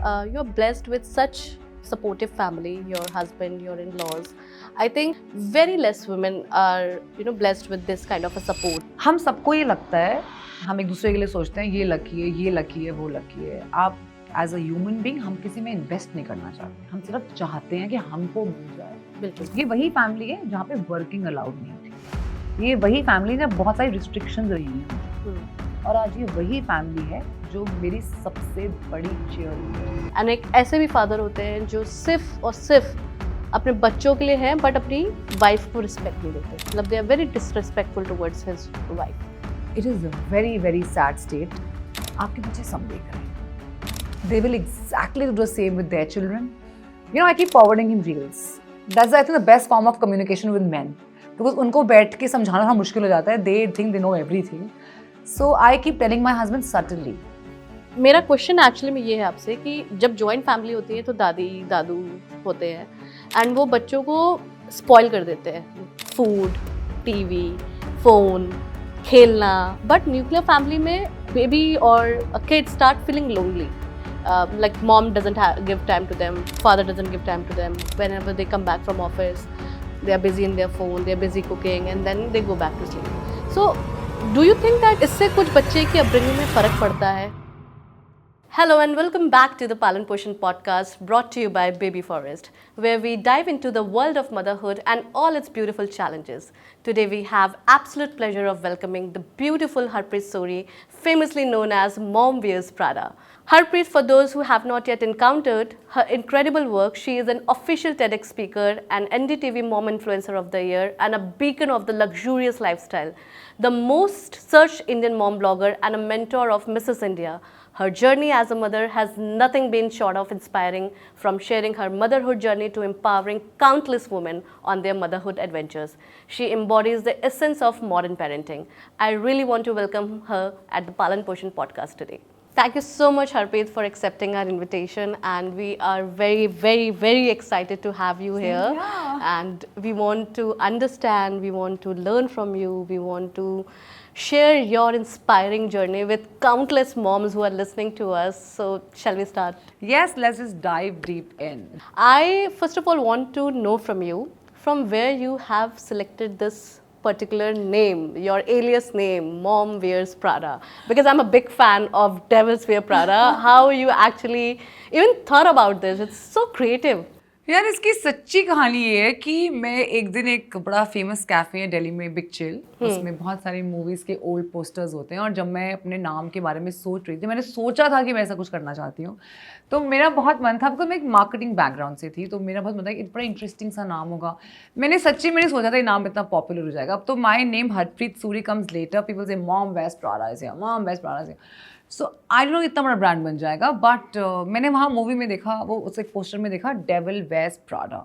you're blessed with such supportive family, your husband, your in-laws. I think very less women are blessed with this kind of a support. हम सबको ये लगता है, हम एक दूसरे के लिए सोचते हैं ये लकी है, ये लकी है, वो लकी है. आप एज अ ह्यूमन बीइंग हम किसी में इन्वेस्ट नहीं करना चाहते, हम सिर्फ चाहते हैं कि हमको मिल जाए. बिल्कुल. ये वही फैमिली है जहाँ पे वर्किंग अलाउड नहीं थी. ये वही फैमिली जहाँ बहुत सारी रिस्ट्रिक्शंस रही हैं. और आज ये वही फैमिली है जो मेरी सबसे बड़ी चीयरलीडर है. एंड एक ऐसे भी फादर होते हैं जो सिर्फ और सिर्फ अपने बच्चों के लिए हैं, बट अपनी वाइफ को रिस्पेक्ट नहीं देते. मतलब they are very disrespectful towards his wife. It is a very very sad state. आपके बच्चे सब देख रहे हैं. They will exactly do the same with their children. You know, I keep forwarding him reels. That's, I think, the best form of communication with men. Because उनको बैठ के समझाना थोड़ा मुश्किल हो जाता है. They think they know everything. So I keep telling my husband subtly. मेरा क्वेश्चन एक्चुअली में ये है आपसे कि जब जॉइंट फैमिली होती है तो दादी दादू होते हैं एंड वो बच्चों को स्पॉइल कर देते हैं. फूड, टीवी, फोन, खेलना. बट न्यूक्लियर फैमिली में बेबी और a kid start feeling lonely. Like mom doesn't give time to them, father doesn't give time to them. Whenever they come back from office, they are busy in their phone, they are busy cooking, and then they go back to sleep. So, do you think that इससे कुछ बच्चे की upbringing में फ़र्क पड़ता है? Hello and welcome back to the Palan Poshan podcast brought to you by Baby Forest, where we dive into the world of motherhood and all its beautiful challenges. Today we have absolute pleasure of welcoming the beautiful Harpreet Sori, famously known as Mom Wears Prada. Harpreet, for those who have not yet encountered her incredible work, she is an official TEDx speaker, an NDTV Mom Influencer of the Year, and a beacon of the luxurious lifestyle. The most searched Indian mom blogger and a mentor of Mrs. India. Her journey as a mother has nothing been short of inspiring, from sharing her motherhood journey to empowering countless women on their motherhood adventures. She embodies the essence of modern parenting. I really want to welcome her at the Palan Poshan podcast today. Thank you so much, Harpreet, for accepting our invitation, and we are very, very, very excited to have you here. Yeah. And we want to understand, we want to learn from you, we want to share your inspiring journey with countless moms who are listening to us. So, shall we start? Yes, let's just dive deep in. I first of all want to know from you from where you have selected this particular name, your alias name, Mom Wears Prada, because I'm a big fan of Devils Wear Prada. How you actually even thought about this? It's so creative. यार इसकी सच्ची कहानी ये है कि मैं एक दिन एक बड़ा फेमस कैफ़े है दिल्ली में, बिग चिल. उसमें बहुत सारी मूवीज़ के ओल्ड पोस्टर्स होते हैं. और जब मैं अपने नाम के बारे में सोच रही थी, मैंने सोचा था कि मैं ऐसा कुछ करना चाहती हूँ. तो मेरा बहुत मन था, बिकॉज मैं एक मार्केटिंग बैकग्राउंड से थी, तो मेरा बहुत मन था कि बड़ा इंटरेस्टिंग सा नाम होगा. मैंने सोचा था ये नाम इतना पॉपुलर हो जाएगा. अब तो my name Harpreet Suri comes later. People से mom where's Prada is here, mom where's Prada is here. So I don't know इतना बड़ा ब्रांड बन जाएगा. बट मैंने वहाँ मूवी में देखा, वो उस एक पोस्टर में देखा डेविल वेयर्स प्राडा.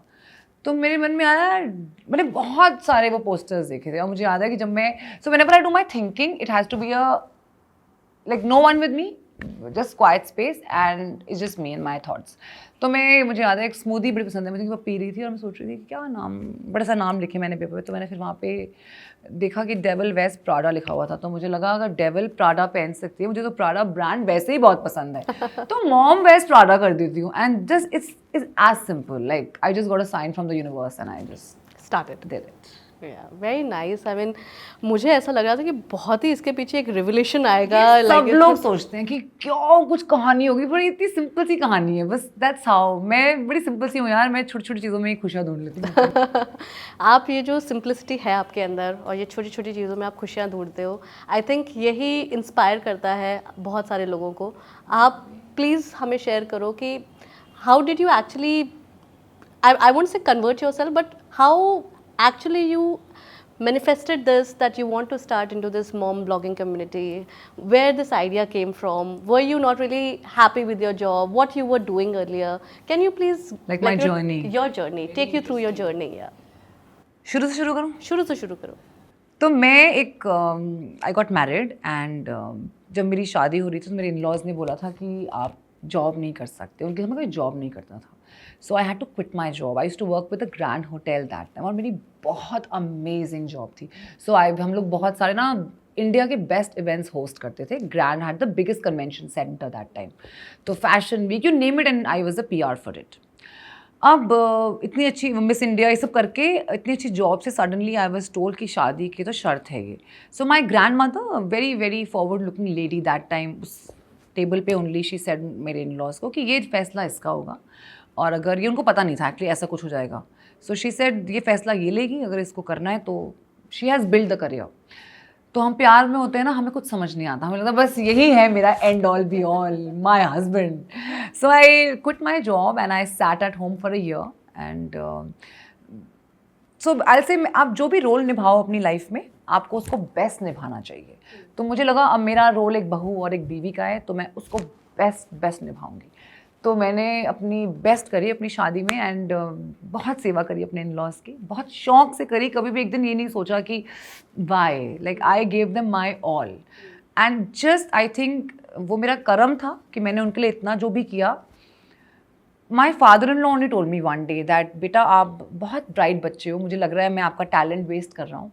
तो मेरे मन में आया, मैंने बहुत सारे वो पोस्टर्स देखे थे. और मुझे याद है कि जब मैं whenever I do my thinking, it has to be a like no one with me, just quiet space and it's just me and my thoughts. तो मुझे याद है एक स्मूदी बड़ी पसंद है मुझे, वो पी रही थी और मैं सोच रही थी कि क्या नाम, बड़ा सा नाम लिखे मैंने पेपर पे. तो मैंने फिर वहाँ पे देखा कि डेविल वेयर्स प्राडा लिखा हुआ था. तो मुझे लगा अगर डेविल प्राडा पहन सकती है, मुझे तो प्राडा ब्रांड वैसे ही बहुत पसंद है, तो मॉम वेयर्स प्राडा कर देती हूँ. And just it's as simple, like I just got a sign from the universe and I just Started. Did it. Very nice. I mean मुझे ऐसा लग रहा था कि बहुत ही इसके पीछे एक रिवोल्यूशन आएगा. सब लोग सोचते हैं कि क्यों कुछ कहानी होगी, पर इतनी सिंपल सी कहानी है बस. That's how. मैं बड़ी सिंपल सी हूँ यार. मैं छोटी छोटी चीज़ों में ही खुशियाँ ढूंढ लेती हूँ. आप ये जो सिंपलिसिटी है आपके अंदर और ये छोटी छोटी चीज़ों में आप खुशियाँ ढूंढते हो, आई थिंक यही इंस्पायर करता है बहुत सारे लोगों को. आप प्लीज़ हमें शेयर करो कि how did you actually, I won't say convert yourself, but how actually you manifested this, that you want to start into this mom blogging community, where this idea came from. Were you not really happy with your job, what you were doing earlier? Can you please Like my journey. Your journey, take you through your journey. Yeah, शुरू से शुरू करूँ. शुरू से शुरू करो. तो मैं एक आई गॉट मैरिड एंड जब मेरी शादी हो रही थी तो मेरे इन लॉज ने बोला था कि आप जॉब नहीं कर सकते. उनके घर में कोई जॉब नहीं करता था. So I had to quit my job. I used to work with a grand hotel that time, और मेरी बहुत अमेजिंग जॉब थी. सो हम लोग बहुत सारे ना इंडिया के बेस्ट इवेंट्स होस्ट करते थे. Grand had the biggest convention centre that time. तो fashion week, you name it, and I was the PR for it. अब इतनी अच्छी मिस इंडिया ये सब करके इतनी अच्छी जॉब से सडनली आई वाज टोल्ड कि शादी की तो शर्त है ये. So my grand mother, very very forward looking lady that time, उस टेबल पे ओनली शी सेड मेरे इन लॉज को कि ये फैसला इसका होगा, और अगर ये, उनको पता नहीं था एक्चुअली ऐसा कुछ हो जाएगा. सो शी सेड ये फैसला ये लेगी, अगर इसको करना है तो she has build the career. तो हम प्यार में होते हैं ना, हमें कुछ समझ नहीं आता, हमें लगता है बस यही है मेरा and all be all, my husband. So I quit my job and I sat at home for a year. And so I say आप जो भी रोल निभाओ अपनी लाइफ में, आपको उसको बेस्ट निभाना चाहिए. तो मुझे लगा अब मेरा रोल एक बहू और एक बीवी का है, तो मैं उसको बेस्ट निभाऊंगी. तो मैंने अपनी बेस्ट करी अपनी शादी में, एंड बहुत सेवा करी अपने इन लॉज की, बहुत शौक से करी. कभी भी एक दिन ये नहीं सोचा कि why, like I gave them my all. And just I think वो मेरा कर्म था कि मैंने उनके लिए इतना जो भी किया. माई father in law only told me one day that बेटा आप बहुत ब्राइट बच्चे हो, मुझे लग रहा है मैं आपका टैलेंट वेस्ट कर रहा हूँ,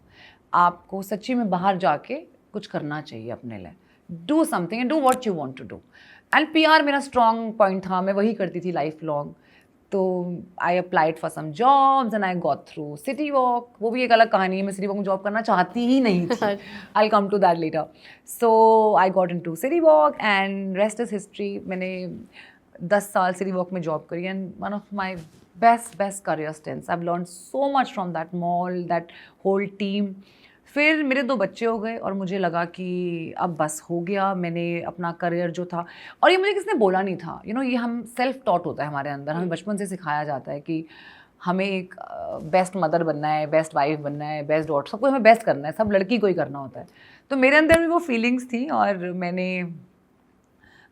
आपको सच्ची में बाहर जाके कुछ करना चाहिए अपने लिए. Do something and do what you want to do. And PR मेरा स्ट्रॉन्ग पॉइंट था, मैं वही करती थी लाइफ लॉन्ग. तो I applied for some jobs and I got through City Walk. वो भी एक अलग कहानी है, मैं सिटी वॉक में जॉब करना चाहती ही नहीं थी. I will come to that later. So I got into City Walk and rest is history. मैंने 10 साल सिटी वॉक में जॉब करी, and one of my best career stints. I have learn so much from that mall, that whole team. फिर मेरे 2 बच्चे हो गए और मुझे लगा कि अब बस हो गया. मैंने अपना करियर जो था, और ये मुझे किसने बोला नहीं था, यू नो, ये हम सेल्फ टॉट होता है हमारे अंदर, हमें बचपन से सिखाया जाता है कि हमें एक बेस्ट मदर बनना है, बेस्ट वाइफ बनना है, बेस्ट डॉटर, सबको हमें बेस्ट करना है, सब लड़की को ही करना होता है. तो मेरे अंदर भी वो फीलिंग्स थी, और मैंने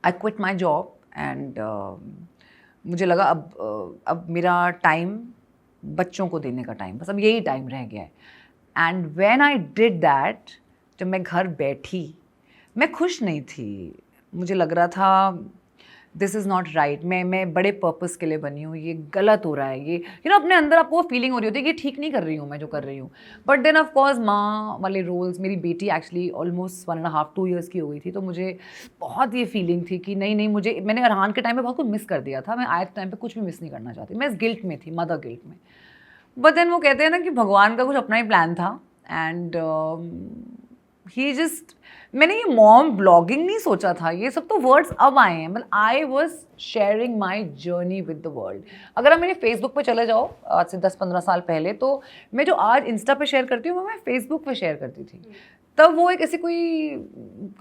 आई क्विट माई जॉब. एंड मुझे लगा अब मेरा टाइम बच्चों को देने का टाइम, बस अब यही टाइम रह गया है. And when I did that, जब मैं घर बैठी, मैं खुश नहीं थी. मुझे लग रहा था दिस इज़ नॉट राइट, मैं बड़े पर्पस के लिए बनी हूँ, ये गलत हो रहा है, ये यू नो अपने अंदर आपको वो फीलिंग हो रही होती है कि ठीक नहीं कर रही हूँ मैं जो कर रही हूँ. बट देन ऑफ कोर्स माँ वाले रोल्स, मेरी बेटी एक्चुअली ऑलमोस्ट 1.5-2 ईयर्स की हो गई थी, तो मुझे बहुत ये फीलिंग थी कि नहीं मुझे, मैंने अरहान के टाइम में बहुत कुछ मिस कर दिया था. मैं आज टाइम पर कुछ भी मिस नहीं करना चाहती, मैं इस गिल्ट में थी, मदर गिल्ट में. बट देन वो कहते हैं ना कि भगवान का कुछ अपना ही प्लान था. एंड ही जस्ट, मैंने ये मॉम ब्लॉगिंग नहीं सोचा था, ये सब तो वर्ड्स अब आए हैं. मतलब I was sharing my journey with the world. अगर आप मेरे फेसबुक पे चले जाओ आज से 10-15 साल पहले, तो मैं जो आज इंस्टा पे शेयर करती हूँ वो मैं फेसबुक पे शेयर करती थी. तब वो एक ऐसी कोई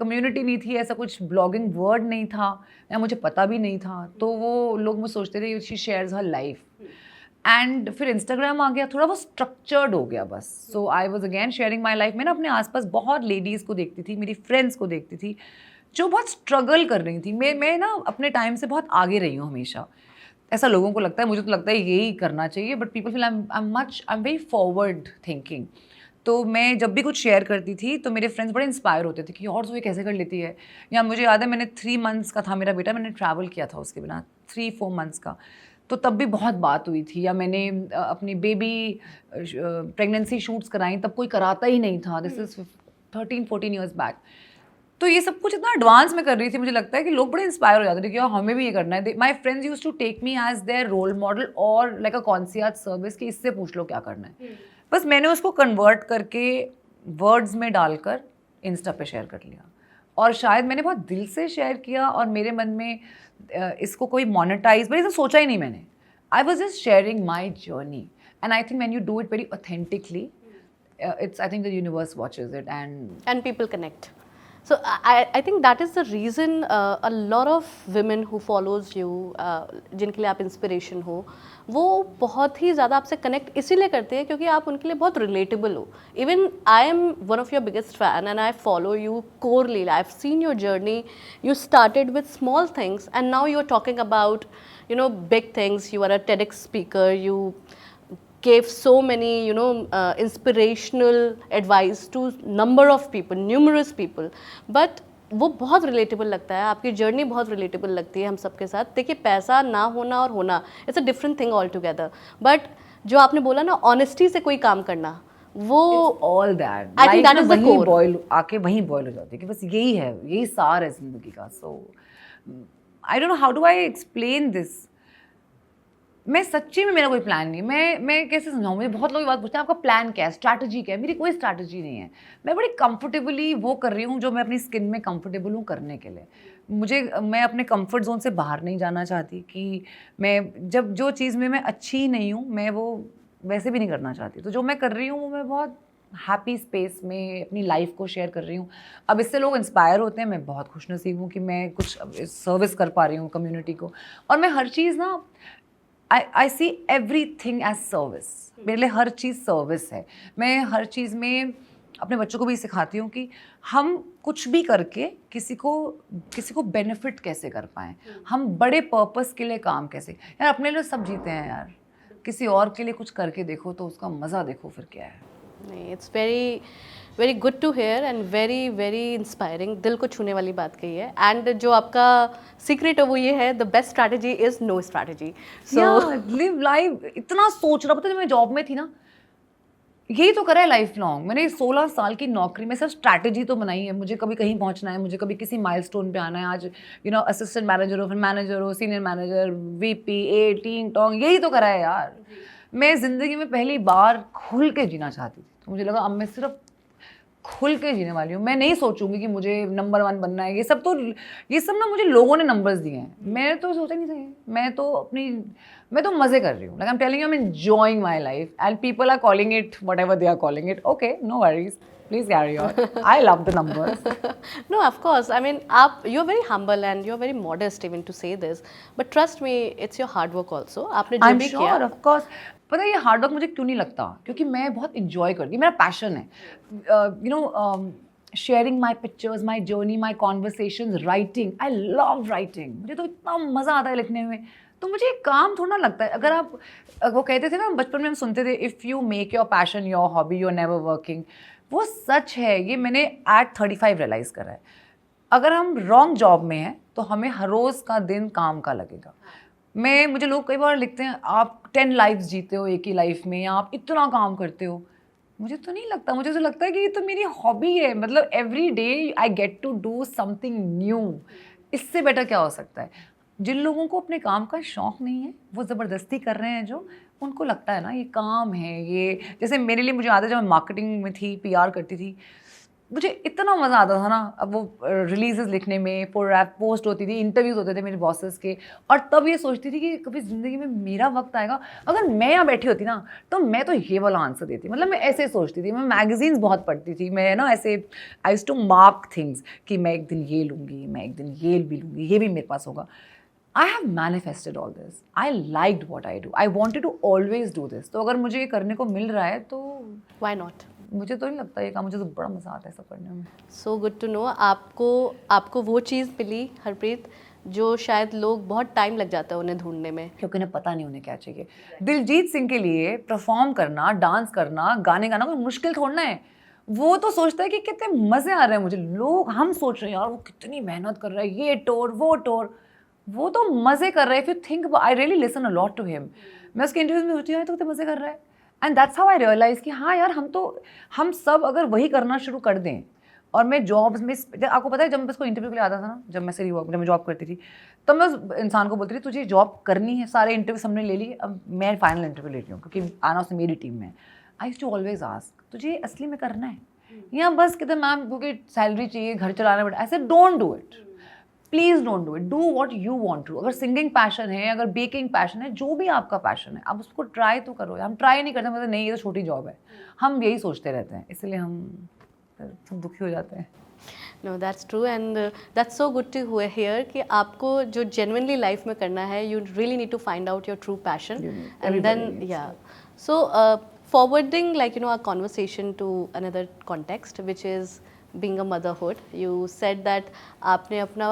कम्युनिटी नहीं थी, ऐसा कुछ ब्लॉगिंग वर्ड नहीं था, या मुझे पता भी नहीं था. तो वो लोग मुझे सोचते थे she shares her life. And फिर इंस्टाग्राम आ गया, थोड़ा वो स्ट्रक्चर्ड हो गया बस. So I was again sharing my life. मैंने अपने आसपास बहुत लेडीज़ को देखती थी, मेरी फ्रेंड्स को देखती थी जो बहुत स्ट्रगल कर रही थी. मैं ना अपने टाइम से बहुत आगे रही हूँ हमेशा, ऐसा लोगों को लगता है, मुझे तो लगता है यही करना चाहिए. But people feel I am very forward thinking. तो मैं जब भी कुछ शेयर करती थी तो मेरे फ्रेंड्स बड़े इंस्पायर होते थे कि और तो ये कैसे कर लेती है. या मुझे याद है मैंने 3 मंथ्स का था मेरा बेटा, मैंने ट्रैवल किया था उसके बिना 3-4 मंथ्स का, तो तब भी बहुत बात हुई थी. या मैंने अपनी बेबी प्रेगनेंसी शूट्स कराई, तब कोई कराता ही नहीं था. This is 13-14 years back. तो ये सब कुछ इतना एडवांस में कर रही थी, मुझे लगता है कि लोग बड़े इंस्पायर हो जाते थे कि यार हमें भी ये करना है. My friends use to take me as their role model और लाइक अ कॉन्सियर्ज सर्विस कि इससे पूछ लो क्या करना है. बस मैंने उसको कन्वर्ट करके वर्ड्स में डालकर इंस्टा पे शेयर कर लिया, और शायद मैंने बहुत दिल से शेयर किया, और मेरे मन में इसको कोई मोनेटाइज, बट इसे सोचा ही नहीं मैंने. I was just sharing my journey, and I think when you do it very authentically, it's, I think the universe watches it and people connect. So I think that is the reason a lot of women who follows you, जिनके लिए आप inspiration हो, वो बहुत ही ज़्यादा आपसे connect इसीलिए करते हैं क्योंकि आप उनके लिए बहुत रिलेटेबल हो. Even I am one of your biggest fan and I follow you closely. I have seen your journey. You started with small things and now you are talking about big things. You are a TEDx speaker. You gave so many inspirational advice to number of people, numerous people. But वो बहुत relatable लगता है, आपकी journey बहुत relatable लगती है हम सबके साथ. देखिए पैसा ना होना और होना, it's a different thing all together. But जो आपने बोला ना, ऑनेस्टी से कोई काम करना, वो all that I think that is the वहीं core. बॉयल आके वहीं बॉयल हो जाती है कि बस यही है, यही सार है जिंदगी का. So I don't know how do I explain this. मैं सच्ची में मेरा कोई प्लान नहीं है. मैं कैसे समझाऊँ. मुझे बहुत लोग ये बात पूछते हैं आपका प्लान क्या है, स्ट्रैटेजी क्या है. मेरी कोई स्ट्रैटेजी नहीं है. मैं बड़ी कंफर्टेबली वो कर रही हूँ जो मैं अपनी स्किन में कंफर्टेबल हूँ करने के लिए. मैं अपने कंफर्ट जोन से बाहर नहीं जाना चाहती कि मैं जब जो चीज़ में मैं अच्छी ही नहीं हूँ मैं वो वैसे भी नहीं करना चाहती. तो जो मैं कर रही हूँ वो मैं बहुत हैप्पी स्पेस में अपनी लाइफ को शेयर कर रही हूँ. अब इससे लोग इंस्पायर होते हैं. मैं बहुत खुशनसीब हूँ कि मैं कुछ सर्विस कर पा रही हूँ कम्युनिटी को. और मैं हर चीज़ ना आई सी एवरीथिंग एज सर्विस. मेरे लिए हर चीज़ सर्विस है. मैं हर चीज़ में अपने बच्चों को भी सिखाती हूँ कि हम कुछ भी करके किसी को बेनिफिट कैसे कर पाएँ. हम बड़े पर्पस के लिए काम कैसे. यार अपने लिए सब जीते हैं यार. किसी और के लिए कुछ करके देखो तो उसका मज़ा देखो फिर क्या है. नहीं, it's very very good to hear and very very inspiring. दिल को छूने वाली बात कही है. एंड जो आपका सीक्रेट है वो ये है, the best strategy is no strategy. So live life. इतना सोच रहा. पता है जब मैं जॉब में थी ना यही तो करा है लाइफ लॉन्ग. मैंने 16 साल की नौकरी में सिर्फ स्ट्रैटेजी तो बनाई है. मुझे कभी कहीं पहुंचना है, मुझे कभी किसी माइलस्टोन पे आना है. आज असिस्टेंट मैनेजर हो, फिर मैनेजर हो, सीनियर मैनेजर, वीपी, टींग टोंग, यही तो करा है यार. मैं ज़िंदगी में पहली बार खुल के जीना चाहती थी. तो मुझे लगा अब मैं सिर्फ खुल के जीने वाली हूँ. मैं नहीं सोचूंगी कि मुझे नंबर 1 बनना है. ये सब ना मुझे लोगों ने नंबर्स दिए हैं. मैंने तो सोचा नहीं था. मैं तो मज़े कर रही हूँ. Like I am telling you, I am enjoying my life and people are calling it whatever they are calling it. Okay, no worries, please carry on. I love the numbers. no, of course. I mean, you're very humble and you're very modest even to say this. But trust me, it's your hard work also. आपने जो I am भी sure, किया. Of course. पता है ये hard work मुझे क्यों नहीं लगता. क्योंकि मैं बहुत इंजॉय करती हूँ. मेरा पैशन है. Sharing my pictures, my journey, my conversation, writing. I love writing. मुझे तो इतना मज़ा आता है लिखने में. तो मुझे एक काम थोड़ा लगता है. अगर आप वो कहते थे ना बचपन में हम सुनते थे, if you make your passion your hobby you are never working. वो सच है. ये मैंने एट 35 रियलाइज़ करा है. अगर हम रॉन्ग जॉब में हैं तो हमें हर रोज़ का दिन काम का लगेगा. मुझे लोग कई बार लिखते हैं आप 10 लाइफ्स जीते हो एक ही लाइफ में, या आप इतना काम करते हो. मुझे तो नहीं लगता. मुझे तो लगता है कि ये तो मेरी हॉबी है. मतलब every day I get to do something new. इससे बेटर क्या हो सकता है. जिन लोगों को अपने काम का शौक़ नहीं है वो ज़बरदस्ती कर रहे हैं. जो उनको लगता है ना ये काम है. ये जैसे मेरे लिए, मुझे याद है जब मैं मार्केटिंग में थी, PR करती थी, मुझे इतना मज़ा आता था ना. अब वो रिलीजेस लिखने में, पोस्ट होती थी, इंटरव्यूज़ होते थे मेरे बॉसेस के. और तब ये सोचती थी कि कभी ज़िंदगी में मेरा वक्त आएगा, अगर मैं यहाँ बैठी होती ना तो मैं तो ये वाला आंसर देती. मतलब मैं ऐसे सोचती थी. मैं मैगजीन्स बहुत पढ़ती थी. मैं ना ऐसे I used to mark things कि मैं एक दिन ये लूँगी, मैं एक दिन ये भी लूँगी, ये भी मेरे पास होगा. I have manifested all this. I liked what I do. I wanted to always do this. तो अगर मुझे ये करने को मिल रहा है तो Why not? मुझे तो नहीं लगता ये काम. मुझे तो बड़ा मज़ा आता है सब करने में. So good to know. आपको वो चीज़ मिली हरप्रीत जो शायद लोग बहुत टाइम लग जाता है उन्हें ढूंढने में. क्योंकि उन्हें पता नहीं उन्हें क्या चाहिए. दिलजीत सिंह के लिए परफॉर्म करना, डांस करना, गाने गाना कोई मुश्किल थोड़ा है. वो तो सोचता है कि कितने मज़े आ रहे हैं मुझे. हम सोच रहे हैं यार वो कितनी मेहनत कर रहा है, ये टोर वो टोर. वो तो मज़े कर रहा है. If you think, I really listen a lot to him. मैं उसके इंटरव्यूज में सोचती हूँ तो कितने मज़े कर रहा है. And that's how I realize कि हाँ यार हम सब अगर वही करना शुरू कर दें. और मैं जॉब्स में, आपको पता है जब मैं उसको इंटरव्यू के लिए आता था ना, जब मैं जॉब करती थी, तब मैं उस इंसान को बोलती थी तुझे जॉब करनी है. सारे इंटरव्यू हमने ले लिए, अब मैं फाइनल इंटरव्यू ले रही हूँ क्योंकि आना उसने मेरी टीम में. I used to always ask तुझे असली में करना है या बस कितने मैम क्योंकि सैलरी चाहिए, घर चलाना पड़ता. ऐसे don't do it. Please don't do it. Do what you want to. अगर सिंगिंग पैशन है, अगर बेकिंग पैशन है, जो भी आपका पैशन है, आप उसको ट्राई तो करो. हम ट्राई नहीं करते, मतलब नहीं ये तो छोटी जॉब है. हम यही सोचते रहते हैं, इसलिए हम सब दुखी हो जाते हैं. No, that's true and that's so good to hear कि आपको जो genuinely life में करना है, you really need to find out your true passion and then yeah. So forwarding our conversation to another context which is being a motherhood. You said that आपने अपना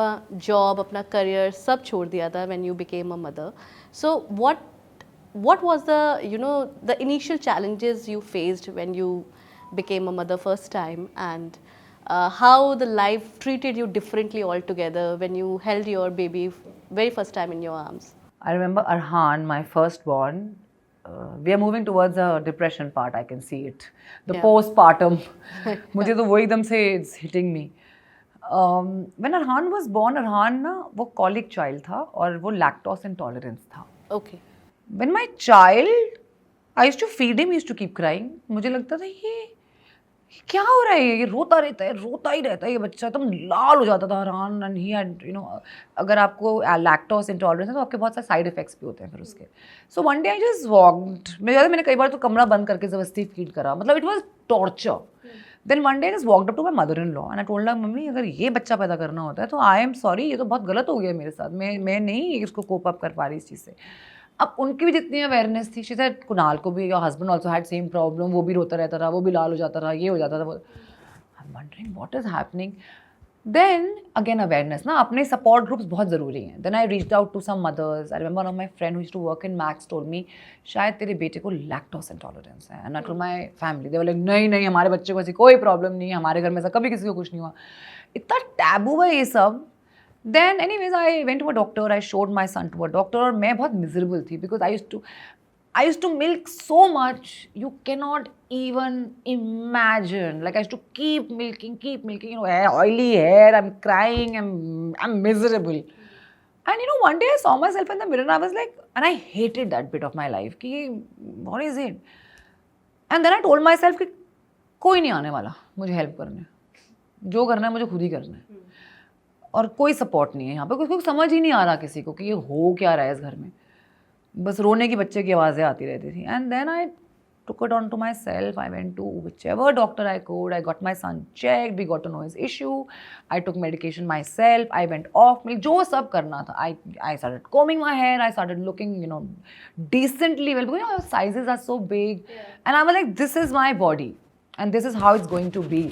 job, अपना career सब छोड़ दिया था when you became a mother. So what was the initial challenges you faced when you became a mother first time, and how the life treated you differently altogether when you held your baby very first time in your arms? I remember Arhan, my firstborn, we are moving towards a depression part. I can see it, the Yeah. postpartum. मुझे तो वो एकदम से it's hitting me. When Arhan was born, Arhan ना वो colic child था और वो lactose intolerance था. Okay. When my child, I used to feed him, he used to keep crying. मुझे लगता था ये क्या हो रहा है, ये रोता रहता है, रोता ही रहता है ये बच्चा, एकदम लाल हो जाता था Arhan. And he had, you know, अगर आपको lactose intolerance है तो आपके बहुत सारे साइड इफेक्ट्स भी होते हैं फिर उसके. So one day I just walked. मैंने कई बार तो कमरा बंद करके ज़बरदस्ती फीड करा, मतलब it was torture. Then one day I just walked up to my mother-in-law and I told her, mummy अगर ये बच्चा पैदा करना होता है तो I am sorry, ये तो बहुत गलत हो गया मेरे साथ, मैं नहीं इसको कोप अप कर पा रही इस चीज़ से. अब उनकी भी जितनी अवेयरनेस थी, she said कुणाल को भी, your husband also had same problem, वो भी रोता रहता था, वो भी लाल हो जाता था, ये हो जाता था. I'm wondering what is happening. Then again awareness ना, अपने support groups बहुत ज़रूरी हैं. Then I reached out to some mothers. I remember one of my friend who used to work in Max told me शायद तेरे बेटे को lactose intolerance है. And I told my family, they were like नहीं हमारे बच्चे को ऐसी कोई problem नहीं है, हमारे घर में ऐसा कभी किसी को कुछ नहीं हुआ. इतना टैबू है ये सब. Then anyways I went to a doctor. I showed my son to a doctor और मैं बहुत miserable थी because I used to milk so much, you cannot even imagine. Like I used to keep milking, you know, oily hair, I'm crying, I'm miserable. And you know, one day I saw myself in the mirror and I was like, and I hated that bit of my life. कि what is it? And then I told myself कि कोई नहीं आने वाला मुझे help करने, जो करना है मुझे खुद ही करना है. और कोई सपोर्ट नहीं है यहाँ पे, क्योंकि समझ ही नहीं आ रहा किसी को कि ये हो क्या रहा है इस घर में. बस रोने की बच्चे की आवाज़ें आती रहती थी. And then I took it on to myself. I went to whichever doctor I could. I got my son checked. We got to know his issue. I took medication myself. I went off milk. जो सब करना था. I started combing my hair. I started looking, you know, decently well. Because you know, sizes are so big. Yeah. And I was like, this is my body. And this is how it's going to be.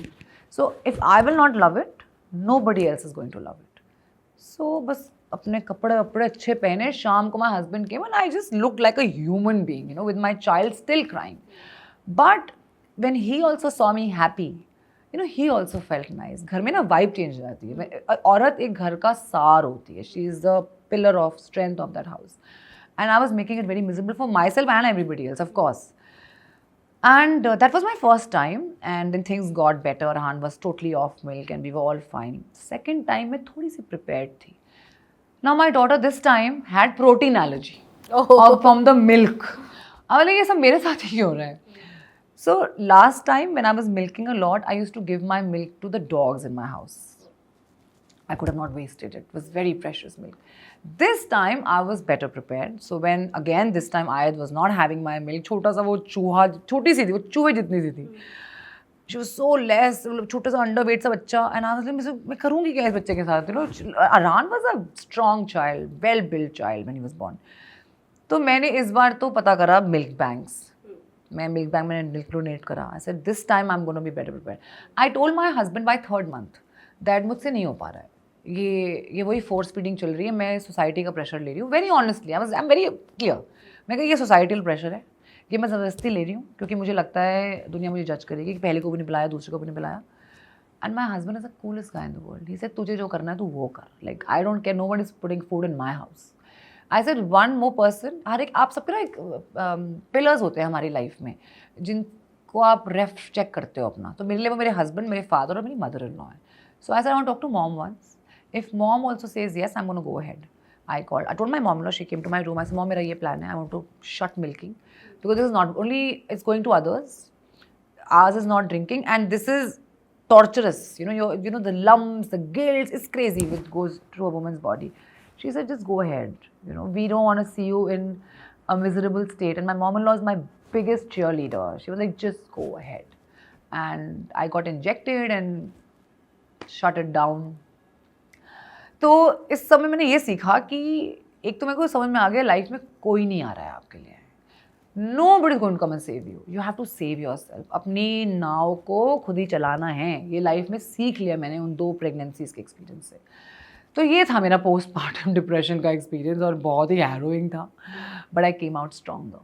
So if I will not love it, nobody else is going to love it. So बस अपने कपड़े अच्छे पहने, शाम को my husband came and I just looked like a human being, you know, with my child still crying. But when he also saw me happy, you know, he also felt nice. घर में ना vibe change हो जाती है. औरत एक घर का सार होती है. She is the pillar of strength of that house. And I was making it very miserable for myself and everybody else, of course. And that was my first time. And then things got better. Arhan was totally off milk and we were all fine. Second time मैं थोड़ी सी prepared थी. Now my daughter this time had protein allergy from the milk. I was like, ये सब मेरे साथ ही क्यों हो रहा है? So last time when I was milking a lot, I used to give my milk to the dogs in my house. I could have not wasted it. It was very precious milk. This time I was better prepared. So when again this time Ayad was not having my milk, छोटा सा वो चूहा, छोटी सी थी, वो चूहे जितनी सी थी. She was so less, छोटा सा underweight सा बच्चा. And I was like, मैं करूँगी क्या इस बच्चे के साथ? You know, Arhan was a strong child, well-built child when he was born. तो मैंने इस बार तो पता करा milk banks. मैं milk bank में milk donate करा. I said this time I'm going to be better prepared. I told my husband by 3rd month that मुझसे नहीं हो पा रहा है. ये वही force feeding चल रही है. मैं society का pressure ले रही हूँ. Very honestly, I'm very clear. मैं कहा ये societal pressure है. ये मैं ज़बरदस्ती ले रही हूँ क्योंकि मुझे लगता है दुनिया मुझे जज करेगी कि पहले को भी नहीं पिलाया, दूसरे को भी नहीं पिलाया. And my husband is the coolest guy in the world. He said तुझे जो करना है तू वो कर. Like I don't care, no one is putting food in my house. I said one more person. हर एक आप सबके ना एक पिलर्स होते हैं हमारी लाइफ में जिनको आप रेफ चेक करते हो अपना. तो मेरे लिए वो मेरे हस्बैंड, मेरे फादर और मेरी मदर इन लॉ है. So I said I want to talk to mom once. If mom also says yes I am gonna go ahead. I told my mom-in-law, she came to my room. I said, Mom, मेरा ये plan है. I want to shut milking because this is not only it's going to others. Ours is not drinking, and this is torturous. You know the lumps, the guilt is crazy which goes through a woman's body. She said, just go ahead. You know, we don't want to see you in a miserable state. And my mom-in-law is my biggest cheerleader. She was like, just go ahead. And I got injected and shut it down. तो इस समय मैंने ये सीखा कि एक तो मेरे को समझ में आ गया लाइफ में कोई नहीं आ रहा है आपके लिए. Nobody is going to come and save you. You have to save yourself. अपनी नाव को खुद ही चलाना है. ये लाइफ में सीख लिया मैंने उन 2 प्रेगनेंसीज के एक्सपीरियंस से. तो ये था मेरा पोस्टमार्टम डिप्रेशन का एक्सपीरियंस और बहुत ही हैरोइंग था. But I came out stronger.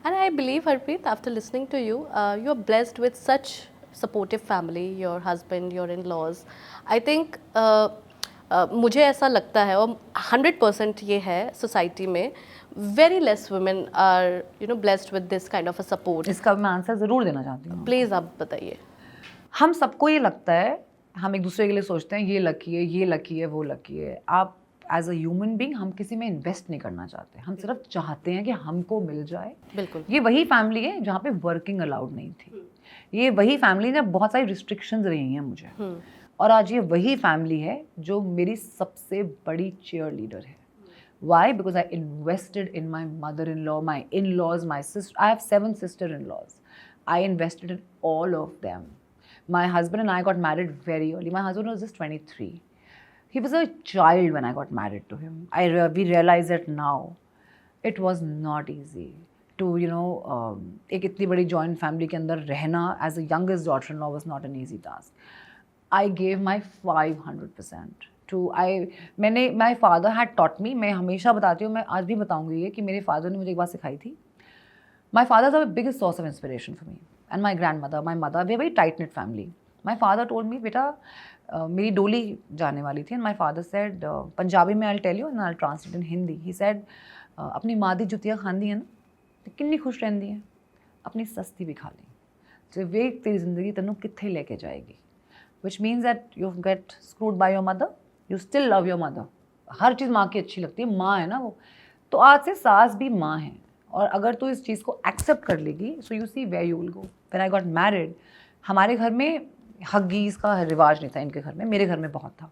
And I believe, Harpreet, after listening to you, you're blessed with such supportive family, your husband, your in-laws. I think मुझे ऐसा लगता है और 100% ये है सोसाइटी में. very less women are, you know, blessed with this kind of a support. इसका मैं आंसर ज़रूर देना चाहती हूँ। Please आप बताइए। हम सबको ये लगता है, हम एक दूसरे के लिए सोचते हैं ये लकी है, ये लकी है, वो लकी है। आप एज अ ह्यूमन बीइंग हम किसी में इन्वेस्ट नहीं करना चाहते, हम सिर्फ चाहते हैं कि हमको मिल जाए। बिल्कुल। ये वही फैमिली है जहाँ पे वर्किंग अलाउड नहीं थी, ये वही फैमिली है जहाँ बहुत सारी रिस्ट्रिक्शंस रही हैं मुझे, और आज ये वही फैमिली है जो मेरी सबसे बड़ी चीयर लीडर है। Why? Because I invested in my mother-in-law, my in-laws, my sister. I have 7 sister-in-laws. I invested in all of them. My husband and I got married very early. My husband was just 23. He was a child when I got married to him. We realize it now. It was not easy to, you know, एक इतनी बड़ी joint family के अंदर रहना as a youngest daughter-in-law was not an easy task. I gave my 500%. My father had taught me, मैं हमेशा बताती हूँ, मैं आज भी बताऊँगी ये, कि मेरे फादर ने मुझे एक बात सिखाई थी। My father is the biggest source of inspiration for me, and my grandmother, my mother, we are very tight knit family. My father told me, बेटा मेरी डोली जाने वाली थी, and my father said, Punjabi में I'll tell you and I'll translate in Hindi. He said, अपनी माँ दी जुतियाँ खांदी है ना, तो कितनी खुश रहंदी है, अपनी सस्ती भी खा ली, तो वे तेरी ज़िंदगी तैनू कित्थे लेके जाएगी। Which means that you get screwed by your mother, you still love your mother. हर चीज़ माँ की अच्छी लगती है, माँ है ना वो, तो आज से सास भी माँ है, और अगर तू इस चीज़ को एक्सेप्ट कर लेगी, so you see where you will go. When I got married, हमारे घर में हग्गीज़ का रिवाज नहीं था, इनके घर में, मेरे घर में बहुत था।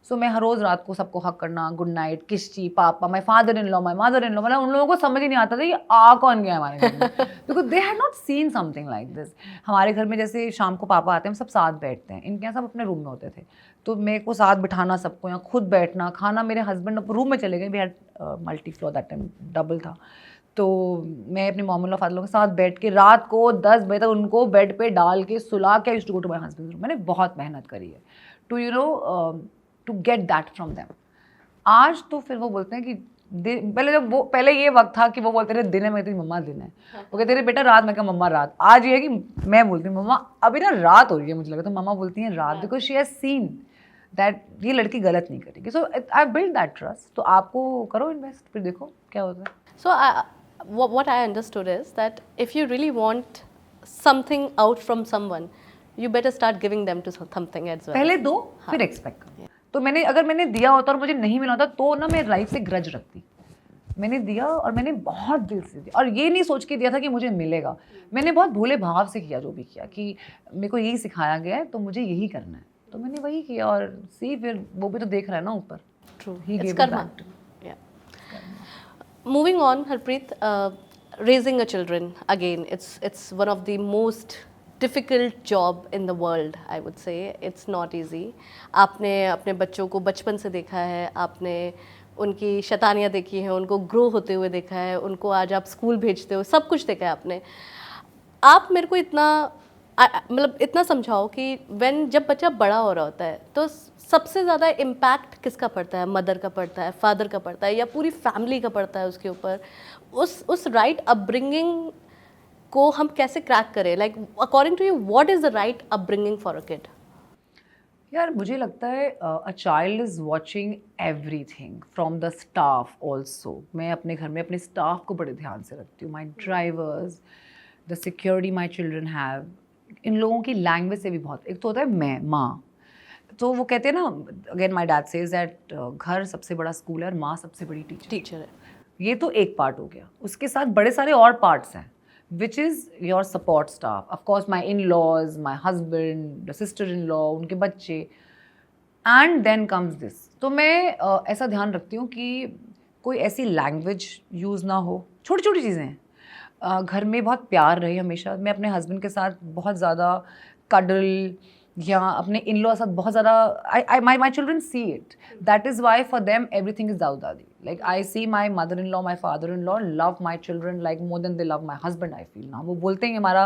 सो मैं हर रोज़ रात को सबको हक करना, गुड नाइट, किस्टी, पापा, माई father in law, my mother in law, मतलब उन लोगों को समझ ही नहीं आता था ये आ कौन गया हमारे घर में, because they had not seen something like this. हमारे घर में जैसे शाम को पापा आते हैं, हम सब साथ बैठते हैं, इनके यहाँ सब अपने रूम में होते थे, तो मेरे को साथ बिठाना सबको, यहाँ खुद बैठना, खाना, मेरे हस्बैंड रूम में चले गए, we had multi floor, that time double था, तो मैं अपने mom in law, father law के साथ बैठ के रात को 10 बजे तक उनको बेड पे डाल के सुला के, I used to go to my husband's room. मैंने बहुत मेहनत करी है to, you know, to get that from them. आज तो फिर वो बोलते हैं कि पहले ये वक्त था कि वो बोलते थे दिन है, मैं कहती मम्मा दिन है, वो कहते थे बेटा रात, मैं कहा मम्मा रात। आज ये है कि मैं बोलती हूँ मम्मा अभी ना रात हो रही है मुझे लगा, तो मम्मा बोलती हैं रात, because she has seen that ये लड़की गलत नहीं करेगी। सो आई बिल्ड दैट ट्रस्ट। तो आपको करो इन्वेस्ट, फिर देखो क्या होता है। सो what I understood is that if you really want something out from someone, you better start giving them to something as well. पहले दो, फिर एक्सपेक्ट करो। तो अगर मैंने दिया होता और मुझे नहीं मिला होता, तो ना मैं लाइफ से ग्रज रखती। मैंने दिया और मैंने बहुत दिल से दिया, और ये नहीं सोच के दिया था कि मुझे मिलेगा, मैंने बहुत भोले भाव से किया जो भी किया, कि मेरे को यही सिखाया गया है तो मुझे यही करना है, तो मैंने वही किया। और सी फिर वो भी तो देख रहा है ना ऊपर। True. He It's gave it karma. back to me. Moving on, Harpreet, raising a children, again, it's one of the most difficult job in the world, I would say. It's not easy. आपने अपने बच्चों को बचपन से देखा है, आपने उनकी शैतानियाँ देखी हैं, उनको ग्रो होते हुए देखा है, उनको आज आप स्कूल भेजते हो, सब कुछ देखा है आपने। आप मेरे को इतना मतलब इतना समझाओ कि जब बच्चा बड़ा हो रहा होता है तो सबसे ज़्यादा इम्पैक्ट किसका पड़ता है? मदर का पड़ता है, फादर का पड़ता है, या पूरी फैमिली का पड़ता है उसके ऊपर? उस राइट अपब्रिंगिंग को हम कैसे क्रैक करें? Like according to you what is the right upbringing for a kid? यार मुझे लगता है a child is watching everything from the staff also. मैं अपने घर में अपने स्टाफ को बड़े ध्यान से रखती हूँ, my drivers, the security my children have. इन लोगों की लैंग्वेज से भी बहुत, एक तो होता है मैं माँ, तो वो कहते हैं ना, again my dad says that घर सबसे बड़ा स्कूल है और माँ सबसे बड़ी टीचर है। ये तो एक पार्ट हो गया, उसके साथ बड़े सारे और पार्ट्स हैं, which is your support staff, of course my in laws, my husband, sister in law, उनके बच्चे, एंड देन कम्स दिस। तो मैं ऐसा ध्यान रखती हूँ कि कोई ऐसी लैंग्वेज यूज़ ना हो, छोटी छोटी चीज़ें हैं, घर में बहुत प्यार रहे हमेशा। मैं अपने हस्बैंड के साथ बहुत ज़्यादा कडल, या अपने इन लॉ साथ बहुत ज़्यादा, my children see it, that is why for them everything is दाऊ दादी। Like I see my mother in law, my father in law love my children like more than they love my husband, I feel ना। वो बोलते हैं हमारा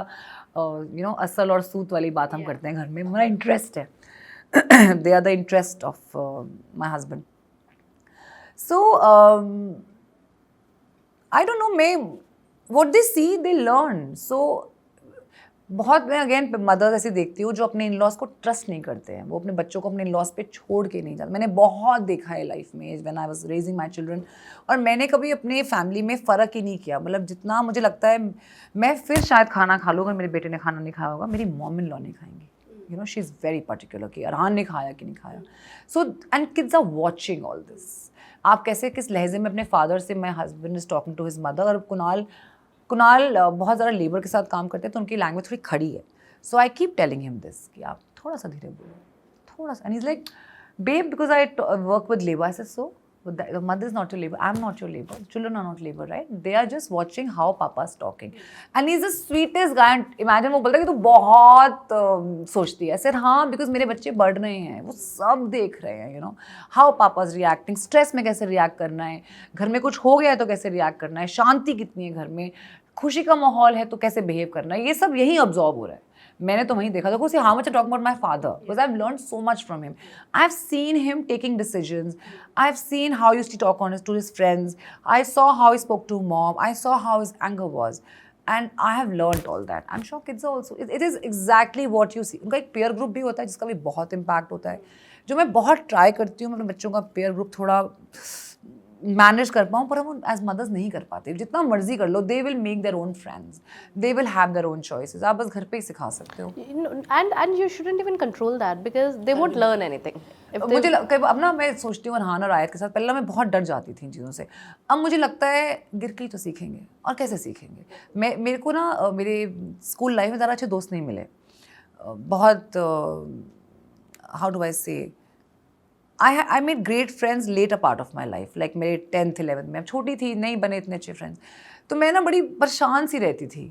you know असल और सूत वाली बात हम करते हैं घर में, हमारा इंटरेस्ट है, they are the interest of my husband. So I don't know, मैं what they see they learn. So बहुत मैं अगेन मदर्स ऐसी देखती हूँ जो अपने इन लॉज को ट्रस्ट नहीं करते हैं, वो अपने बच्चों को अपने इन लॉज पे छोड़ के नहीं जाते। मैंने बहुत देखा है लाइफ में when I was raising my children, और मैंने कभी अपने फैमिली में फ़र्क ही नहीं किया। मतलब जितना मुझे लगता है मैं फिर शायद खाना खा लूँगा, मेरे बेटे ने खाना नहीं खाया होगा, मेरी मॉम इन लॉ नहीं खाएंगी। You know, she is very particular कि अरहान ने खाया कि नहीं खाया। So and kids are watching all this. आप कैसे किस लहजे में अपने फादर से, my husband is talking to his mother, और कुणाल बहुत ज़्यादा लेबर के साथ काम करते हैं तो उनकी लैंग्वेज थोड़ी खड़ी है। So I keep telling him this कि आप थोड़ा सा धीरे बोलो, थोड़ा सा। And is like, babe, because I work with labour, I said so the mother is not your labor, I'm not your labor, children are not labor, right? They are just watching how papa's talking. And he's the sweetest guy. And imagine वो बोलता है कि तू बहुत सोचती है। Sir हाँ, because मेरे बच्चे बढ़ रहे हैं, वो सब देख रहे हैं, you know how papa's reacting, stress में कैसे रिएक्ट करना है, घर में कुछ हो गया है तो कैसे रिएक्ट करना है, शांति कितनी है घर में, खुशी का माहौल है तो कैसे बिहेव करना है, ये सब यही ऑब्जॉर्व हो रहा है। मैंने तो वहीं देखा। देखो, see how much I talk about my father because I have learned so much from him. I have seen him taking decisions, I have seen how used to talk on to his friends, I saw how he spoke to mom, I saw how his anger was, and I have learned all that. I am sure kids also, it is exactly what you see. उनका एक pair group भी होता है जिसका भी बहुत impact होता है, जो मैं बहुत ट्राई करती हूँ अपने बच्चों का पेयर ग्रुप थोड़ा मैनेज कर पाऊँ, पर हम एज मदर्स नहीं कर पाते। जितना मर्जी कर लो, they will make their own friends, they will have their own choices. आप बस घर पे ही सिखा सकते हो। and you shouldn't even control that because they won't learn anything if they... मुझे अब ना मैं सोचती हूँ अरहान और आयत के साथ, पहले मैं बहुत डर जाती थी इन चीज़ों से। अब मुझे लगता है गिर के ही तो सीखेंगे, और कैसे सीखेंगे। मेरे को ना मेरे स्कूल लाइफ में ज़्यादा अच्छे दोस्त नहीं मिले। बहुत हाउ डू आई से, I made great friends later part of my life, like मेरे 10th 11th में। अब छोटी थी, नहीं बने इतने अच्छे फ्रेंड्स, तो मैं ना बड़ी परेशान सी रहती थी।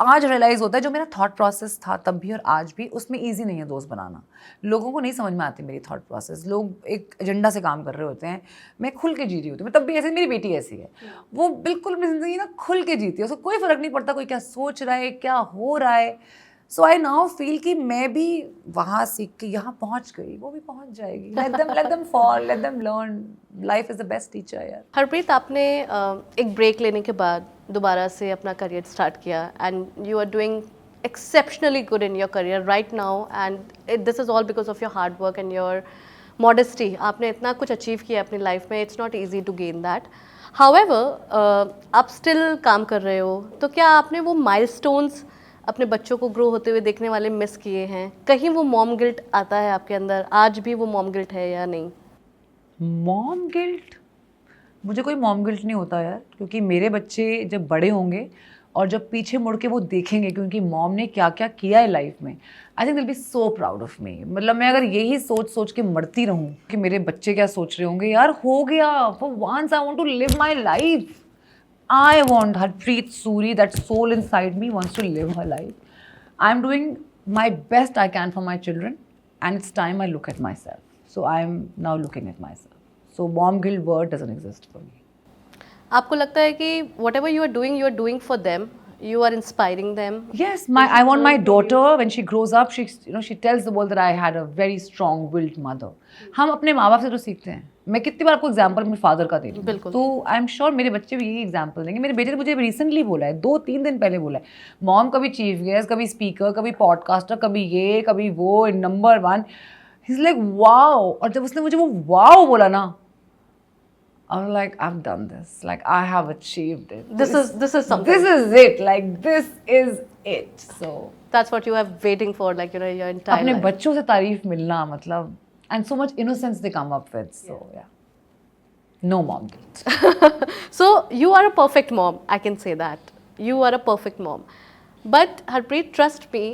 आज रियलाइज़ होता है जो मेरा थॉट प्रोसेस था तब भी और आज भी, उसमें ईजी नहीं है दोस्त बनाना। लोगों को नहीं समझ में आती मेरी थॉट प्रोसेस, लोग एक एजेंडा से काम कर रहे होते हैं, मैं खुल के जी रही होती हूँ। मैं तब भी ऐसे, मेरी बेटी ऐसी है, वो बिल्कुल अपनी ज़िंदगी ना खुल के जीती है, उसको कोई फ़र्क नहीं पड़ता कोई क्या सोच रहा है, क्या हो रहा है। सो आई नाउ फील कि मैं भी वहाँ सीख के यहाँ पहुँच गई, वो भी पहुँच जाएगी। let them fall, let them learn. Life is the best teacher यार। हरप्रीत, आपने एक ब्रेक लेने के बाद दोबारा से अपना करियर स्टार्ट किया and you are doing exceptionally good in your career right now, and this is all because of your hard work and your modesty. आपने इतना कुछ अचीव किया अपनी लाइफ में, it's not easy to gain that. However आप still काम कर रहे हो, तो क्या आपने वो माइलस्टोन्स अपने बच्चों को ग्रो होते हुए देखने वाले मिस किए हैं? कहीं वो मॉम गिल्ट आता है आपके अंदर? आज भी वो मॉम गिल्ट है या नहीं? मॉम गिल्ट, मुझे कोई मॉम गिल्ट नहीं होता यार, क्योंकि मेरे बच्चे जब बड़े होंगे और जब पीछे मुड़ के वो देखेंगे कि उनकी मॉम ने क्या क्या किया है लाइफ में, I think they'll be so proud of me. मतलब मैं अगर यही सोच सोच के मरती रहूँ कि मेरे बच्चे क्या सोच रहे होंगे, यार हो गया, for once I want to live my life. I want Harpreet Suri, that soul inside me wants to live her life. I'm doing my best I can for my children, and it's time I look at myself. So I'm now looking at myself. So mom guilt word doesn't exist for me. आपको लगता है कि whatever you are doing for them, you are inspiring them? Yes, I want my daughter when she grows up, she tells the world that I had a very strong-willed mother. हम अपने माँ बाप से तो सीखते हैं। मैं कितनी बार आपको एग्जाम्पल अपने फादर का दे रही हूँ, तो आई एम श्योर मेरे बच्चे भी यही एग्जाम्पल देंगे। मेरे बेटे ने मुझे रिसेंटली बोला है, 2-3 दिन पहले बोला है, मॉम कभी चीफ गेस्ट, कभी स्पीकर, कभी पॉडकास्टर, कभी ये कभी वो, number 1। He is like wow. और जब उसने मुझे वो वाओ बोला ना, I was like, I've done this. Like, I have achieved it. This is something. This is it. Like, this is it. So that's what you are waiting for, like, your entire अपने life. बच्चों से तारीफ मिलना, मतलब, and so much innocence they come up with. So yeah, no mom guilt. So you are a perfect mom. I can say that. You are a perfect mom. But Harpreet, trust me,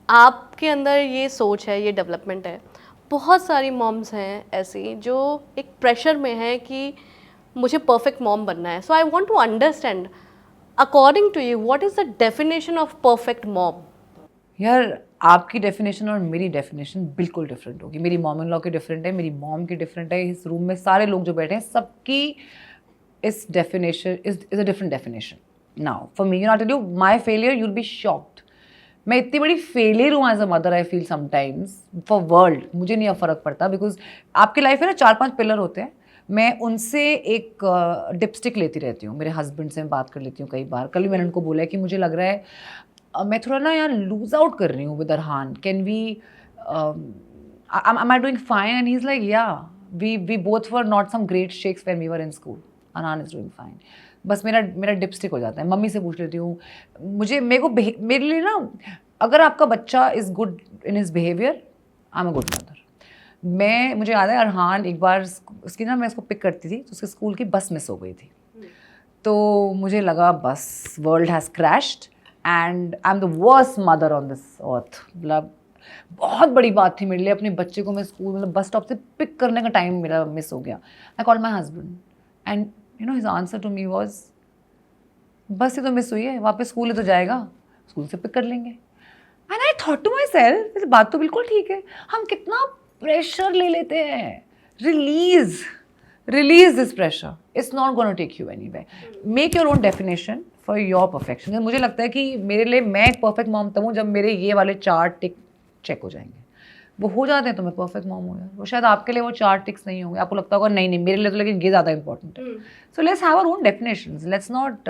आपके अंदर ये सोच है, ये development है। बहुत सारी moms हैं ऐसी जो एक प्रेशर में है कि मुझे परफेक्ट मॉम बनना है। So I want to understand, according to you, what is the definition of perfect mom? यार, आपकी डेफिनेशन और मेरी डेफिनेशन बिल्कुल डिफरेंट होगी। मेरी मॉम इन लॉ की डिफरेंट है, मेरी मॉम की डिफरेंट है। इस रूम में सारे लोग जो बैठे हैं, सबकी इस definition is a different definition. Now for me, I tell you my failure, you will be shocked. मैं इतनी बड़ी फेलियर हूँ as a mother, I feel sometimes for world. मुझे नहीं फ़र्क पड़ता, बिकॉज आपकी लाइफ में ना 4-5 पिलर होते हैं। मैं उनसे एक डिपस्टिक लेती रहती हूँ। मेरे हस्बैंड से मैं बात कर लेती हूँ कई बार। कल भी मैंने उनको बोला है कि मुझे लग रहा है मैं थोड़ा ना यार लूज आउट कर रही हूँ with Arhan, can we am I doing fine? And he's like, yeah, we both were not some great shakes when we were in school. Arhan is doing fine. बस मेरा डिपस्टिक हो जाता है, मम्मी से पूछ लेती हूँ, मेरे लिए ना, अगर आपका बच्चा is good in his behaviour, I am a good mother. मुझे याद है अरहान एक बार उसकी ना, मैं इसको पिक करती थी तो उसके स्कूल की बस मिस हो गई थी, तो मुझे लगा बस world has crashed and I am the worst mother on this earth. मतलब बहुत बड़ी बात थी मेरे लिए, अपने बच्चे को मैं स्कूल मतलब बस स्टॉप से पिक करने का टाइम मेरा मिस हो गया। I called my husband and you know his answer to me was, बस ही तो मिस हुई है, वापस स्कूल ही तो जाएगा, स्कूल से पिक कर लेंगे। And I thought to myself, बात तो बिल्कुल ठीक है, हम कितना प्रेशर ले लेते हैं। Release this pressure, it's not gonna take you anywhere. Make your own definition for your perfection. मुझे लगता है कि मेरे लिए मैं एक परफेक्ट मॉम तब हूँ जब मेरे ये वाले 4 टिक चेक हो जाएंगे, वो हो जाते हैं तो मैं परफेक्ट मॉम हूँ यार। वो शायद आपके लिए वो 4 टिक्स नहीं होंगे, आपको लगता होगा नहीं मेरे लिए तो, लेकिन ये ज़्यादा इंपॉर्टेंट है। So let's have our own definitions, let's not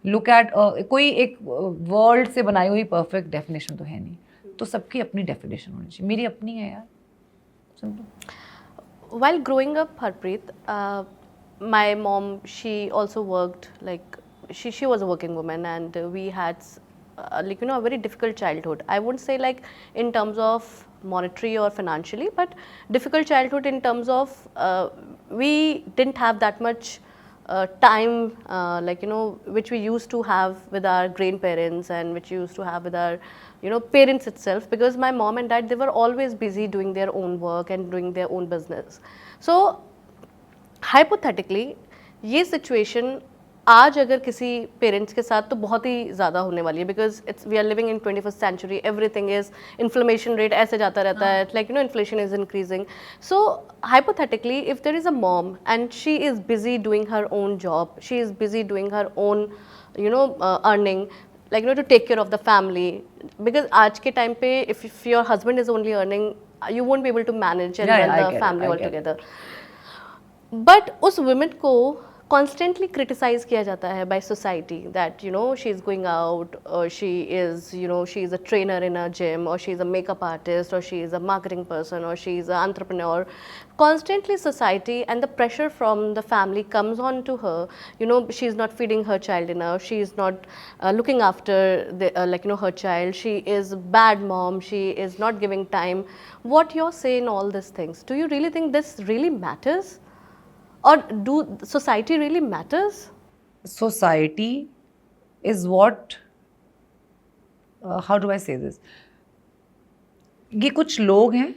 look at कोई एक वर्ल्ड से बनाई हुई परफेक्ट डेफिनेशन तो है नहीं, तो सबकी अपनी डेफिनेशन होनी चाहिए, मेरी अपनी है यार, simple. While growing up, Harpreet, my mom, she also worked, like she was a working woman, and we had like a very difficult childhood. I wouldn't say like in terms of monetary or financially, but difficult childhood in terms of we didn't have that much time, like which we used to have with our grandparents and which we used to have with our parents itself, because my mom and dad, they were always busy doing their own work and doing their own business. So hypothetically ये situation आज अगर किसी parents के साथ तो बहुत ही ज़्यादा होने वाली है, because it's we are living in 21st century, everything is inflammation rate ऐसे जाता रहता है, like inflation is increasing. So hypothetically if there is a mom and she is busy doing her own job, she is busy doing her own earning, like to take care of the family, because आज के time पे if your husband is only earning, you won't be able to manage and run the family altogether. But उस women को constantly criticize किया जाता है by society that she is going out, or she is she is a trainer in a gym, or she is a makeup artist, or she is a marketing person, or she is an entrepreneur. Constantly society and the pressure from the family comes on to her. She is not feeding her child enough, she is not looking after the her child, she is a bad mom, she is not giving time. What you say in all these things, do you really think this really matters? Or do society really matters? Society is what, how do I say this? ये कुछ लोग हैं,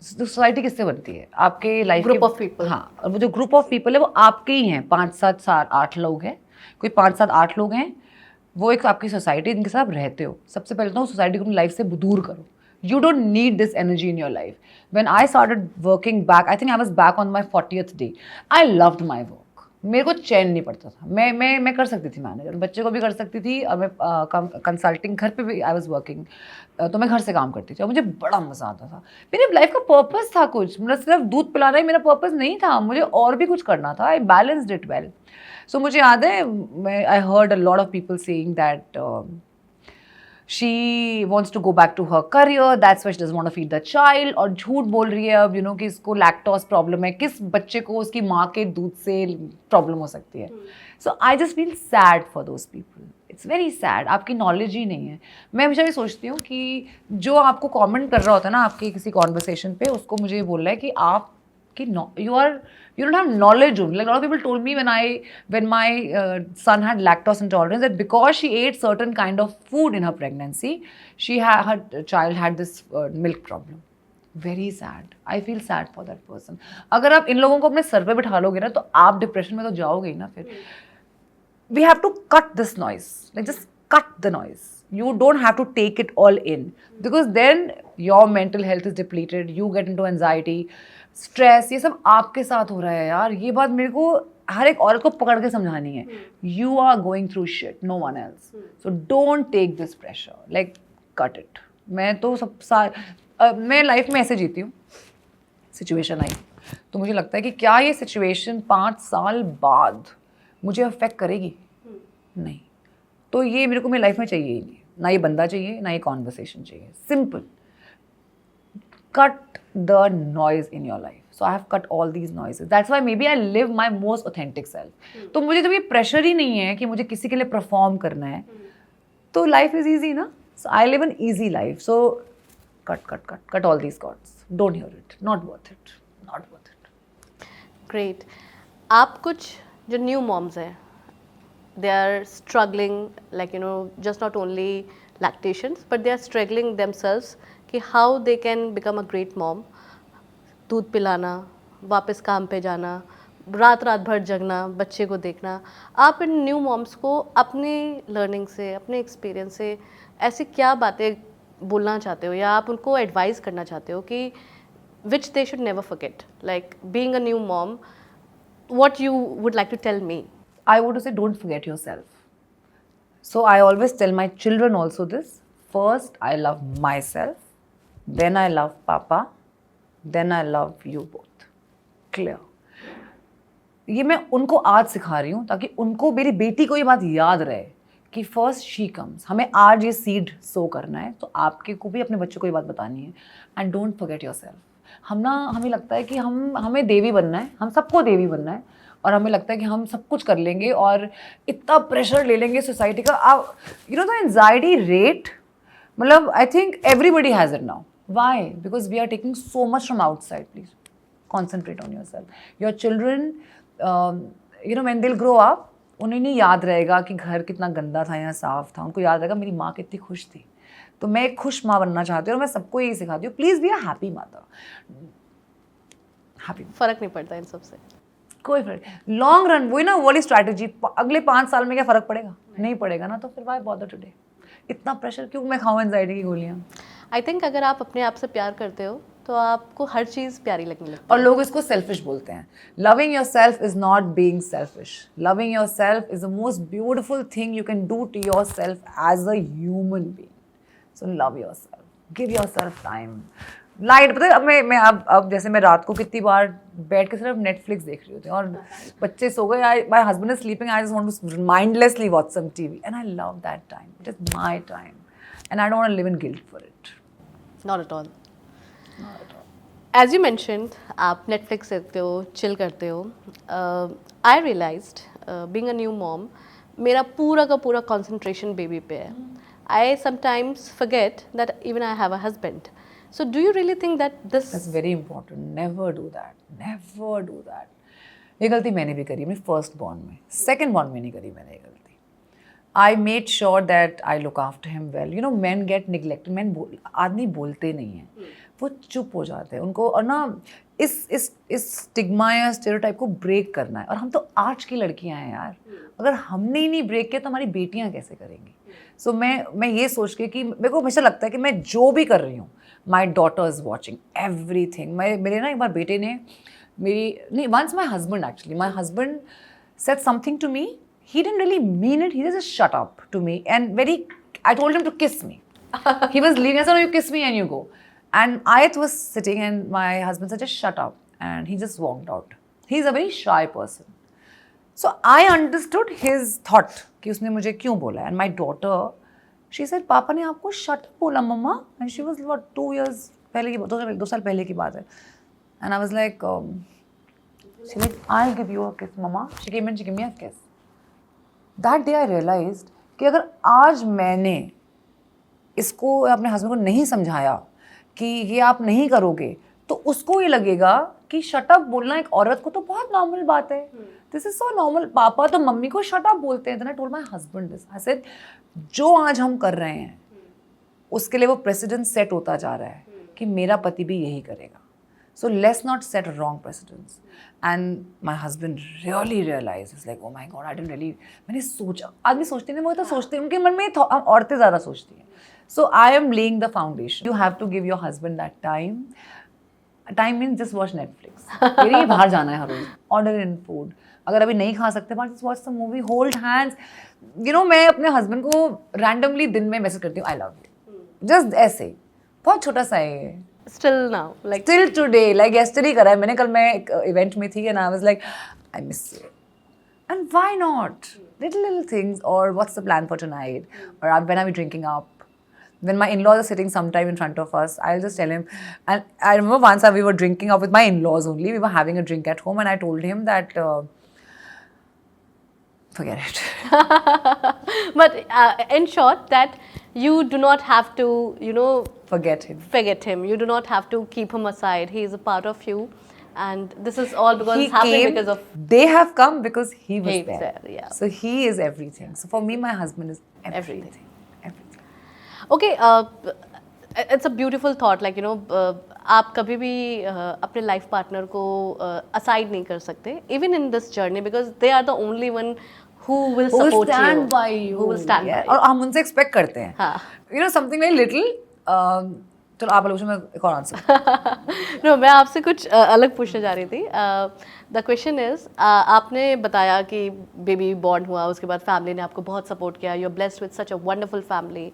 society किससे बनती है? आपके life group of people. हाँ, और वो जो ग्रुप ऑफ पीपल है वो आपके ही हैं, 5 7 8 लोग हैं, कोई 5 7 8 लोग हैं, वो एक आपकी सोसाइटी, जिनके साथ आप रहते हो। सबसे पहले तो सोसाइटी को अपनी लाइफ से दूर करो. You don't need this energy in your life. When I started working back, I think I was back on my 40th day. I loved my work. मेरे को चैन नहीं पड़ता था. मैं कर सकती थी मैनेजर, बच्चे को भी कर सकती थी, और मैं कंसल्टिंग घर पे भी आई वाज वर्किंग, तो मैं घर से काम करती थी और मुझे बड़ा मज़ा आता था. मेरी लाइफ का पर्पस था कुछ, मतलब सिर्फ दूध पिलाना ही मेरा पर्पस नहीं था, मुझे और भी कुछ करना था. आई बैलेंस्ड इट वेल. सो मुझे याद है, I heard a lot of people saying that she wants to go back to her career, that's why she doesn't want to feed the child, और झूठ बोल रही है अब कि इसको लैक्टोज प्रॉब्लम है. किस बच्चे को उसकी माँ के दूध से प्रॉब्लम हो सकती है? So I just feel sad for those people. It's very sad. आपकी नॉलेज ही नहीं है. मैं हमेशा भी सोचती हूँ कि जो आपको कमेंट कर रहा होता है ना आपके किसी कॉन्वर्सेशन पे, उसको मुझे ये बोलना है कि आप कि you don't have knowledge only. Like a lot of people told me when my son had lactose intolerance, that because she ate certain kind of food in her pregnancy, her child had this milk problem. Very sad. I feel sad for that person. अगर आप इन लोगों को अपने sir पे बिठा लोगे ना, तो आप डिप्रेशन में तो जाओगे ही ना फिर. We have to cut this noise. Like just cut the noise. You don't have to take it all in, because then your mental health is depleted. You get into anxiety, stress, ये सब आपके साथ हो रहा है यार. ये बात मेरे को हर एक औरत को पकड़ के समझानी है. You are going through shit, no one else. So don't take this pressure, like cut it. मैं तो मैं लाइफ में ऐसे जीती हूँ. सिचुएशन आई तो मुझे लगता है कि क्या ये सिचुएशन 5 साल बाद मुझे अफेक्ट करेगी? नहीं. तो ये मेरे को मेरी लाइफ में चाहिए ही नहीं. ना ये बंदा चाहिए, ना ये कॉन्वर्सेशन चाहिए. Simple. Cut the noise in your life. So I have cut all these noises. That's why maybe I live my most authentic self. तो मुझे जब ये प्रेशर ही नहीं है कि मुझे किसी के लिए परफॉर्म करना है, तो लाइफ इज ईजी ना. So I live an easy life. So cut all these cords. Don't hear it. Not worth it. Not worth it. Great. आप कुछ जो न्यू मॉम्स हैं, they are struggling like just not only lactations but they are struggling themselves कि how they can become a great mom. दूध पिलाना, वापस काम पे जाना, रात भर जगना, बच्चे को देखना. आप इन न्यू मॉम्स को अपने लर्निंग से, अपने एक्सपीरियंस से ऐसी क्या बातें बोलना चाहते हो या आप उनको एडवाइस करना चाहते हो कि which they should never forget, like being a new mom, what you would like to tell me? I would say don't forget yourself. So I always tell my children also this. First, I love myself. Then I love Papa. Then I love you both. Clear. ये मैं उनको आज सिखा रही हूँ ताकि उनको, मेरी बेटी को ये बात याद रहे कि फर्स्ट शी कम्स. हमें आज ये सीड सो करना है, तो आपके को भी अपने बच्चों को ये बात बतानी है. And don't forget yourself. हमें लगता है कि हमें देवी बनना है, हम सबको देवी बनना है, और हमें लगता है कि हम सब कुछ कर लेंगे और इतना प्रेशर ले लेंगे सोसाइटी का. आप द एंजाइटी रेट, मतलब I think everybody has it now. Why? Because we are taking so much from outside. Please concentrate on yourself. Your children when they will grow up, उन्हें नहीं याद रहेगा कि घर कितना गंदा था या साफ था. उनको याद रहेगा मेरी माँ कितनी खुश थी. तो मैं एक खुश माँ बनना चाहती हूँ और मैं सबको यही सिखाती हूँ. Please be a happy mother. Happy. फ़र्क नहीं पड़ता इन सबसे. कोई फर्क. लॉन्ग रन वही ना, वाली स्ट्रैटेजी. अगले 5 साल में क्या फ़र्क पड़ेगा? नहीं पड़ेगा ना. तो फिर वाई बॉदर टुडे? इतना प्रेशर क्यों मैं खाऊं एंजाइटी की गोलियां? आई थिंक अगर आप अपने आप से प्यार करते हो तो आपको हर चीज़ प्यारी लगने लगती है. और लोग इसको सेल्फिश बोलते हैं. Loving yourself is not being selfish. Loving yourself is the most beautiful thing you can do to yourself as a human being. So love yourself. Give yourself time. Light. पता है अब जैसे मैं रात को कितनी बार बैठ के सिर्फ नेटफ्लिक्स देख रही होती हूँ और बच्चे सो गए, my husband is sleeping, I just want to mindlessly watch some TV and I love that time. It is my time and I don't want to live in guilt for it. Not at all. As you mentioned, आप Netflix देखते हो, chill करते हो. I realised being a new mom, मेरा पूरा का पूरा concentration baby पे है. I sometimes forget that even I have a husband. So do you really think that this... That's very important. Never do that. Never do that. ये गलती मैंने भी करी, मेरी फर्स्ट बॉर्न में. सेकंड बॉर्न में नहीं करी मैंने ये गलती. I made sure that I look after him well. Men get neglected. आदमी बोलते नहीं हैं. वो चुप हो जाते हैं. उनको और ना इस स्टिग्मा या स्टेरियोटाइप को ब्रेक करना है. और हम तो आज की लड़कियां हैं यार. अगर हमने ही नहीं ब्रेक किया तो हमारी बेटियां कैसे करेंगी? सो मैं ये सोच के कि मेरे को हमेशा लगता है कि मैं जो भी कर रही हूँ, my daughter is watching everything. मेरे ना एक बार बेटे ने once my husband said something to me. He didn't really mean it. He just shut up to me and I told him to kiss me. He was leaving. I said, no, you kiss me and you go. And Ayat was sitting and my husband said, just shut up. And he just walked out. He's a very shy person. So I understood his thought कि उसने मुझे क्यों बोला. And my daughter, she said, पापा ने आपको shut up बोला मम्मा. And she was what 2 years पहले की 2 साल पहले की बात है. And I was like, she said, I'll give you a kiss, mama. She came and she gave me a kiss. That day I realized कि अगर आज मैंने इसको अपने हस्बैंड को नहीं समझाया कि ये आप नहीं करोगे, तो उसको ये लगेगा कि शट अप बोलना एक औरत को तो बहुत नॉर्मल बात है. This is so normal. पापा तो मम्मी को शट अप बोलते हैं. Then I told my husband this. I said, जो आज हम कर रहे हैं उसके लिए वो प्रेसिडेंट सेट होता जा रहा है कि मेरा पति भी यही करेगा. So let's not set wrong precedents. And my husband really realize is like, oh my god, I didn't really. मैंने सोचा, आदमी सोचते नहीं, वो तो सोचते हैं, उनके मन में औरतें ज़्यादा सोचती हैं. So I am laying the foundation. You have to give your husband that time. Time means just watch Netflix. मेरे बाहर जाना है हर रोज. Order in food. अगर अभी नहीं खा सकते बाहर, just watch the movie. Hold hands. मैं अपने हस्बैंड को रैंडमली दिन में मैसेज करती हूँ, आई लव यू. जस्ट ऐसे. बहुत छोटा सा है. Still now, like Still today, like yesterday करा है मैंने. कल मैं एक इवेंट में थी and I was like, I miss you. And why not? Little things, or what's the plan for tonight? Or when are we drinking up? When my in-laws are sitting sometime in front of us, I'll just tell him. And I remember once we were drinking up with my in-laws only. We were having a drink at home, and I told him that, forget it. But in short, that you do not have to, Forget him. You do not have to keep him aside. He is a part of you. And this is all because He it's happening came, because of they have come because he was He's there. there, yeah. So he is everything. So for me, my husband is everything. Everything. Everything. Okay, it's a beautiful thought. Like, आप कभी भी अपने life partner को aside नहीं कर सकते, even in this journey, because they are the only one who will Who will support stand you. by you. Who will stand Yeah. by you. और हम उनसे एक्सपेक्ट करते हैं. हाँ. You know something very little. चलो आप पूछो, मैं एक और आंसर. No, मैं आपसे कुछ अलग पूछने जा रही थी. द क्वेश्चन इज, आपने बताया कि बेबी बॉर्न हुआ, उसके बाद फैमिली ने आपको बहुत सपोर्ट किया, you are blessed with such a wonderful family.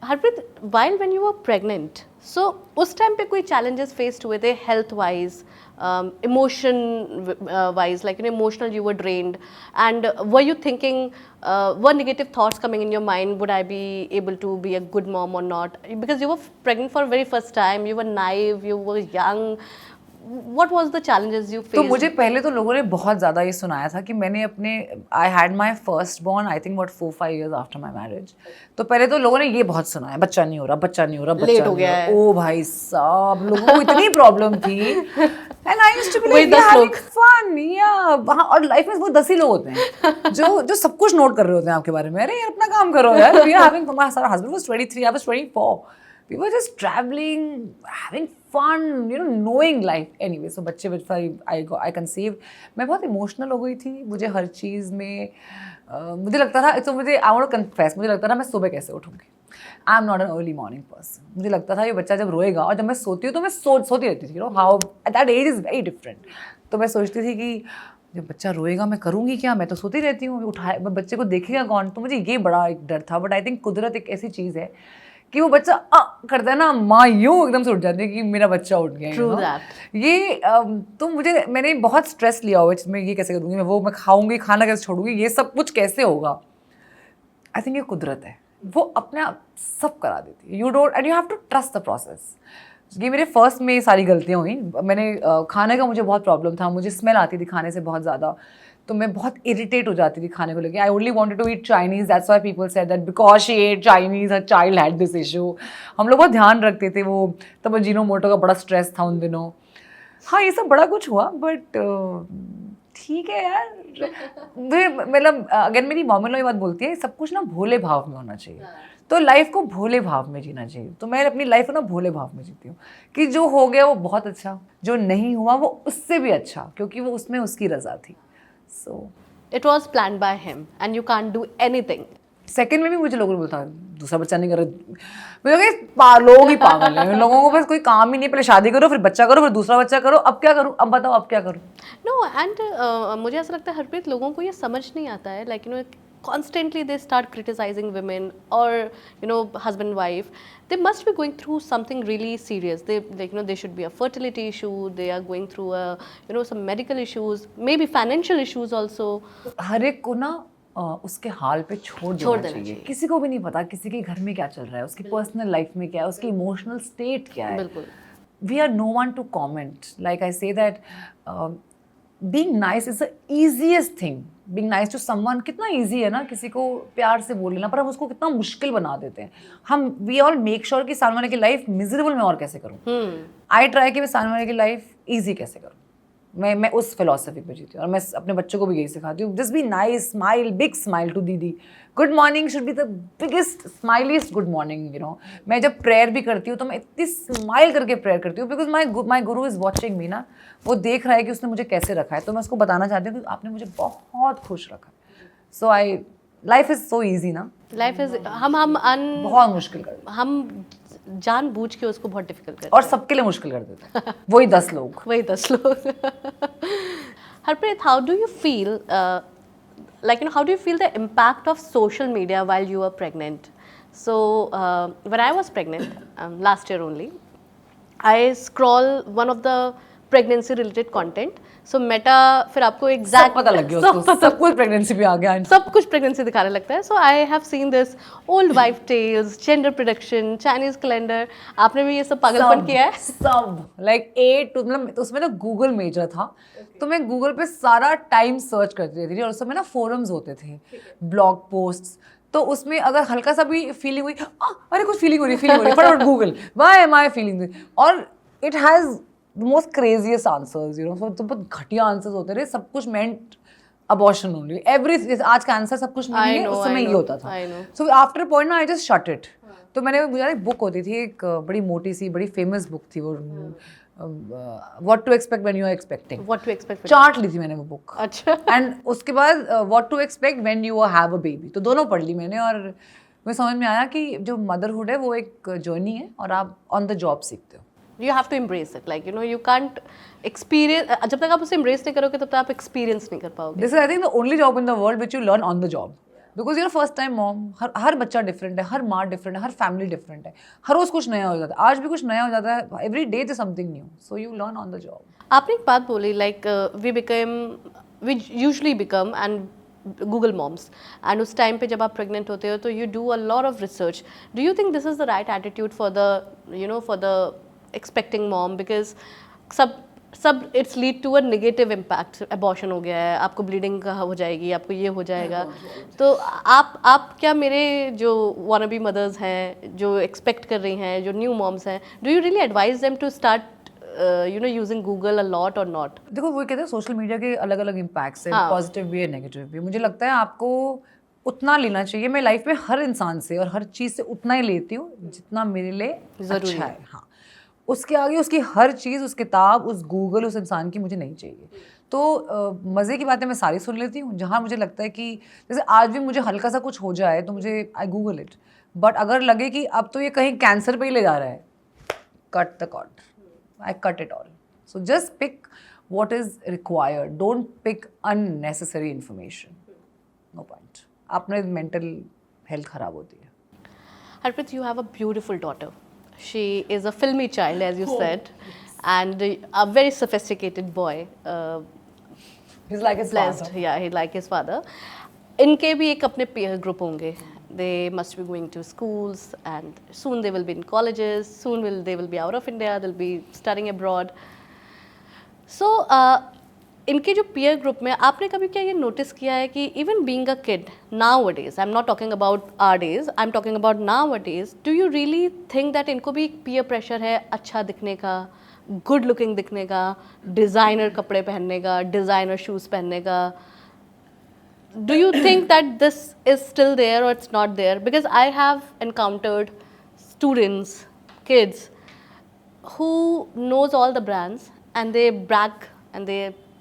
Harpreet, while when you were pregnant, so उस टाइम पे कोई challenges faced हुए थे health wise, emotion wise, like emotional you were drained, and were you thinking, were negative thoughts coming in your mind, would I be able to be a good mom or not, because you were pregnant for very first time, you were naive, you were young. What was the challenges you faced? तो मुझे पहले तो लोगों ने बहुत ज़्यादा ये सुनाया था कि मैंने अपने I had my first born I think what 4-5 years after my marriage. तो पहले तो लोगों ने ये बहुत सुनाया, बच्चा नहीं हो रहा, बच्चा नहीं हो रहा, बच्चा Late हो नहीं गया हो है. रहा. ओ भाई साहब, लोगों को इतनी प्रॉब्लम थी. And I used to be वही like, 10 yeah, having लोग. fun, yeah. वहाँ और लाइफ में वो 10 ही लोग होते हैं जो सब कुछ नोट कर रहे होते हैं आपके बारे में. अरे यार अपना काम करो यार. We are having fun. My husband was 23, I was 24. We were just traveling, having fun, knowing life. Anyway, so बच्चे I conceived. मैं बहुत emotional हो गई थी. मुझे हर चीज़ में मुझे लगता था, तो मुझे I want to confess, मुझे लगता था मैं सुबह कैसे उठूँगी. I am not an early morning person. मुझे लगता था ये बच्चा जब रोएगा, और जब मैं सोती हूँ तो मैं सोती रहती थी. How at that age is very different. तो मैं सोचती थी कि जब बच्चा रोएगा मैं करूँगी क्या, मैं तो सोती रहती हूँ, उठाए बच्चे को देखेगा कौन. तो मुझे ये बड़ा एक डर था. बट आई थिंक कुदरत एक ऐसी चीज़ है कि वो बच्चा करता है ना, माँ यूँ एकदम से उठ जाती है कि मेरा बच्चा उठ गया. True that. ये तो मैंने बहुत स्ट्रेस लिया हुआ है, मैं ये कैसे करूँगी, मैं खाऊंगी, खाना कैसे छोड़ूंगी, ये सब कुछ कैसे होगा. आई थिंक ये कुदरत है, वो अपने आप सब करा देती है. You don't and you have to trust the process. ये मेरे फर्स्ट में सारी गलतियाँ हुई. मैंने खाने का मुझे बहुत प्रॉब्लम था, मुझे स्मेल आती थी खाने से बहुत ज़्यादा, तो मैं बहुत इरिटेट हो जाती थी खाने को लेके. I only wanted to eat Chinese. That's why people said that because she ate Chinese her child had this issue. हम लोग बहुत ध्यान रखते थे. वो तब अजीनोमोटो का बड़ा स्ट्रेस था उन दिनों. हाँ, ये सब बड़ा कुछ हुआ, बट ठीक है यार. मतलब अगर मेरी मॉम ये बात बोलती है, सब कुछ ना भोले भाव में होना चाहिए. तो लाइफ को भोले भाव में जीना चाहिए. तो मैं अपनी लाइफ को ना भोले भाव में जीती हूँ कि जो हो गया वो बहुत अच्छा, जो नहीं हुआ वो उससे भी अच्छा, क्योंकि वो उसमें उसकी रजा थी. So it was planned by him and you can't do anything. Second में भी मुझे लोगों ने बोलता दूसरा बच्चा नहीं कर रहे. मुझे लोग ही पागल हैं. लोगों को बस कोई काम ही नहीं, पहले शादी करो, फिर बच्चा करो, फिर दूसरा बच्चा करो. अब क्या करूँ, अब बताओ अब क्या करूँ. No, and मुझे ऐसा लगता है हरप्रीत, लोगों को ये समझ नहीं आता है. Like constantly they start criticizing women or husband wife. They must be going through something really serious. They should be a fertility issue. They are going through some medical issues, maybe financial issues also. हर एक को ना उसके हाल पे छोड़ देना चाहिए. किसी को भी नहीं पता किसी के घर में क्या चल रहा है, उसकी पर्सनल लाइफ में क्या है, उसकी इमोशनल स्टेट क्या है. बिल्कुल. We are no one to comment. Like I say that being nice is the easiest thing. Being nice to someone कितना easy है ना, किसी को प्यार से बोल लेना, पर हम उसको कितना मुश्किल बना देते हैं. हम we all make sure कि सामने वाले की लाइफ मिजरेबल मैं और कैसे करूँ. I try कि मैं सामने वाले की लाइफ easy कैसे करूँ. मैं उस फिलोसफी पे जीती हूँ, और मैं अपने बच्चों को भी यही सिखाती हूँ. Just be nice, smile, big smile to दीदी. Good morning should be the biggest smiliest good morning. मैं जब प्रेयर भी करती हूँ तो मैं इतनी स्माइल करके प्रेयर करती हूँ, because my Guru is watching मी ना. वो देख रहा है कि उसने मुझे कैसे रखा है, तो मैं उसको बताना चाहती हूँ कि आपने मुझे बहुत खुश रखा. So life is so easy ना. लाइफ इज बहुत मुश्किल कर देते, हम जानबूझ के उसको बहुत डिफिकल्ट करते और सबके लिए मुश्किल कर देते हैं. वही 10 लोग. वही 10 लोग. Harpreet, how do you feel how do you feel the impact of social media while you were pregnant? So when I was pregnant last year only, I scroll one of the pregnancy related content. So Meta फिर आपको exact पता लग गया उसको, सब कुछ pregnancy पे आ गया. सब कुछ प्रेगनेंसी दिखाने लगता है. So I have seen this old wife tales, gender production, Chinese calendar. आपने भी ये सब पागलपन किया है? सब लाइक मतलब उसमें ना गूगल मेजर था, तो मैं गूगल पे सारा टाइम सर्च करती रहती थी. और उस समय ना फोरम्स होते थे, ब्लॉग पोस्ट्स, तो उसमें अगर हल्का सा भी फीलिंग हुई, अरे कुछ फीलिंग हो रही फटाफट Google, why am I feeling, और it has the most craziest answers, you know. तो बहुत घटिया आंसर्स होते रहे. सब कुछ मेंट अबॉर्शन ओनली, एवरी आज का आंसर सब कुछ नहीं है, उस समय ये होता था. सो आफ्टर पॉइंट ना आई जस्ट शट इट. तो मैंने, मुझे एक बुक होती थी, एक बड़ी मोटी सी बड़ी फेमस बुक थी वो, what to expect when you are expecting. What to expect, चार्ट ली थी मैंने वो बुक. अच्छा. एंड उसके बाद what to expect when you have a baby, तो दोनों पढ़ ली मैंने. और मुझे समझ में आया कि जो मदरहुड है वो एक जर्नी है, और आप ऑन द जॉब सीखते हो. You have to embrace it, like, you know, you can't experience, जब तक आप उसे embrace नहीं करोगे तब तक आप experience नहीं कर पाओगे. This is, I think, the only job in the world which you learn on the job, because you're a first time mom. हर बच्चा different है, हर माँ different है, हर family different है, हर रोज कुछ नया हो जाता है, आज भी कुछ नया हो जाता है, every day there's something new, so you learn on the job. आपने एक बात बोली, like, we usually become and Google moms, and उस time पे जब आप pregnant होते हो तो you do a lot of research. Do you think this is the right attitude for the, you know, for the expecting mom, because सब it's lead to a negative impact. Abortion हो गया है, आपको bleeding का हो जाएगी, आपको ये हो जाएगा. तो आप क्या, मेरे जो वानाबी मदर्स हैं जो एक्सपेक्ट कर रही हैं, जो न्यू मॉम्स हैं, do you really advise them to start you know using Google a lot और नॉट? देखो, वो कहते हैं सोशल मीडिया के अलग अलग इम्पैक्ट्स हैं, पॉजिटिव भी है, नेगेटिव भी. मुझे लगता है आपको उतना लेना चाहिए. मैं लाइफ में हर इंसान से और हर चीज़ से उतना ही लेती हूँ जितना मेरे लिए ज़रूरी अच्छा है. हाँ, उसके आगे उसकी हर चीज़, उस किताब, उस गूगल, उस इंसान की मुझे नहीं चाहिए. तो मज़े की बातें मैं सारी सुन लेती हूँ. जहाँ मुझे लगता है कि जैसे आज भी मुझे हल्का सा कुछ हो जाए तो मुझे आई गूगल इट. बट अगर लगे कि अब तो ये कहीं कैंसर पे ही ले जा रहा है, cut the cord, I cut it all. So just pick what is required. Don't pick unnecessary information. No point. अपने mental health खराब होती है. Harpreet, you have a beautiful daughter. She is a filmy child, as you said, and a very sophisticated boy. He's like his Blessed, father. yeah, he like his father. इनके भी एक अपने peer group होंगे. They must be going to schools, and soon they will be in colleges. Soon they will be out of India. They'll be studying abroad. सो इनके जो peer group में आपने कभी क्या ये नोटिस किया है कि even being a kid nowadays, I am not talking about our days, I am talking about nowadays, do you really think that इनको भी पीयर प्रेशर है अच्छा दिखने का, गुड लुकिंग दिखने का, डिज़ाइनर कपड़े पहनने का, डिज़ाइनर शूज़ पहनने का? Do you think that this is still there और it's not there? Because I have encountered students, kids who knows all the brands and they brag and they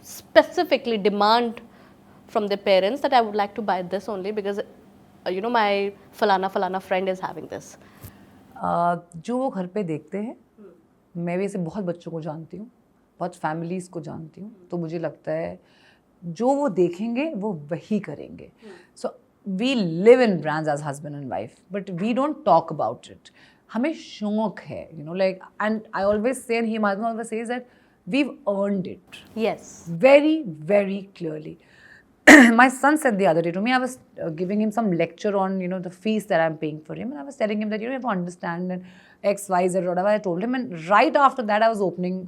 specifically demand from their parents that I would like to buy this only because you know my falana friend is having this. जो वो घर पे देखते हैं, मैं भी ऐसे बहुत बच्चों को जानती हूँ, बहुत फैमिलीज़ को जानती हूँ, तो मुझे लगता है जो वो देखेंगे वो वही करेंगे. So we live in brands as husband and wife, but we don't talk about it. हमें शौक है, you know, like, and I always say, and he always says that we've earned it. Yes. Very, very clearly. My son said the other day to me, I was giving him some lecture on, you know, the fees that I'm paying for him, and I was telling him that, you know, you have to understand and X, Y, Z, whatever I told him, and right after that I was doing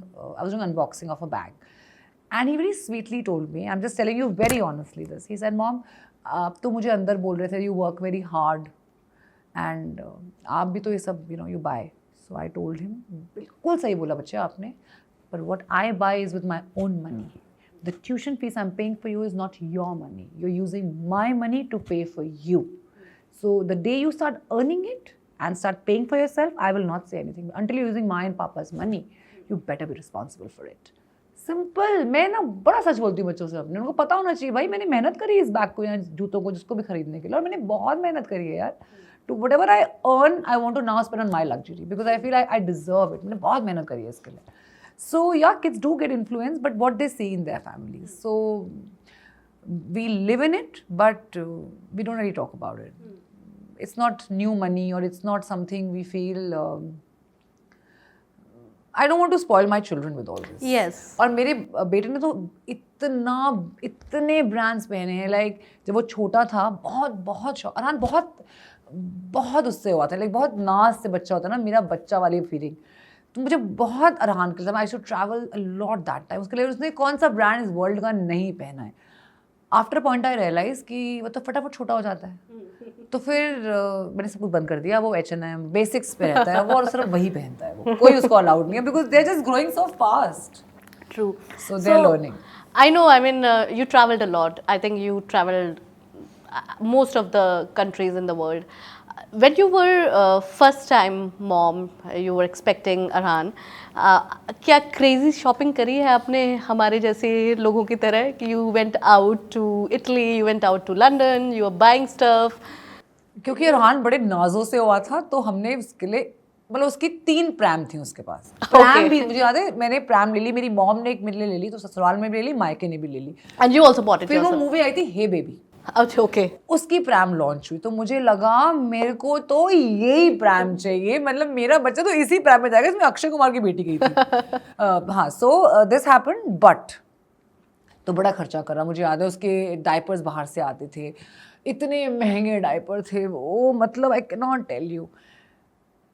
unboxing of a bag, and he very sweetly told me, I'm just telling you very honestly this, he said, Mom, आप तो मुझे अंदर बोल रहे थे, you work very hard, and आप भी तो ये सब, you know, you buy. So I told him, बिल्कुल सही बोला बच्चे आपने, but what I buy is with my own money. The tuition fees I'm paying for you is not your money. You're using my money to pay for you. So the day you start earning it and start paying for yourself, I will not say anything. Until you're using my and Papa's money, you better be responsible for it. Simple. मैं ना बड़ा सच बोलती हूँ बच्चों से अपने. उनको पता होना चाहिए भाई मैंने मेहनत करी इस बैग को या जूतों को जिसको भी खरीदने के लिए, और मैंने बहुत मेहनत करी है यार. To whatever I earn, I want to now spend on my luxury because I feel I deserve it. मैंने बहुत मेहनत करी है इसके लिए. So yeah, kids do get influenced, but what they see in their families. So we live in it, but we don't really talk about it. It's not new money, or it's not something we feel I don't want to spoil my children with all this. Yes. और मेरे बेटे ने तो इतने brands पहने हैं, like जब वो छोटा था बहुत अरहान बहुत उससे हुआ था, लाइक बहुत नाज से बच्चा होता है ना, मेरा बच्चा वाली फीलिंग, तो मुझे बहुत अरहान के I should travel a lot that time, उसके लिए उसने कौन सा ब्रांड इस वर्ल्ड का नहीं पहना है। आफ्टर पॉइंट आई रियलाइज कि वो तो फटाफट छोटा हो जाता है, तो फिर मैंने सब कुछ बंद कर दिया। वो H&M बेसिक्स पे रहता है वो, और सिर्फ वही पहनता है वो, कोई उसको अलाउड नहीं है, because they are just growing so fast. True. So they're learning. I know, I mean, you traveled a lot. I think you traveled most of the countries in the world. When you were first time mom, you were expecting Arhan, क्या crazy shopping करी है आपने हमारे जैसे लोगों की तरह कि you went out to Italy, you went out to London, you were buying stuff? क्योंकि अरहान बड़े नाजों से हुआ था, तो हमने उसके लिए मतलब उसकी 3 प्रैम थी उसके पास। प्रैम भी मुझे याद है, मैंने प्रैम ले ली, मेरी मॉम ने एक मेरे लिए ले ली, तो ससुराल में भी ले ली, मायके ने भी ले ली। And you also bought it फिर वो yourself? मूवी आई थी हे बेबी, अच्छा, ओके। उसकी प्रैम लॉन्च हुई, तो मुझे लगा मेरे को तो यही प्रैम चाहिए, मतलब मेरा बच्चा तो इसी प्रैम में जाएगा, इसमें अक्षय कुमार की बेटी गई थी। हाँ, सो दिस हैपेंड, बट तो बड़ा खर्चा करा। मुझे याद है उसके डायपर्स बाहर से आते थे, इतने महंगे डायपर थे वो, मतलब I can not tell you.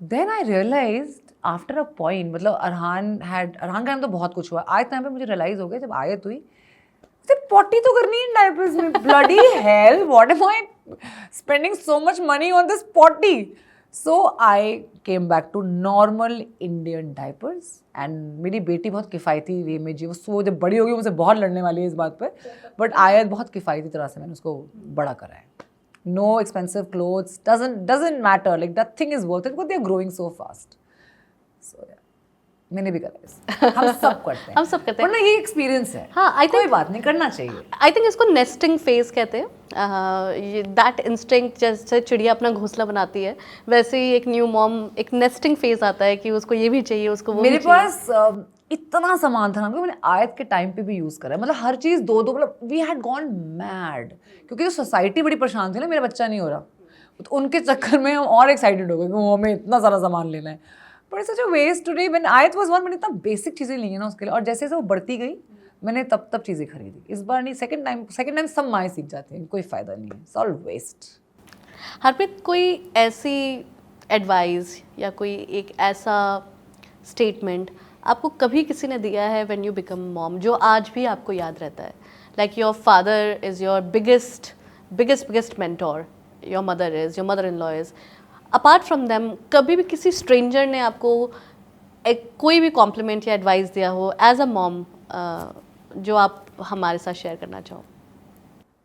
Then I realized after a point, मतलब अरहान के टाइम तो बहुत कुछ हुआ, आज टाइम पे मुझे रियलाइज हो गया जब आयत हुई, पॉटी तो करनी है डायपर्स में, bloody hell, what am I spending so much money on this potty. So I came back to normal Indian diapers, and मेरी बेटी बहुत किफ़ायती वे में जी, वो जब बड़ी होगी मुझसे बहुत लड़ने वाली है इस बात पे, बट आयत बहुत किफ़ायती तरह से मैंने उसको बड़ा करा है। No expensive clothes, doesn't matter, like that thing is worth it, because they are growing so fast. So मैंने भी करा है, हम सब करते हैं, हम सब करते हैं, वरना ये एक्सपीरियंस है। हाँ, आई कोई बात नहीं, करना चाहिए। आई थिंक इसको नेस्टिंग फेज कहते हैं। दैट इंस्टिंक्ट, जैसे चिड़िया अपना घोंसला बनाती है, वैसे ही एक न्यू मॉम एक नेस्टिंग फेज आता है कि उसको ये भी चाहिए, उसको वो मेरे भी चाहिए। पास इतना सामान था ना, मैंने आयत के टाइम पे भी यूज़ करा है, मतलब हर चीज़ दो, मतलब वी हैड गॉन मैड, क्योंकि जो सोसाइटी बड़ी परेशान थी ना, मेरा बच्चा नहीं हो रहा, तो उनके चक्कर में हम और एक्साइटेड हो गए कि वो हमें इतना सारा सामान लेना है। But it's such a waste today, when Ayat was 1, मैंने इतना बेसिक चीज़ें ली है ना उसके लिए, और जैसे जैसे वो बढ़ती गई मैंने तब चीज़ें खरीदी। इस बार नहीं, सेकंड टाइम सब माएँ सीख जाती हैं, कोई फ़ायदा नहीं है, इट्स ऑल वेस्ट। हरप्रीत, कोई ऐसी एडवाइस या कोई एक ऐसा स्टेटमेंट आपको कभी किसी ने दिया है व्हेन यू बिकम मॉम, जो आज भी आपको याद रहता है? Like your father is your biggest mentor, your mother in law is, apart from them कभी भी किसी स्ट्रेंजर ने आपको कोई भी कॉम्प्लीमेंट या एडवाइस दिया हो एज अ मॉम, जो आप हमारे साथ शेयर करना चाहो?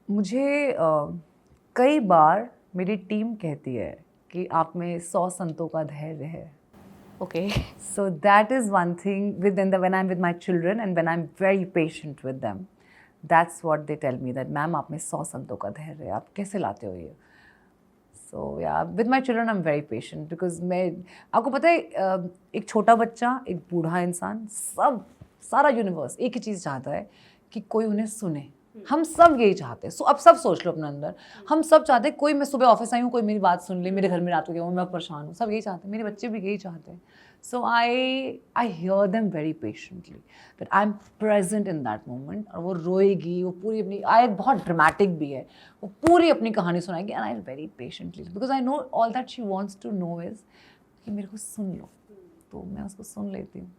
मुझे कई बार मेरी टीम कहती है कि आप में 100 संतों का धैर्य है। Okay, So that is one thing when I'm with my children and when I'm very patient with them, that's what they tell me, that ma'am आप में 100 संतों का धैर्य है, आप कैसे लाते हो ये? So yeah, with my children I'm very patient, because मैं, आपको पता है एक छोटा बच्चा, एक बूढ़ा इंसान, सारा यूनिवर्स एक ही चीज़ चाहता है कि कोई उन्हें सुने। हम सब यही चाहते हैं। अब सब सोच लो अपने अंदर, हम सब चाहते हैं कोई, मैं सुबह ऑफिस आई हूँ, कोई मेरी बात सुन ले, मेरे घर में रात को गया हूँ, मैं परेशान हूँ, सब यही चाहते हैं, मेरे बच्चे भी यही चाहते हैं। So I hear them very patiently, that I am present in that moment. और वो रोएगी, वो पूरी अपनी, आयत बहुत ड्रामेटिक भी है, वो पूरी अपनी कहानी सुनाएगी, and I very patiently, because I know all that she wants to know is कि मेरे को सुन लो, तो मैं उसको सुन लेती हूँ।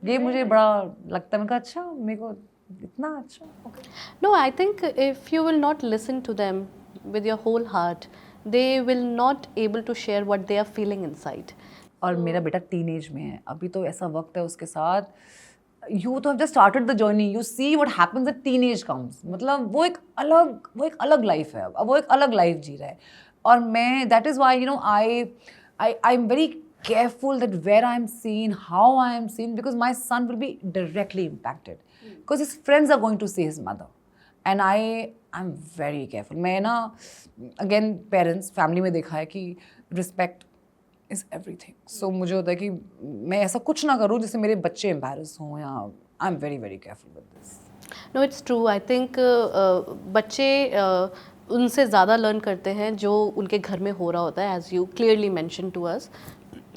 ये मुझे बड़ा लगता है, मैं कहा अच्छा मेरे को इतना अच्छा। No, I think if you will not listen to them with your whole heart, they will not able to share what they are feeling inside. और मेरा बेटा टीनेज में है अभी, तो ऐसा वक्त है उसके साथ, यू तो have just started the journey, you see what happens at teenage comes, मतलब वो एक अलग लाइफ है, अब वो एक अलग लाइफ जी रहा है। और मैं, that is why you know I am very careful that where I am seen, how I am seen, because my son will be directly impacted, because his friends are going to see his mother, and I'm very careful. मैं ना, again parents, family में देखा है कि respect is everything. So मुझे होता है कि मैं ऐसा कुछ ना करूँ जिससे मेरे बच्चे embarrass हों, या I'm very very careful with this. No, it's true. I think बच्चे उनसे ज़्यादा लर्न करते हैं जो उनके घर में हो रहा होता है, as you clearly mentioned to us.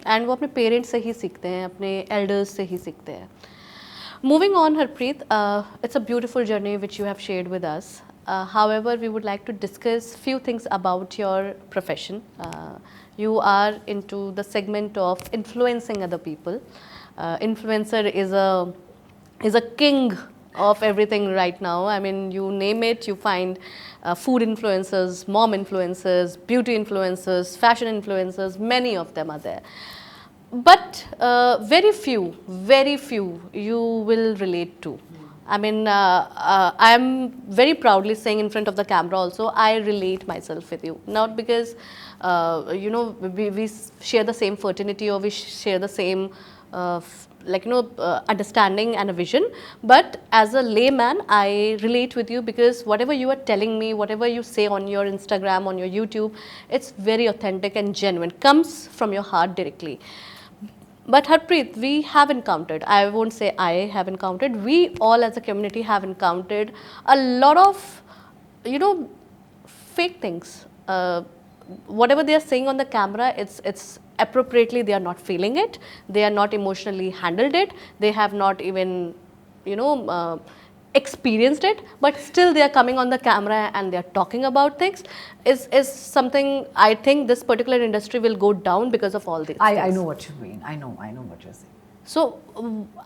And वो अपने पेरेंट्स से ही सीखते हैं, अपने एल्डर्स से ही सीखते हैं. Moving on, Harpreet, it's a beautiful journey which you have shared with us. However, we would like to discuss few things about your profession. You are into the segment of influencing other people. Influencer is a king of everything right now. I mean, you name it, you find food influencers, mom influencers, beauty influencers, fashion influencers. Many of them are there. But very few you will relate to. I mean, I am very proudly saying in front of the camera also, I relate myself with you. Not because, we share the same fraternity or we share the same, understanding and a vision. But as a layman, I relate with you because whatever you are telling me, whatever you say on your Instagram, on your YouTube, it's very authentic and genuine, comes from your heart directly. But Harpreet, we have encountered, I won't say I have encountered, we all as a community have encountered a lot of, fake things. Whatever they are saying on the camera, it's appropriately, they are not feeling it, they are not emotionally handled it, they have not even, experienced it, but still they are coming on the camera and they are talking about things. Is something, I think this particular industry will go down because of all these I things. know what you mean. I know what you're saying. So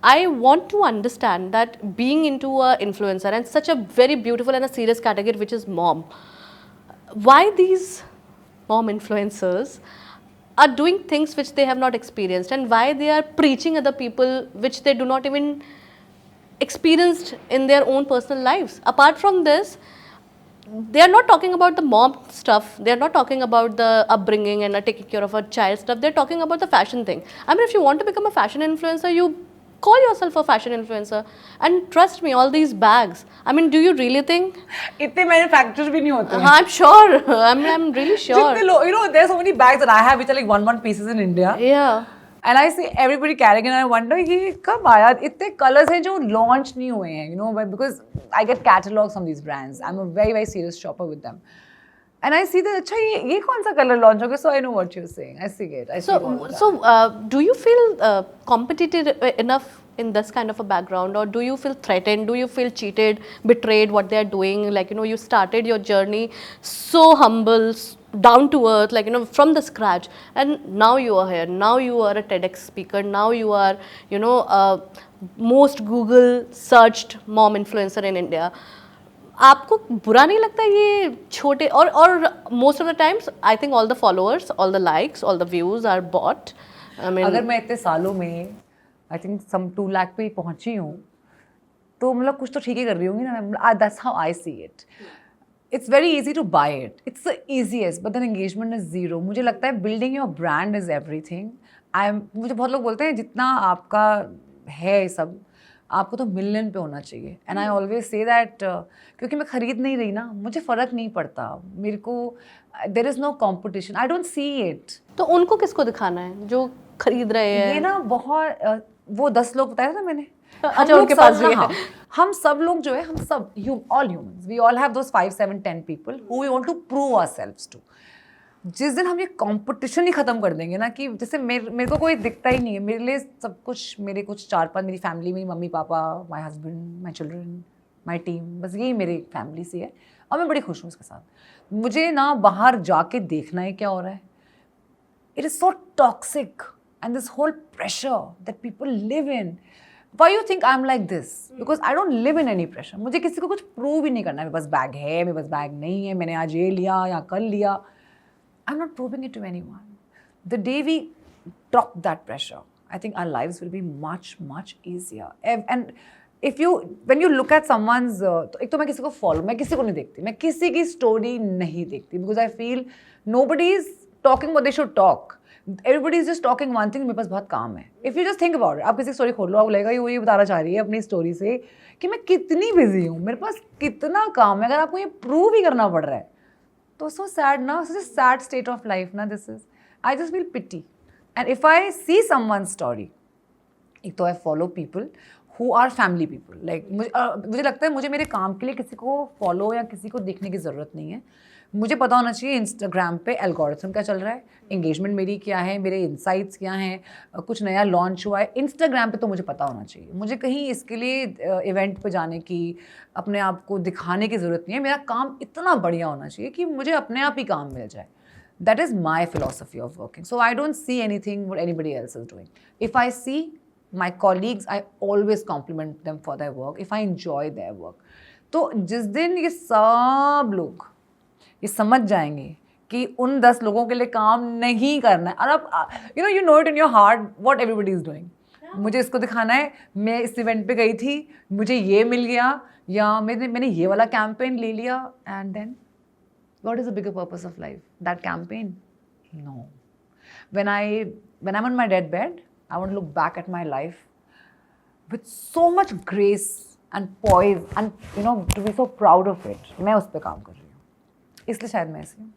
I want to understand that being into a influencer and such a very beautiful and a serious category which is mom, why these mom influencers are doing things which they have not experienced, and why they are preaching other people which they do not even experienced in their own personal lives. Apart from this, they are not talking about the mom stuff, they are not talking about the upbringing and taking care of a child stuff, they're talking about the fashion thing. I mean, if you want to become a fashion influencer, you call yourself a fashion influencer. And trust me, all these bags, I mean, do you really think इतने manufacturers भी नहीं होते हैं. I'm sure, I'm really sure. जितने लोग, there's so many bags that I have which are like one pieces in India. Yeah. And I see everybody carrying and I wonder ये कब आया. इतने colors हैं जो launch नहीं हुए हैं, but because I get catalogs from these brands. I'm a very serious shopper with them. And I see that अच्छा ये कौन सा color launch होगा, so I know what you're saying. I see it. So do you feel competitive enough in this kind of a background, or do you feel threatened? Do you feel cheated, betrayed what they are doing? Like, you started your journey so humble, down to earth, like, from the scratch, and now you are here. Now you are a TEDx speaker. Now you are, most Google searched mom influencer in India. आपको बुरा नहीं लगता ये छोटे और most of the times I think all the followers, all the likes, all the views are bought. I mean, अगर मैं इतने सालों में I think some 2 लाख पे ही पहुंची हूँ, तो मतलब कुछ तो ठीक ही कर रही होंगी ना. That's how I see it. It's very easy to buy it. It's the easiest, but then engagement is zero. मुझे लगता है building your brand is everything. मुझे बहुत लोग बोलते हैं जितना आपका है सब, आपको तो मिलियन पे होना चाहिए. And I always say that क्योंकि मैं खरीद नहीं रही ना, मुझे फ़र्क नहीं पड़ता. मेरे को there is no competition. I don't see it. तो उनको किसको दिखाना है जो खरीद रहे हैं? ये ना बहुत वो 10 लोग बताया था मैंने. अच्छा, उनके पास भी है. हम सब लोग जो है, हम सब all humans, we all have those 5, 7, 10 people who we want to prove ourselves to. जिस दिन हम ये कंपटीशन ही ख़त्म कर देंगे ना, कि जैसे मेरे को कोई दिखता ही नहीं है, मेरे लिए सब कुछ, मेरे कुछ 4-5 मेरी फैमिली, मेरी mummy papa, my husband, my children, my team, बस यही मेरी फैमिली सी है और मैं बड़ी खुश हूँ उसके साथ. मुझे ना बाहर जाके देखना है क्या हो रहा है. It is so toxic and this whole pressure that people live in. Why you think I'm like this? Because I don't live in any pressure. मुझे किसी को कुछ प्रूव ही नहीं करना है. मेरे पास बैग है, मेरे पास बैग नहीं है, मैंने आज ये लिया या कल लिया. I'm not proving it to anyone. The day we drop that pressure, I think our lives will be much easier. And when you look at someone's, एक तो मैं किसी को follow, मैं किसी को नहीं देखती, मैं किसी की story नहीं देखती, because I feel nobody is talking what they should talk. Everybody is just talking one thing. मेरे पास बहुत काम है. If you just think about it, आप किसी स्टोरी खोल लो, आपको लगेगा ये बताना चाह रही है अपनी स्टोरी से कि मैं कितनी बिजी हूँ, मेरे पास कितना काम है. अगर आपको ये प्रूव ही करना पड़ रहा है तो so sad ना, such a sad state of life ना. This is, I just feel pity. And if I see someone's story, एक तो I follow people who are family people. Like मुझे लगता है मुझे मेरे काम के लिए किसी को follow या किसी को देखने की ज़रूरत नहीं है. मुझे पता होना चाहिए इंस्टाग्राम पे एल्गोरिथम क्या चल रहा है, एंगेजमेंट मेरी क्या है, मेरे इंसाइट्स क्या हैं, कुछ नया लॉन्च हुआ है इंस्टाग्राम पे, तो मुझे पता होना चाहिए। मुझे कहीं इसके लिए इवेंट पे जाने की, अपने आप को दिखाने की ज़रूरत नहीं है। मेरा काम इतना बढ़िया होना चाहिए कि मुझे अपने आप ही काम मिल जाए। That is my philosophy of working. So I don't see anything what anybody else is doing. If I see my colleagues, I always compliment them for their work, if I enjoy their work. तो जिस दिन ये सब लोग ये समझ जाएंगे कि उन 10 लोगों के लिए काम नहीं करना है, और अब you know it in your heart what everybody is doing. मुझे इसको दिखाना है, मैं इस इवेंट पे गई थी, मुझे ये मिल गया, या मैंने ये वाला कैंपेन ले लिया, and then what is the bigger purpose of life? That campaign? No. When I'm on my deathbed, I want to look back at my life with so much grace and poise and to be so proud of it. मैं उस पे काम कर रही हूँ, इसलिए शायद मैं ऐसी हूँ।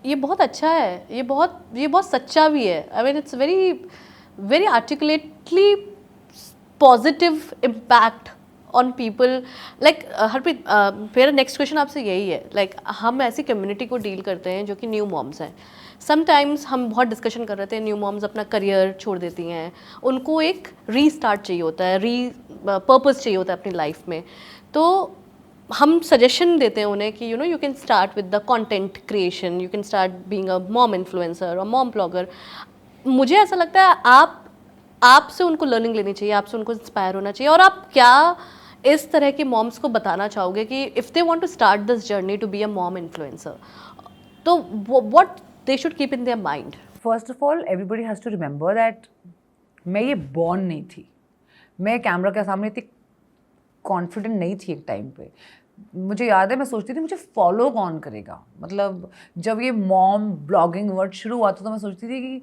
ये बहुत अच्छा है, ये बहुत सच्चा भी है। I mean it's very articulately positive impact on people. Like Harpreet, मेरा नेक्स्ट क्वेश्चन आपसे यही है। लाइक हम ऐसी कम्युनिटी को डील करते हैं जो कि न्यू मॉम्स हैं। समटाइम्स हम बहुत डिस्कशन कर रहे थे, न्यू मॉम्स अपना करियर छोड़ देती हैं, उनको एक रीस्टार्ट चाहिए होता है, पर्पस चाहिए होता है अपनी लाइफ में। तो हम सजेशन देते हैं उन्हें कि you can start with the content creation, you can start being a mom influencer और मॉम ब्लॉगर। मुझे ऐसा लगता है आपसे उनको लर्निंग लेनी चाहिए, आपसे उनको इंस्पायर होना चाहिए। और आप क्या इस तरह की मॉम्स को बताना चाहोगे कि if they want to start this journey to be a mom influencer, तो what they should keep in their mind? First of all, everybody has to remember that मैं ये बॉर्न नहीं थी, मैं कैमरा के सामने इतनी कॉन्फिडेंट नहीं थी एक टाइम पे। मुझे याद है, मैं सोचती थी मुझे फॉलो कौन करेगा। मतलब जब ये मॉम ब्लॉगिंग वर्ड शुरू हुआ था तो मैं सोचती थी कि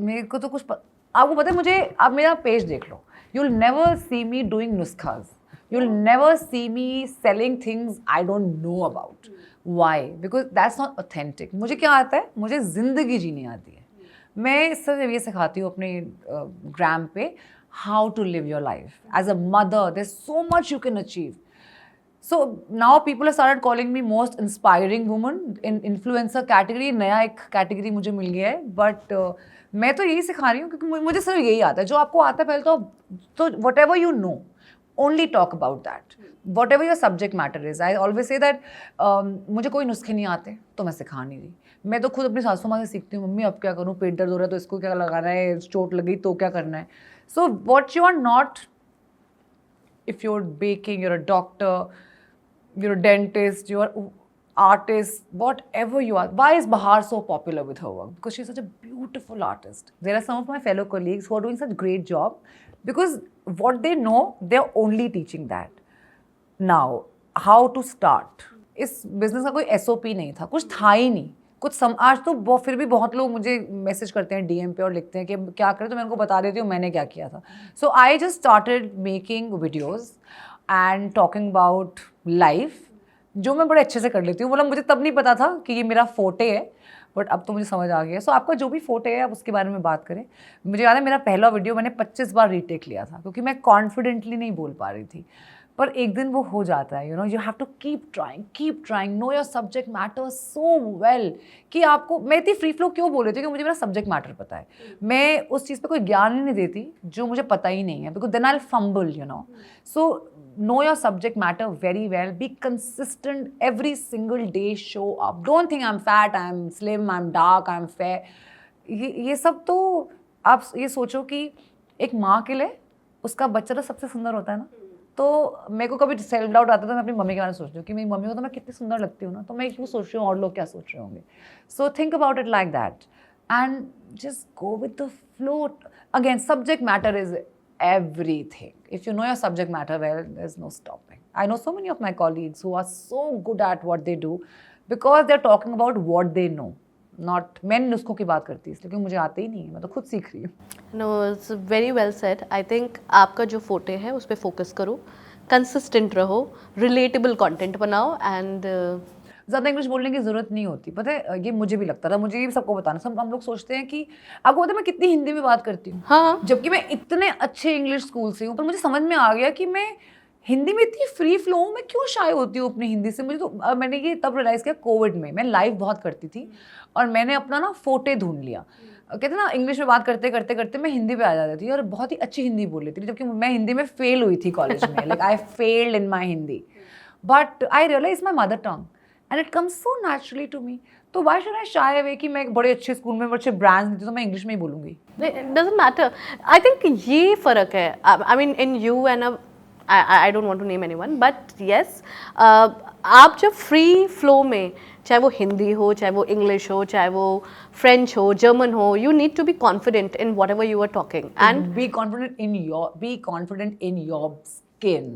मेरे को तो आपको पता है, मुझे आप मेरा पेज देख लो, you will never see me doing नुस्खाज, you will never see me selling things I don't know about. Why? Because that's not authentic. मुझे क्या आता है, मुझे ज़िंदगी जीनी आती है। मैं सिर्फ ये सिखाती हूँ अपने ग्राम पे, how to live your life as a mother. There is so much you can achieve. So now people have started calling me most inspiring woman in influencer category। नया एक कैटेगरी मुझे मिल गया है, बट मैं तो यही सिखा रही हूँ क्योंकि मुझे सिर्फ यही आता है। जो आपको आता है पहले तो what ever you know, only talk about that, what ever your subject matter is. I always say that मुझे कोई नुस्खे नहीं आते तो मैं सिखा नहीं रही। मैं तो खुद अपनी सासू माँ से सीखती हूँ, मम्मी अब क्या करूँ, पेट दर्द हो रहा है तो इसको क्या लगाना है, चोट लगी तो क्या करना है। So what you are not, if you are baking, you're a doctor, you're a dentist, you're an artist, whatever you are. Why is Bahar so popular with her work? Because she's such a beautiful artist. There are some of my fellow colleagues who are doing such great job because what they know, they're only teaching that. Now, how to start? इस business का कोई SOP नहीं था, कुछ था ही नहीं। आज तो फिर भी बहुत लोग मुझे मैसेज करते हैं DM पे और लिखते हैं कि क्या करें, तो मैं उनको बता देती हूँ मैंने क्या किया था। So I just started making videos and talking about life, जो मैं बड़े अच्छे से कर लेती हूँ। मतलब मुझे तब नहीं पता था कि ये मेरा फोटे है, बट अब तो मुझे समझ आ गया। सो आपका जो भी फोटे है आप उसके बारे में बात करें। मुझे याद है मेरा पहला वीडियो मैंने 25 बार रीटेक लिया था क्योंकि मैं कॉन्फिडेंटली नहीं बोल पा रही थी, पर एक दिन वो हो जाता है। You have to keep trying, know your subject matter so well. कि आपको, मैं इतनी फ्री फ्लो क्यों बोल रही थी कि मुझे मेरा सब्जेक्ट मैटर पता है। मैं उस चीज़ पे कोई ज्ञान ही नहीं देती जो मुझे पता ही नहीं है, because then I will fumble, so know your subject matter very well, be consistent every single day, show up, don't think I'm fat, I'm slim, I'm dark, I'm fair। ये सब तो आप ये सोचो कि एक माँ के लिए उसका बच्चा तो सबसे सुंदर होता है ना। तो मेरे को कभी सेल्फ डाउट आता है तो मैं अपनी मम्मी के बारे में सोचती हूँ कि मेरी मम्मी को तो मैं कितनी सुंदर लगती हूँ ना, तो मैं क्यों सोच रही हूँ और लोग क्या सोच रहे होंगे। So think about it like that and just go with the flow. Again, subject matter is everything. If you know your subject matter well, there's no stopping. I know so many of my colleagues who are so good at what they do because they're talking about what they know. Not मैं नुस्खों की बात करती इसलिए क्योंकि मुझे आते ही नहीं है, मैं तो खुद सीख रही हूँ। No, it's very well said. I think आपका जो फोटे है उस पर फोकस करो, कंसिस्टेंट रहो, रिलेटेबल कंटेंट बनाओ एंड ज़्यादा इंग्लिश बोलने की ज़रूरत नहीं होती। पता है, ये मुझे भी लगता था, मुझे ये सबको बताना। सब हम लोग सोचते हैं कि आपको पता है मैं कितनी हिंदी में बात करती हूँ, हाँ, जबकि मैं इतने अच्छे इंग्लिश स्कूल से हूँ, पर मुझे समझ में आ गया कि मैं हिंदी में इतनी फ्री फ्लो हूँ, मैं क्यों शाय होती हूँ अपनी हिंदी से? मुझे तो मैंने ये तब रियलाइज़ किया कोविड में, मैं लाइव बहुत करती थी और मैंने अपना ना फोटे ढूंढ लिया। कहते ना इंग्लिश में बात करते करते करते मैं हिंदी पे आ जाती थी और बहुत ही अच्छी हिंदी बोल लेती थी, जबकि मैं हिंदी में फेल हुई थी कॉलेज में, like I failed in my Hindi, but I realize my mother tongue and it comes so naturally to me. तो why should I shy away कि मैं एक बड़े अच्छे स्कूल में बड़े अच्छे ब्रांड्स देती तो मैं इंग्लिश में ही बोलूँगी? It doesn't matter. I think ये फ़र्क है. I mean in you and I don't want to name anyone, but yes, आप जब फ्री फ्लो में, चाहे वो हिंदी हो, चाहे वो इंग्लिश हो, चाहे वो फ्रेंच हो, जर्मन हो, you need to be confident in whatever you are talking and be confident in your skin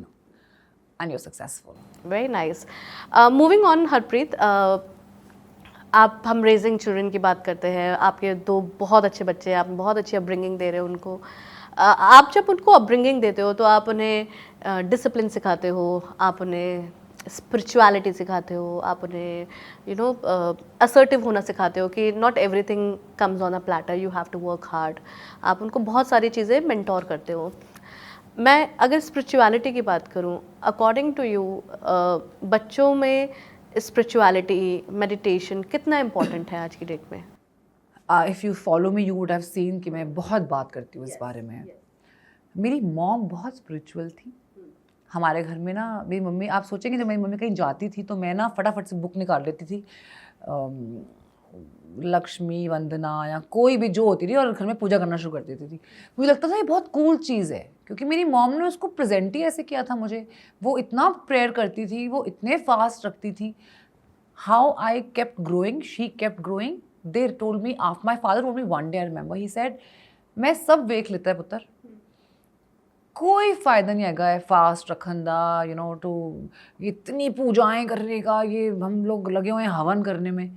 and you're successful. very nice. Moving on, Harpreet, आप हम रेजिंग चिल्ड्रन की बात करते हैं, आपके 2 बहुत अच्छे बच्चे हैं, आप बहुत अच्छी अपब्रिंगिंग दे रहे हो उनको। आप जब उनको अपब्रिंगिंग देते हो तो आप उन्हें डिसिप्लिन सिखाते हो, आप उन्हें स्पिरिचुअलिटी सिखाते हो, आप उन्हें असर्टिव होना सिखाते हो कि not everything comes on a platter, you have to work hard. आप उनको बहुत सारी चीज़ें मेंटोर करते हो। मैं अगर स्पिरिचुअलिटी की बात करूं, अकॉर्डिंग टू यू बच्चों में स्पिरिचुअलिटी, मेडिटेशन कितना इम्पोर्टेंट है आज की डेट में? If you follow me you would have seen कि मैं बहुत बात करती हूँ इस बारे में। मेरी मॉम बहुत स्पिरिचुअल थी। हमारे घर में ना मेरी मम्मी, आप सोचेंगे जब मेरी मम्मी कहीं जाती थी तो मैं ना फटाफट से बुक निकाल लेती थी, लक्ष्मी वंदना या कोई भी जो होती थी, और घर में पूजा करना शुरू कर देती थी। मुझे लगता था ये बहुत कूल चीज़ है, क्योंकि मेरी मॉम ने उसको प्रेजेंट ही ऐसे किया था मुझे। वो इतना प्रेयर करती थी, वो इतने फास्ट रखती थी। How I kept growing, she kept growing. They told me, after my father told me one day, I remember he said, मैं सब वेख लेता है पुत्र, कोई फ़ायदा नहीं आएगा फास्ट रखन दा, टू इतनी पूजाएं करने का, ये हम लोग लगे हुए हैं हवन करने में।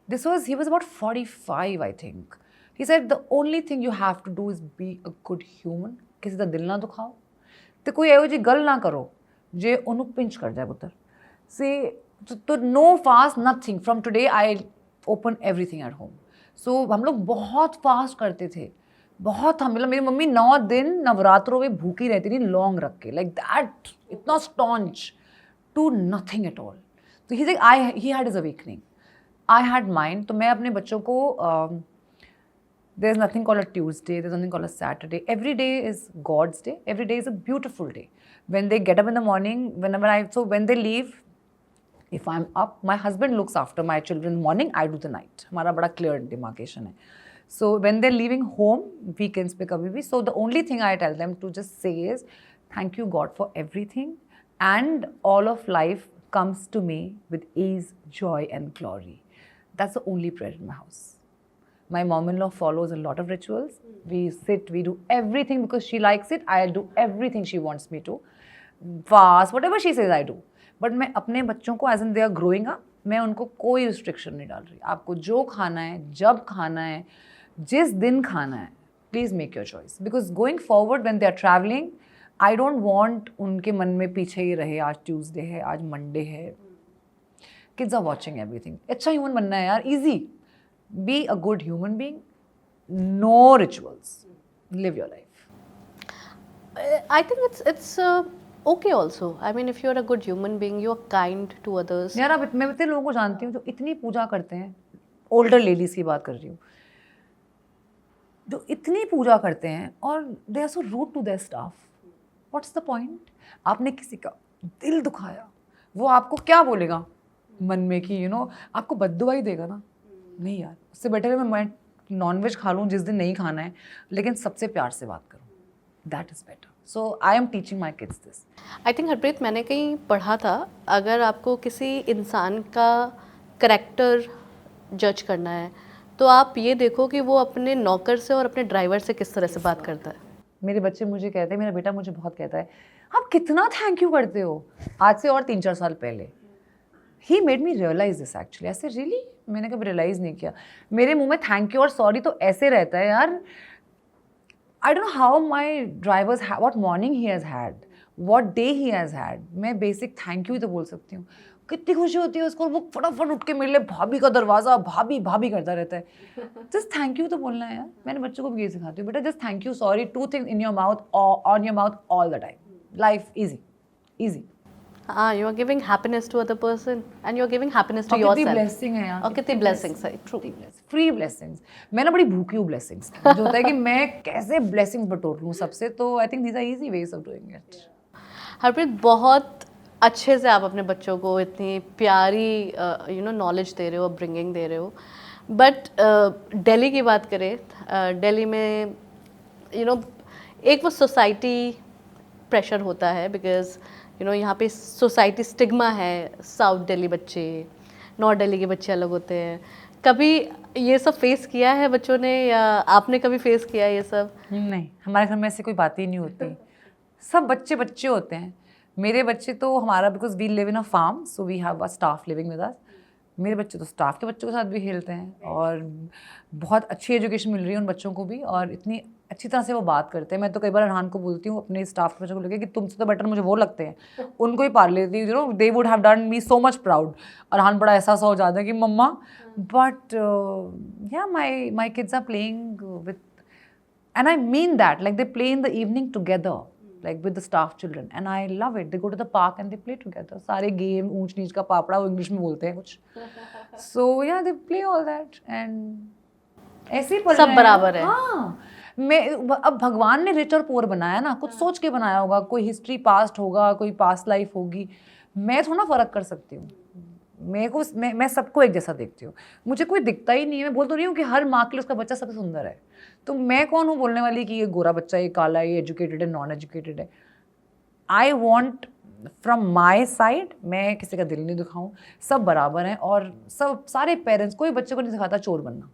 he was about 45, I think. He said the only thing you have to do is be a good human. किसी का दिल ना दुखाओ, तो कोई ऐसी गल ना करो जे उन्हें पिंच कर जाए पुत्र से। तो no fast, nothing, from today I open everything at home. So हम लोग बहुत फास्ट करते थे, बहुत। हम मतलब मेरी मम्मी 9 दिन नवरात्रों में भूखी रहती थी, लौंग रख के, लाइक दैट, इतना staunch to nothing at all. तो he had his awakening, I had mind. तो मैं अपने बच्चों को there is nothing called a Tuesday, there is nothing called a Saturday, every day is God's day, every day is a beautiful day. When they get up in the morning, when they leave, if I'm up, my husband looks after my children morning, I do the night. हमारा बड़ा clear demarcation है। So when they're leaving home, weekends पे कभी भी, so the only thing I tell them to just say is, thank you God for everything, and all of life comes to me with ease, joy and glory. That's the only prayer in my house. My mom-in-law follows a lot of rituals. We sit, we do everything because she likes it. I'll do everything she wants me to. Fast, whatever she says I do. But मैं अपने बच्चों को, as in they are growing up, मैं उनको कोई restriction नहीं डाल रही। आपको जो खाना है, जब खाना है, जिस दिन खाना है, please make your choice. Because going forward when they are travelling, I don't want उनके मन में पीछे ही रहे आज ट्यूसडे है, आज मंडे है। Kids are watching everything. अच्छा ह्यूमन बनना है यार, easy. Be a good human being, no rituals, live your life. I think it's okay also. I mean, if you're a good human being, you're kind to others. यार अब मैं इतने लोगों को जानती हूँ जो इतनी पूजा करते हैं, ओल्डर लेडीज़ की बात कर रही हूँ, जो इतनी पूजा करते हैं और they are so rude to their staff. What's the point? आपने किसी का दिल दुखाया, वो आपको क्या बोलेगा मन में कि आपको बद्दुआ ही देगा ना? नहीं यार, उससे बेटर है मैं नॉनवेज खा लूँ जिस दिन नहीं खाना है, लेकिन सबसे प्यार से बात करूँ। That is better. So I am teaching my kids this. I think Harpreet, मैंने कहीं पढ़ा था, अगर आपको किसी इंसान का करेक्टर जज करना है तो आप ये देखो कि वो अपने नौकर से और अपने ड्राइवर से किस तरह से बात करता है। मेरे बच्चे मुझे कहते हैं, मेरा बेटा मुझे बहुत कहता है, आप कितना थैंक यू करते हो। आज से और 3-4 साल पहले ही made me realize this actually. ऐसे रियली मैंने कभी रियलाइज़ नहीं किया। मेरे मुँह में थैंक यू और सॉरी तो ऐसे रहता है यार। I don't know how my drivers what morning he has had, what day he has had. मैं basic thank you ही तो बोल सकती हूँ। कितनी खुशी होती है उसको, वो फटाफट उठ के मेरे लिए भाभी का दरवाज़ा भाभी भाभी करता रहता है। जस्ट थैंक यू तो बोलना है यार। मैंने बच्चों को भी ये सिखाती हूँ, बेटा just thank you, sorry, 2 things in your mouth or on your mouth all the time. Life easy. easy. हाँ, you are giving happiness to other person and you are giving happiness to और कितनी yourself. blessing है यार, और कितनी blessings है, true. Free blessings. मैं ना बड़ी भूखी हूँ ब्लेसिंग्स की. जो होता है कि मैं कैसे ब्लेसिंग्स बटोर लूँ सबसे, तो I think these are easy ways of doing it. Harpreet, बहुत अच्छे से आप अपने बच्चों को इतनी प्यारी नॉलेज दे रहे हो, ब्रिंगिंग दे रहे हो. बट दिल्ली की बात करें, दिल्ली में एक वो सोसाइटी प्रेशर होता है, बिकॉज यहाँ पे सोसाइटी स्टिग्मा है. साउथ दिल्ली बच्चे, नॉर्थ दिल्ली के बच्चे अलग होते हैं. कभी ये सब फेस किया है बच्चों ने, या आपने कभी फेस किया है ये सब? नहीं, हमारे घर में ऐसी कोई बात ही नहीं होती. सब बच्चे बच्चे होते हैं. मेरे बच्चे तो हमारा, because we live in a farm, so we have a staff living with us. मेरे बच्चे तो स्टाफ के बच्चों के साथ भी खेलते हैं, और बहुत अच्छी एजुकेशन मिल रही है उन बच्चों को भी, और इतनी अच्छी तरह से वो बात करते हैं. मैं तो कई बार अरहान को बोलती हूँ अपने स्टाफ के बच्चों को लेकर कि तुमसे तो बेटर मुझे वो लगते हैं, उनको ही पाल लेती हूँ. They would have done me so much proud. Arhan बड़ा एहसास हो जाता है कि मम्मा, but yeah my kids are playing with, and I mean that, like they play in the evening together, like with the staff children, and I love it. They go to the park and they play together. सारे game, ऊंच नीच का पापड़ा, वो English में बोलते हैं कुछ. So yeah, they play all that, and ऐसे ही पढ़ रहे हैं. सब बराबर है. हाँ, मैं अब भगवान ने रिच और पुअर बनाया ना, कुछ सोच के बनाया होगा. कोई हिस्ट्री पास्ट होगा, कोई पास्ट लाइफ होगी. मैं थोड़ा फर्क कर सकती हूँ. मैं सबको एक जैसा देखती हूँ. मुझे कोई दिखता ही नहीं है. मैं बोल तो रही हूँ कि हर माँ के लिए उसका बच्चा सबसे सुंदर है. तो मैं कौन हूँ बोलने वाली कि ये गोरा बच्चा, ये काला है, ये एजुकेटेड है, नॉन एजुकेटेड है. I want from my side, मैं किसी का दिल नहीं दुखाऊँ. सब बराबर हैं, और सब सारे पेरेंट्स, कोई बच्चे को नहीं सिखाता चोर बनना.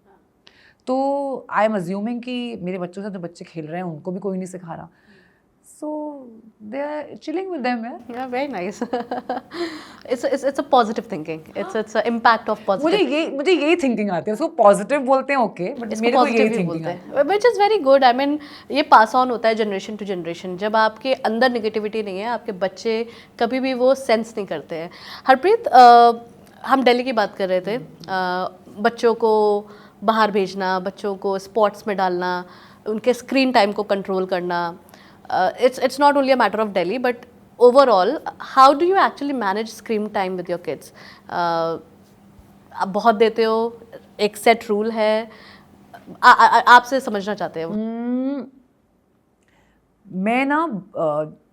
तो आई एम अज्यूमिंग कि मेरे बच्चों से जो बच्चे खेल रहे हैं उनको भी कोई नहीं सिखा रहा. So they are chilling with them, yeah. Yeah, very nice. It's a positive thinking. It's a impact of positive. मुझे यही थिंकिंग आती है. उसको पॉजिटिव बोलते हैं, ओके, बट मेरे को यही थिंकिंग आती है, which is very good. I mean, ये पास ऑन होता है जनरेशन टू जनरेशन. जब आपके अंदर नेगेटिविटी नहीं है, आपके बच्चे कभी भी वो सेंस नहीं करते हैं. हरप्रीत, हम दिल्ली की बात कर रहे थे. बच्चों को बाहर भेजना, बच्चों को स्पोर्ट्स में डालना, उनके स्क्रीन टाइम को कंट्रोल करना. It's not only a matter of Delhi, but overall, how do you actually manage screen time with your kids? आप बहुत देते हो, एक सेट रूल है, आपसे समझना चाहते हैं वो. मैं ना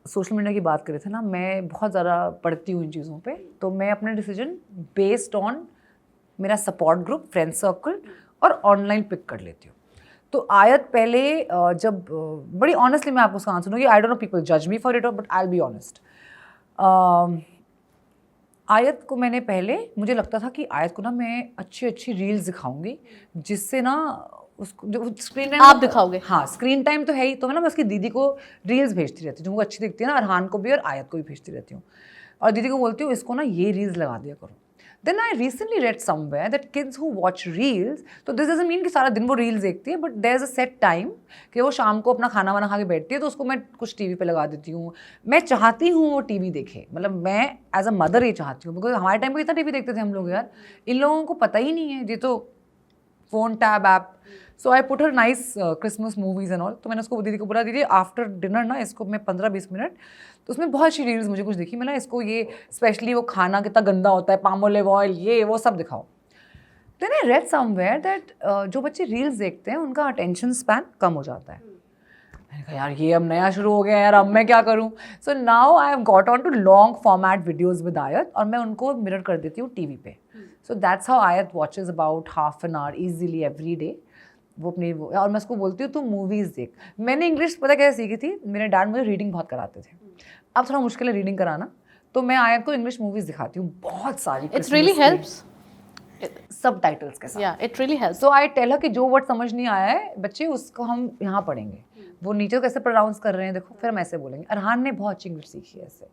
सोशल मीडिया की बात कर रहे थे ना, मैं बहुत ज़्यादा पढ़ती हूँ इन चीज़ों पे. तो मैं अपने डिसीजन बेस्ड ऑन मेरा सपोर्ट ग्रुप, फ्रेंड सर्कल और ऑनलाइन पिक कर लेती हूँ. तो आयत पहले जब, बड़ी ऑनेस्टली मैं आपको उसका आंसर दूँगी. आई डोंट नो, पीपल जज me for it, but I will be honest. आयत को मैंने पहले, मुझे लगता था कि आयत को ना मैं अच्छी अच्छी रील्स दिखाऊंगी, जिससे ना उसको जो स्क्रीन टाइम आप दिखाओगे. हाँ, स्क्रीन टाइम तो है ही. तो मैं उसकी दीदी को रील्स भेजती रहती हूँ जो मुझे अच्छी दिखती है ना. अरहान को भी और आयत को भी भेजती रहती हूँ, और दीदी को बोलती हूँ इसको ना ये रील्स लगा दिया करो. Then I recently read somewhere that kids who watch reels, तो this doesn't mean कि सारा दिन वो रील्स देखती है, but there's a set time कि वो शाम को अपना खाना वाना खा के बैठती है, तो उसको मैं कुछ टीवी पे लगा देती हूँ. मैं चाहती हूँ वो टीवी देखे, मतलब मैं एज अ मदर ये चाहती हूँ, बिकॉज हमारे टाइम पे कितना टीवी देखते थे हम लोग यार. इन लोगों को पता ही नहीं है, ये तो phone tab app. So I put her nice Christmas movies and all. तो मैंने उसको, दीदी को बोला, दीदी आफ्टर डिनर ना इसको मैं 15-20 मिनट, तो उसमें बहुत अच्छी रील्स मुझे कुछ दिखी. मैं ना इसको ये स्पेशली वो खाना कितना गंदा होता है, पामोलिव ऑयल, ये वो सब दिखाओ. Then I read somewhere that जो बच्चे रील्स देखते हैं उनका अटेंशन स्पैन कम हो जाता है. मैंने कहा यार ये अब नया शुरू हो गया यार, अब मैं क्या करूँ. So now I have got on to long format videos with Ayat, और मैं उनको मिरर कर देती हूँ टीवी पे. सो दैट्स हाउ आयत watches about half an hour easily every day. वो अपनी और मैं उसको बोलती हूँ तू मूवीज़ देख. मैंने इंग्लिश पता कैसे सीखी थी, मेरे डैड मुझे रीडिंग बहुत कराते थे. अब थोड़ा मुश्किल है रीडिंग कराना, तो मैं आयत को इंग्लिश मूवीज़ दिखाती हूँ बहुत सारी. It really helps. सब टाइटल्स के साथ. Yeah, it really helps. So I tell her कि जो वर्ड समझ नहीं आया है बच्चे, उसको हम यहाँ पढ़ेंगे. वो नीचे कैसे प्रोनाउंस कर रहे हैं देखो, फिर हम ऐसे बोलेंगे. अरहान ने बहुत अच्छी इंग्लिश सीखी है ऐसे,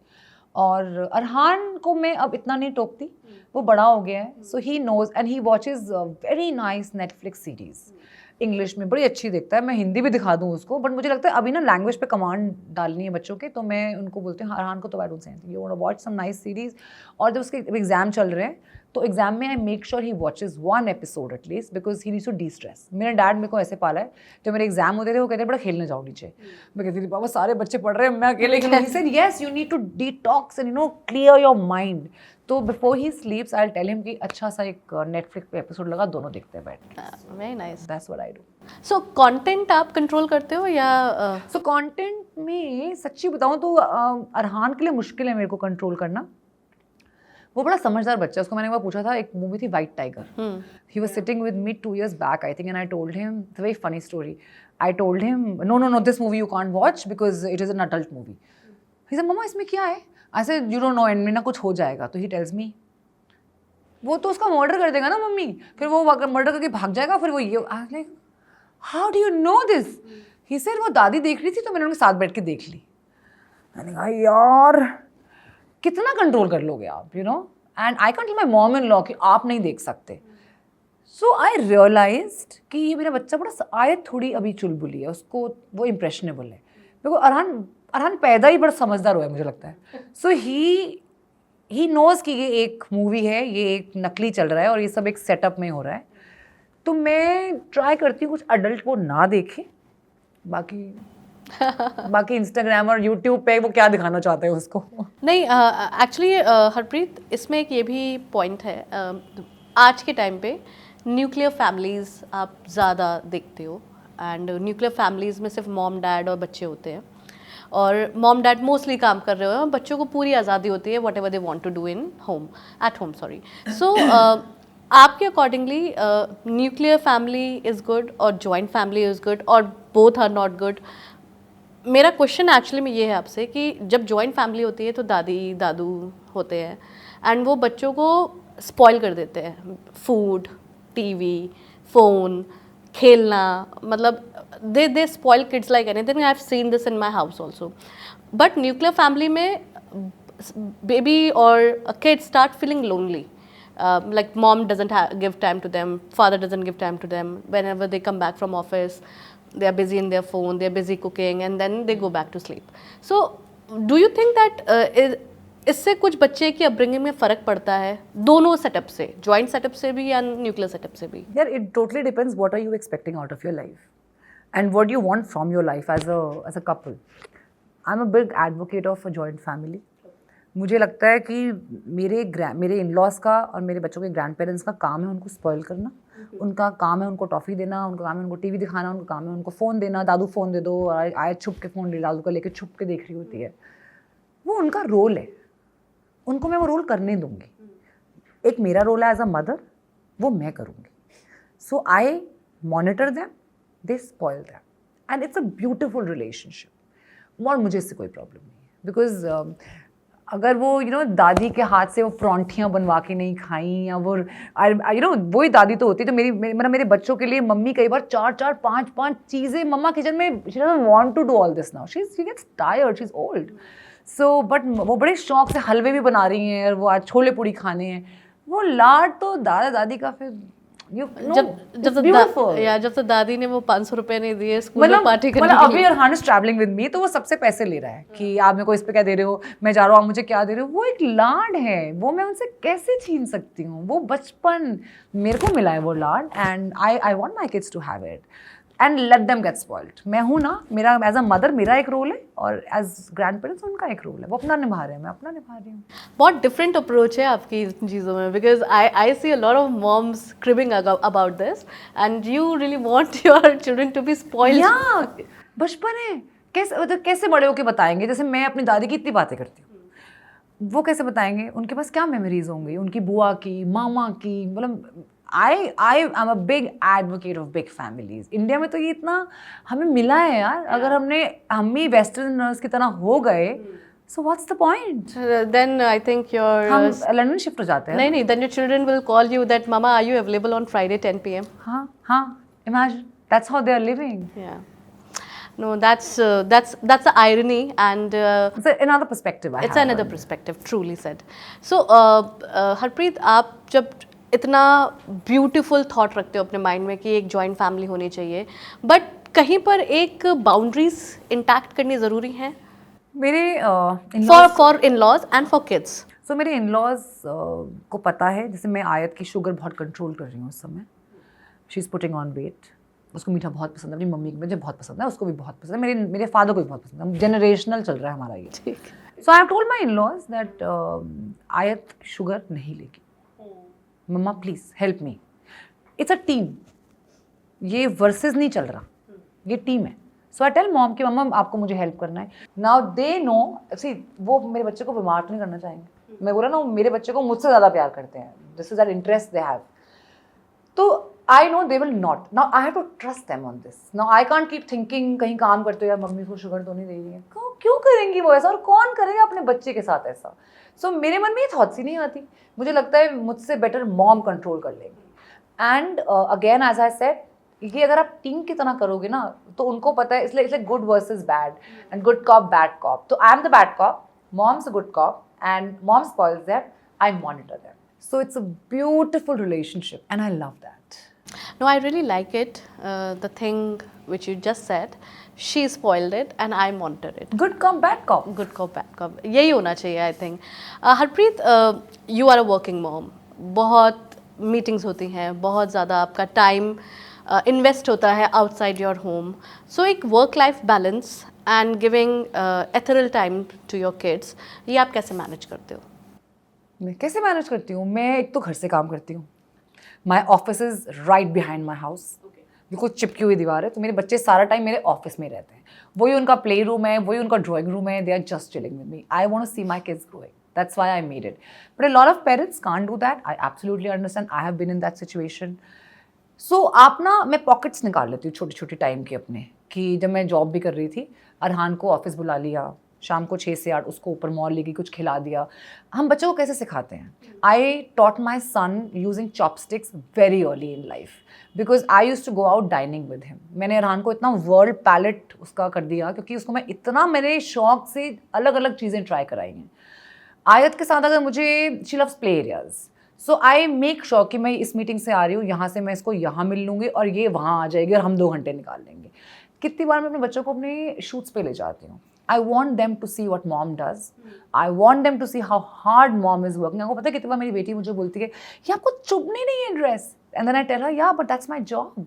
और अरहान को मैं अब इतना नहीं टोकती, वो बड़ा हो गया है. So he knows and he watches very nice Netflix series. English में बड़ी अच्छी देखता है. मैं हिंदी भी दिखा दूँ उसको, बट मुझे लगता है अभी ना लैंग्वेज पे कमांड डालनी है बच्चों के, तो मैं उनको बोलती हूँ अरहान को तो I don't say anything, you want to watch some nice series. और जब उसके एग्ज़ाम चल रहे हैं तो एग्जाम में I make sure he watches 1 episode at least because he needs to destress. मेरे डैड मेरे को ऐसे पाला है, जब मेरे एग्जाम होते थे वो कहते बड़ा खेलने जाओ नीचे. मैं कहती थी बाबा सारे बच्चे पढ़ रहे हैं, मैं अकेले खेलूं. He said yes, you need to detox and clear your mind. तो before he sleeps I will tell him कि अच्छा सा एक नेटफ्लिक्स पे एपिसोड लगा, दोनों देखते हैं बैठ के. Very nice. That's what I do. So content आप कंट्रोल करते हो या सो कंटेंट में सच्ची बताऊं तो अरहान के लिए मुश्किल है मेरे को कंट्रोल करना. वो बड़ा समझदार बच्चा है. उसको मैंने एक बार पूछा था, एक मूवी थी white tiger. He was sitting with me 2 years back I think and I told him, it's a very funny story. I told him no this movie you can't watch because it is an adult movie. He said mama इसमें क्या है? I said you don't know and में ना कुछ हो जाएगा. तो he tells me वो तो उसका मर्डर कर देगा ना मम्मी, फिर वो मर्डर करके भाग जाएगा, फिर वो ये. I was like how do you know this? He said वो दादी देख रही थी तो मैंने उनके साथ बैठ के देख ली. मैंने कहा यार कितना कंट्रोल कर लोगे आप, you know. And I can't tell my mom in law कि आप नहीं देख सकते. सो आई रियलाइज्ड कि ये मेरा बच्चा बड़ा आयत थोड़ी अभी चुलबुली है, उसको वो इम्प्रेशनेबल है. देखो अरहान पैदा ही बड़ा समझदार हुआ है मुझे लगता है. सो ही नोज़ कि ये एक मूवी है, ये एक नकली चल रहा है और ये सब एक सेटअप में हो रहा है. तो मैं ट्राई करती हूँ कुछ अडल्ट वो ना देखे. बाकी इंस्टाग्राम और यूट्यूब पे वो क्या दिखाना चाहते हैं उसको. नहीं, एक्चुअली हरप्रीत इसमें एक ये भी पॉइंट है. आज के टाइम पे न्यूक्लियर फैमिलीज़ आप ज़्यादा देखते हो एंड न्यूक्लियर फैमिलीज़ में सिर्फ मॉम डैड और बच्चे होते हैं और मॉम डैड मोस्टली काम कर रहे हो, बच्चों को पूरी आज़ादी होती है whatever they want to do at home. So आपके accordingly nuclear family is good और जॉइंट फैमिली इज़ गुड और बोथ आर नॉट गुड. मेरा क्वेश्चन एक्चुअली में ये है आपसे कि जब जॉइंट फैमिली होती है तो दादी दादू होते हैं एंड वो बच्चों को स्पॉइल कर देते हैं. फूड, टीवी, फ़ोन, खेलना, मतलब they spoil kids like anything. I have seen this in my house also. But nuclear family में बेबी और a kid start feeling lonely. Like mom doesn't give time to them, father doesn't give time to them. Whenever they come back from office, they are busy in their phone, they are busy cooking and then they go back to sleep. So do you think that इससे कुछ बच्चे की upbringing में फ़र्क पड़ता है दोनों setup से, जॉइंट सेटअप से भी या न्यूक्लियर सेटअप से भी? यार it totally depends what are you expecting out of your life and what you want from your life as a couple. I am a big advocate of a joint family. मुझे लगता है कि मेरे in-laws का और मेरे बच्चों के ग्रैंड पेरेंट्स का काम है उनको स्पॉइल करना. उनका काम है उनको टॉफ़ी देना, उनका काम है उनको टीवी दिखाना, उनका काम है उनको फ़ोन देना. दादू फ़ोन दे दो, आए छुप के फ़ोन दादू का लेके छुप के देख रही होती है. वो उनका रोल है, उनको मैं वो रोल करने दूँगी. एक मेरा रोल है एज अ मदर, वो मैं करूँगी. So I monitor them, they spoil them and it's a beautiful relationship. और मुझे इससे कोई प्रॉब्लम नहीं है बिकॉज अगर वो दादी के हाथ से वो परौंठियाँ बनवा के नहीं खाई या वो वही दादी तो होती है. तो मेरे बच्चों के लिए मम्मी कई बार 4-4, 5-5 चीज़ें मम्मा किचन में, she doesn't want to do all this now, she gets tired, she is old. So but वो बड़े शौक से हलवे भी बना रही हैं और वो आज छोले पूड़ी खाने हैं. वो लाड तो दादा दादी का फिर जब तो दादी ने वो 500 रुपए नहीं दिए स्कूल में पार्टी करने के लिए. अभी Arhan is travelling with me तो वो सबसे पैसे ले रहा है कि आप मेरे को इस पे क्या दे रहे हो, मैं जा रहा हूँ आप मुझे क्या दे रहे हो. वो एक लाड है, वो मैं उनसे कैसे छीन सकती हूँ. वो बचपन मेरे को मिला है वो लाड and I want my kids to have it and let them get spoiled. मैं हूँ ना, मेरा एज अ मदर मेरा एक रोल है और एज ग्रैंड पेरेंट्स उनका एक रोल है. वो अपना निभा रहे हैं, मैं अपना निभा रही हूँ. बहुत डिफरेंट अप्रोच है आपकी इन चीज़ों में because I see a lot of moms cribbing about this and you really want your children to be spoiled. बचपन है, कैसे बड़े होके बताएंगे. जैसे मैं अपनी दादी की इतनी बातें करती हूँ, वो कैसे बताएंगे. उनके पास क्या मेमोरीज होंगी उनकी बुआ की, मामा की. मतलब I am a big advocate of big families. India में तो ये इतना हमें मिला है यार. अगर हम ही वेस्टर्नर्स की तरह हो गए, so what's the point? Then I think हम लंदन शिफ्ट हो जाते हैं. नहीं, then your children will call you that mama are you available on Friday 10 p.m. हाँ, imagine that's how they are living. Yeah. No, that's the irony and it's another perspective. It's another perspective, truly said. So Harpreet, आप जब इतना beautiful thought रखते हो अपने mind में कि एक जॉइंट फैमिली होनी चाहिए, बट कहीं पर एक बाउंड्रीज इंटैक्ट करनी ज़रूरी है मेरे for in-laws and for kids. So मेरे इन-लॉज को पता है, जैसे मैं आयत की शुगर बहुत कंट्रोल कर रही हूँ उस समय, she is putting on weight, उसको मीठा बहुत पसंद है, अपनी मम्मी को मुझे बहुत पसंद है, उसको भी बहुत पसंद है, मेरे फादर को भी बहुत पसंद है, जनरेशनल चल रहा है हमारा ये। So I have told my in-laws that Ayat sugar नहीं लेगी, mama please help me, it's a team, ये वर्सेस नहीं चल रहा, ये टीम है। सो आई टेल मॉम कि मम्मा आपको मुझे हेल्प करना है। नाउ दे नो, सी वो मेरे बच्चे को बीमार तो नहीं करना चाहेंगे, मैं बोला ना मेरे बच्चे को मुझसे ज़्यादा प्यार करते हैं, this is that interest they have, तो I know they will not, now I have to trust them on this, now I can't keep thinking कहीं काम करते हो यार मम्मी को शुगर तो नहीं दे रही है, क्यों करेंगी वो ऐसा, और कौन करेगा अपने बच्चे के साथ ऐसा। सो मेरे मन में ये थॉट्स ही नहीं आती, मुझे लगता है मुझसे बेटर मॉम कंट्रोल कर लेंगी। And again as I said, ये अगर आप टीम की तरह करोगे ना तो उनको पता है, इसलिए good versus bad and good cop bad cop, तो I am the bad cop, mom's a good cop and mom spoils that, I monitor them, so it's a beautiful relationship and I love that. No, I really like it. The thing which you just said, she spoiled it and I monitor it. Good cop, bad cop. Good cop, bad cop. यही होना चाहिए I think. Harpreet, you are a working mom, बहुत meetings होती हैं, बहुत ज़्यादा आपका time invest होता है आउटसाइड योर होम, सो एक work life balance and giving ethereal time to your kids, ये आप कैसे मैनेज करते हो? मैं कैसे मैनेज करती हूँ, मैं एक तो घर से काम करती हूँ, my office is right behind my house, बिल्कुल चिपकी हुई दीवार है, तो मेरे बच्चे सारा टाइम मेरे ऑफिस में रहते हैं, वही उनका प्ले रूम है, वही उनका ड्राइंग रूम है, they are just chilling with me, I want to see my kids growing, that's why I made it, but a lot of parents can't do that, I absolutely understand, I have been in that situation. So आप ना, मैं pockets निकाल लेती हूँ छोटी छोटी time के अपने, कि जब मैं जॉब भी कर रही थी, अरहान को ऑफिस बुला लिया, शाम को 6 से 8 उसको ऊपर मॉल ले गई, कुछ खिला दिया। हम बच्चों को कैसे सिखाते हैं, I taught my son using chopsticks very early in life, because I used to go out dining with him. मैंने अरहान को इतना वर्ल्ड पैलेट उसका कर दिया, क्योंकि उसको मैं इतना मेरे शौक से अलग अलग चीज़ें ट्राई कराई हैं। आयत के साथ अगर मुझे, she loves play areas, so I make sure कि मैं इस मीटिंग से आ रही हूँ, यहाँ से मैं इसको यहाँ मिल लूँगी और ये वहाँ आ जाएगी और हम 2 घंटे निकाल लेंगे। कितनी बार मैं अपने बच्चों को अपने शूट्स पे ले जाती हूँ, I want them to see what mom does. I want them to see how hard mom is working. आपको पता है कितनी बार मेरी बेटी मुझे बोलती है ये आपको चुभनी नहीं है dress, and then I tell her yeah but that's my job.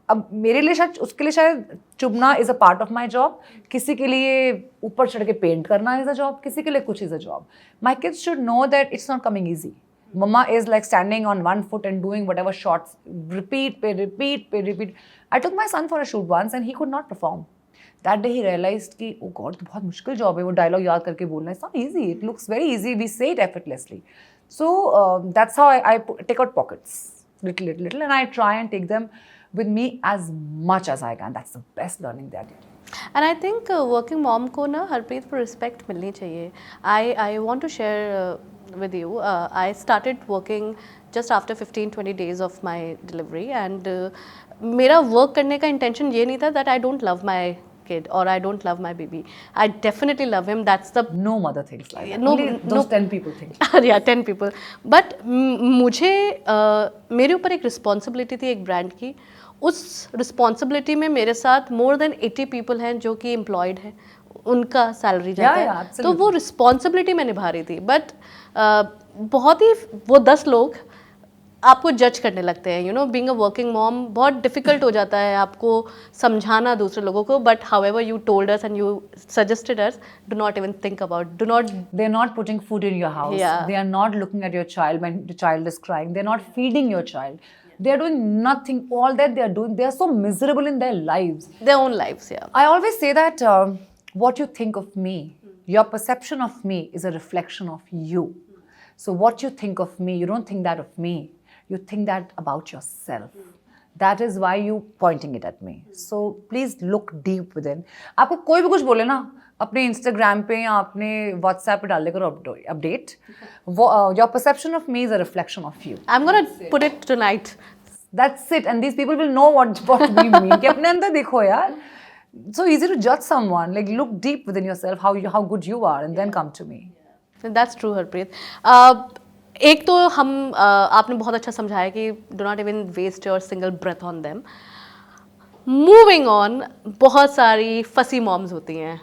अब मेरे लिए शायद, उसके लिए शायद चुभना is a part of my job, किसी के लिए ऊपर चढ़ के पेंट करना इज़ अ जॉब, किसी के लिए कुछ is a job. My kids should know that it's not coming easy. Mama is like standing on one foot and doing whatever shots, repeat. I took my son for a shoot once and he could not perform. That day he realized कि oh God, तो बहुत मुश्किल job है वो dialogue याद करके बोलना। It's not easy. It looks very easy. We say it effortlessly. So that's how I take out pockets little, and I try and take them with me as much as I can. That's the best learning that I did. And I think working mom को ना हरप्रीत पर respect मिलनी चाहिए. I want to share with you. I started working just after 15-20 days of my delivery, and मेरा work करने का intention ये नहीं था that I don't love my kid or I don't love my baby. I definitely love him. That's the No mother thinks like that. No, Only those 10 people think. yeah, 10 people. But मुझे मेरे ऊपर एक responsibility थी एक brand की. उस responsibility में मेरे साथ more than 80 people हैं जो कि employed हैं, उनका salary जाता है, तो वो responsibility मैं निभा रही थी। But बहुत ही वो 10 लोग आपको जज करने लगते हैं, you know, being a working mom बहुत डिफिकल्ट हो जाता है आपको समझाना दूसरे लोगों को, but however you told us and you suggested us, do not even think about, do not, they are not putting food in your house, they are not looking at your child when the child is crying, they are not feeding your child, they are doing nothing. All that they are doing, they are so miserable in their lives, their own lives. Yeah, I always say that what you think of me, your perception of me is a reflection of you. So what you think of me, you don't think that of me, you think that about yourself. That is why you pointing it at me. So please look deep within. आपको कोई भी कुछ बोले ना, अपने Instagram पे या अपने व्हाट्सएप पे डाल देकर update, your perception of me is a reflection of you. I'm gonna put it tonight. That's it, and these people will know what we mean. कि अपने अंदर देखो यार. So easy to judge someone. Like look deep within yourself, how good you are, and then come to me. That's true, Harpreet. एक तो हम आपने बहुत अच्छा समझाया कि do not even waste your single breath on them. Moving on, बहुत सारी फसी मॉम्स होती हैं,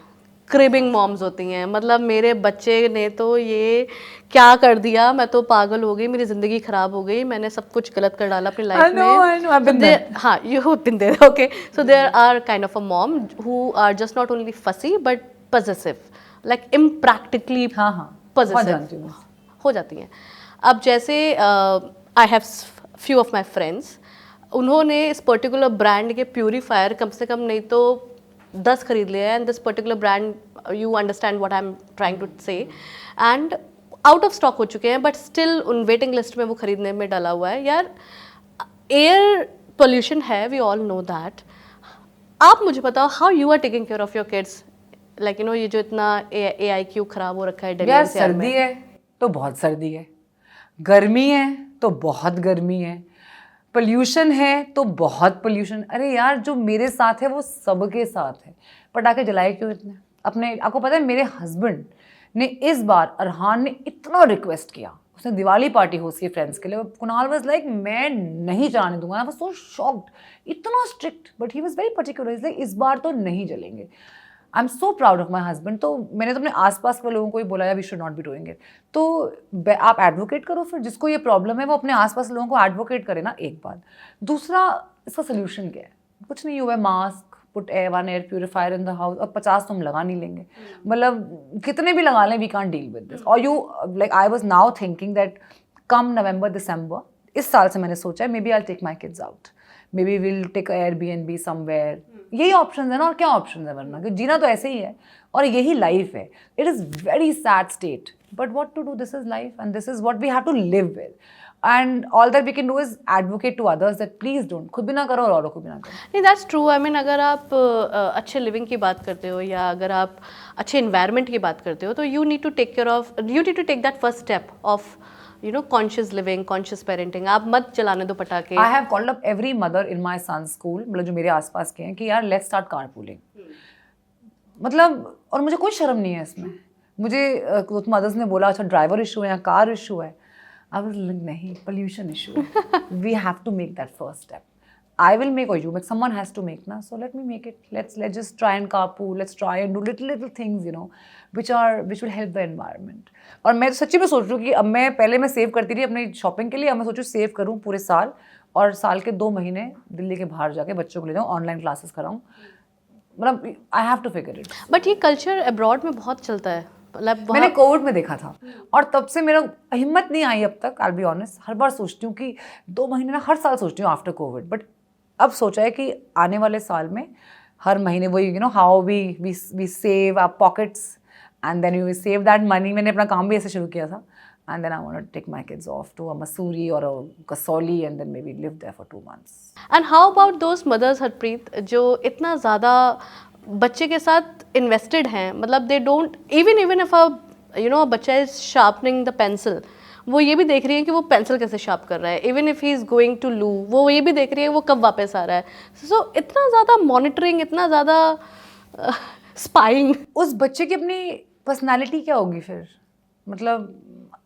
क्रिबिंग मॉम्स होती हैं, मतलब मेरे बच्चे ने तो ये क्या कर दिया, मैं तो पागल हो गई, मेरी ज़िंदगी ख़राब हो गई, मैंने सब कुछ गलत कर डाला अपनी लाइफ में। I know, I've been there. हाँ, you have been there, okay. So there are kind of a mom who are just not only fussy but possessive, like impractically हाँ हाँ, बहुत जानती possessive हूँ। हो जाती हैं। अब जैसे I have few of my friends, उन्होंने इस पर्टिकुलर ब्रांड के प्यूरीफायर कम से कम नहीं तो 10 खरीद लिए हैं, and this particular brand, you understand what I am trying to say, and out of stock हो चुके हैं, बट स्टिल उन वेटिंग लिस्ट में वो खरीदने में डाला हुआ है। यार एयर पोल्यूशन है, वी ऑल नो दैट। आप मुझे बताओ how you are taking care of your kids, like you know ये जो इतना AIQ खराब हो रखा है दिल्ली यार NCR में। सर्दी है तो बहुत सर्दी है, गर्मी है तो बहुत गर्मी है, पोल्यूशन है तो बहुत पोल्यूशन। अरे यार जो मेरे साथ है वो सबके साथ है, पटाखे जलाए क्यों इतने अपने? आपको पता है मेरे हस्बैंड ने इस बार, अरहान ने इतना रिक्वेस्ट किया, उसने दिवाली पार्टी होस्ट की फ्रेंड्स के लिए, कुणाल वाज लाइक मैं नहीं जाने दूंगा, आई वाज सो शॉक्ड, इतना strict, but he was very particular, like इस बार तो नहीं जलेंगे। I am so proud of my husband. तो मैंने तो अपने आसपास के लोगों को ही बोला, we should not be doing it. तो आप एडवोकेट करो, फिर जिसको ये प्रॉब्लम है वो अपने आसपास लोगों को एडवोकेट करे ना, एक बात। दूसरा, इसका सोल्यूशन क्या है? कुछ नहीं हुआ, mask, put one air purifier in the house, और 50 तुम लगा नहीं लेंगे, मतलब कितने भी लगा लें, we can't deal with this. और you like I was now thinking that come November December, इस साल से मैंने सोचा है maybe I take my kids out, maybe will take Airbnb somewhere. यही ऑप्शन है ना, और क्या ऑप्शन है, वरना कि जीना तो ऐसे ही है और यही लाइफ है। It is very sad state, but what to do, this is life and this is what we have to live with, and all that we can do is advocate to others that please don't, खुद भी ना करो और औरों को भी ना करो। नहीं, दैट्स ट्रू। आई मीन अगर आप अच्छे लिविंग की बात करते हो या अगर आप अच्छे इन्वायरमेंट की बात करते हो, तो you need to take care of, you need to take that first step of you know conscious living, conscious parenting. आप मत चलाने दो पटाखे। I have called up every mother in my son school, मतलब जो मेरे आसपास के हैं, कि यार लेट्स स्टार्ट कारपूलिंग। मतलब, और मुझे कोई शर्म नहीं है इसमें। मुझे कुछ मदर्स ने बोला अच्छा ड्राइवर इशू है या कार इशू है, आई वाज लाइक नहीं, पोल्यूशन इशू है, we have to make that first step. I will make, or you make, someone has to make na, so let me make it. Let's just try and carpool, let's try and do little things, you know, which will help the environment. और मैं तो सच्ची में सोच रही हूँ कि अब मैं पहले मैं सेव करती रही अपनी शॉपिंग के लिए, अब मैं सोचूँ सेव करूँ पूरे साल, और साल के 2 महीने दिल्ली के बाहर जाके बच्चों को ले जाऊँ, ऑनलाइन क्लासेस कराऊँ, मतलब I have to figure it. But ये कल्चर अब्रॉड में बहुत चलता है, मतलब मैंने कोविड में देखा था, और तब से मेरा हिम्मत नहीं आई अब तक, आई विल बी ऑनेस्ट। हर बार सोचती हूँ कि 2 महीने ना, हर साल सोचती हूँ आफ्टर कोविड, बट अब सोचा है कि आने वाले साल में हर महीने वही, you know how we save our pockets and then we save that money. मैंने अपना काम भी ऐसे शुरू किया था, and then I want to take my kids off to a Mussoorie और a Kasauli and then maybe live there for 2 months। And how about those mothers, Harpreet, जो इतना ज़्यादा बच्चे के साथ इन्वेस्टेड हैं, मतलब they don't even if a you know बच्चा इज शार्पनिंग द पेंसिल, वो ये भी देख रही है कि वो पेंसिल कैसे शार्प कर रहा है, even if he is going to loo, वो ये भी देख रही है वो कब वापस आ रहा है। सो इतना ज़्यादा मॉनिटरिंग, इतना ज़्यादा स्पाइंग। उस बच्चे की अपनी पर्सनालिटी क्या होगी फिर? मतलब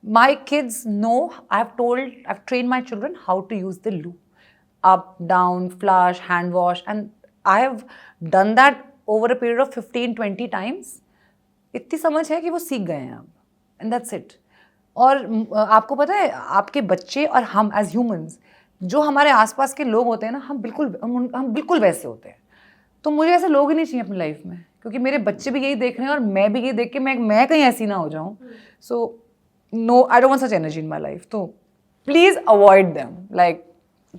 my kids know, I have train my children how to use the loo, up down, flush, hand wash, and I have done that over a period of 15-20 times. इतनी समझ है कि वो सीख गए हैं अब, एंड दैट्स इट। और आपको पता है, आपके बच्चे और हम एज ह्यूमंस, जो हमारे आसपास के लोग होते हैं ना, हम बिल्कुल वैसे होते हैं। तो मुझे ऐसे लोग ही नहीं चाहिए अपनी लाइफ में, क्योंकि मेरे बच्चे भी यही देख रहे हैं और मैं भी यही देख के मैं कहीं ऐसी ना हो जाऊँ। So no, I don't want such energy in my life. तो please avoid them, like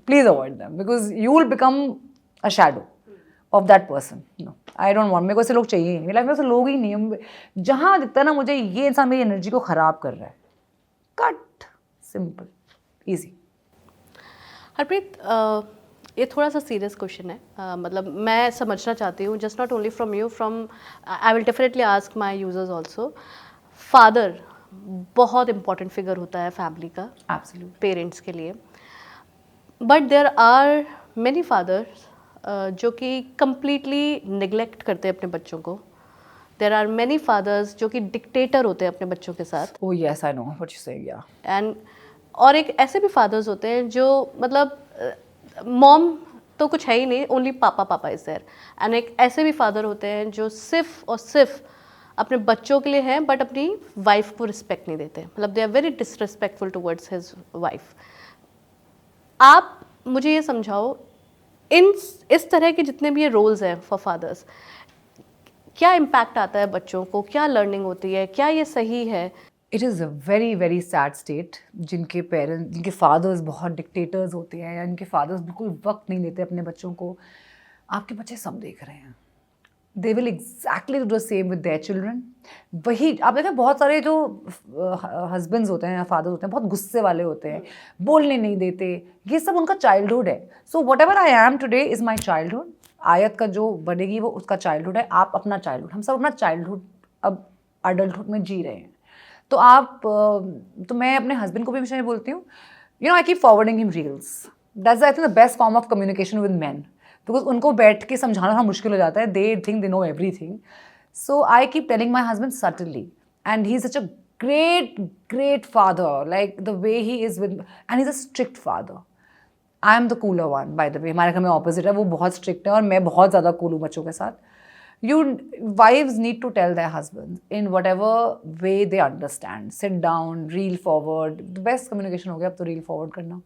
please avoid them, because you will become a shadow of that person. No, I don't want, मेरे को ऐसे लोग चाहिए ही नहीं, मेरी लाइफ में ऐसे लोग ही नहीं है। जहाँ दिखता है ना मुझे ये इंसान मेरी एनर्जी को ख़राब कर रहा है, कट, सिंपल, ईजी। हरप्रीत, ये थोड़ा सा सीरियस क्वेश्चन है, मतलब मैं समझना चाहती हूँ, just not only from you, from I will definitely ask my users also. Father बहुत इंपॉर्टेंट फिगर होता है फैमिली का, एब्सोल्यूट, पेरेंट्स के लिए, but there are many fathers जो कि कंप्लीटली निगलेक्ट करते हैं अपने बच्चों को। देयर आर मेनी फादर्स जो कि डिक्टेटर होते हैं अपने बच्चों के साथ। Oh yes, I know what you saying, या। एंड और एक ऐसे भी फादर्स होते हैं जो मतलब मॉम तो कुछ है ही नहीं, ओनली पापा पापा इज देयर। एंड एक ऐसे भी फादर होते हैं जो सिर्फ और सिर्फ अपने बच्चों के लिए हैं बट अपनी वाइफ को रिस्पेक्ट नहीं देते, मतलब they are very disrespectful towards his wife. आप मुझे ये समझाओ, इस तरह के जितने भी ये रोल्स हैं फॉर फादर्स, क्या इम्पैक्ट आता है बच्चों को, क्या लर्निंग होती है, क्या ये सही है? It is a very very sad state जिनके पेरेंट्स, जिनके फादर्स बहुत डिक्टेटर्स होते हैं या जिनके फादर्स बिल्कुल वक्त नहीं देते अपने बच्चों को। आपके बच्चे सब देख रहे हैं, they will exactly do the same with their children. वही आप देखें, बहुत सारे जो हस्बैंड्स होते हैं या फादर्स होते हैं बहुत गुस्से वाले होते हैं, बोलने नहीं देते, ये सब उनका चाइल्डहुड है। So what ever I am today is my childhood. आयत का जो बनेगी वो उसका चाइल्डहुड है, आप अपना चाइल्डहुड, हम सब अपना चाइल्डहुड अब अडल्टहुड में जी रहे हैं। तो आप तो मैं अपने हस्बैंड को भी हमेशा बोलती हूँ, you know, I keep forwarding him reels. That's I think the best form of communication with man, because उनको बैठ के समझाना थोड़ा मुश्किल हो जाता है, they think they know everything. So I keep telling my husband suddenly, and he is such a great father, like the way he is with, and he's a strict father. I am the cooler one, by the way. हमारे घर में opposite है, वो बहुत strict है और मैं बहुत ज़्यादा कूल हूँ बच्चों के साथ। You wives need to tell their husband in whatever way they understand, sit down, reel forward. The best communication हो गया अब तो रील फॉरवर्ड करना।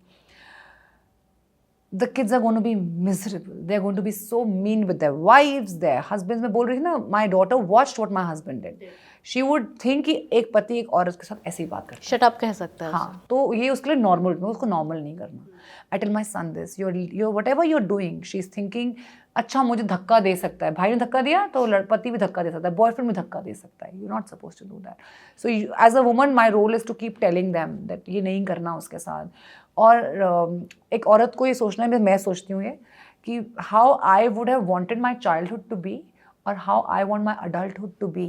The kids are going to be miserable. They're going to be so mean with their wives, their husbands. मैं बोल रही थी ना, my daughter watched what my husband did. She would think कि एक पति एक औरत के साथ ऐसे ही बात करता है। शट अप कह सकता है। हाँ, तो ये उसके लिए नॉर्मल, मैं उसको नॉर्मल नहीं करना। I tell my son this, you're whatever you're doing, she's thinking, अच्छा मुझे धक्का दे सकता है, भाई ने धक्का दिया तो पति भी धक्का दे सकता है, बॉयफ्रेंड भी धक्का दे सकता है। You're not supposed to do that. So as a woman, my role is to keep telling them that ये नहीं करना उसके साथ। और एक औरत को ये सोचना है, मैं सोचती हूँ ये कि how I would have wanted my childhood to be और how I want my adulthood to be,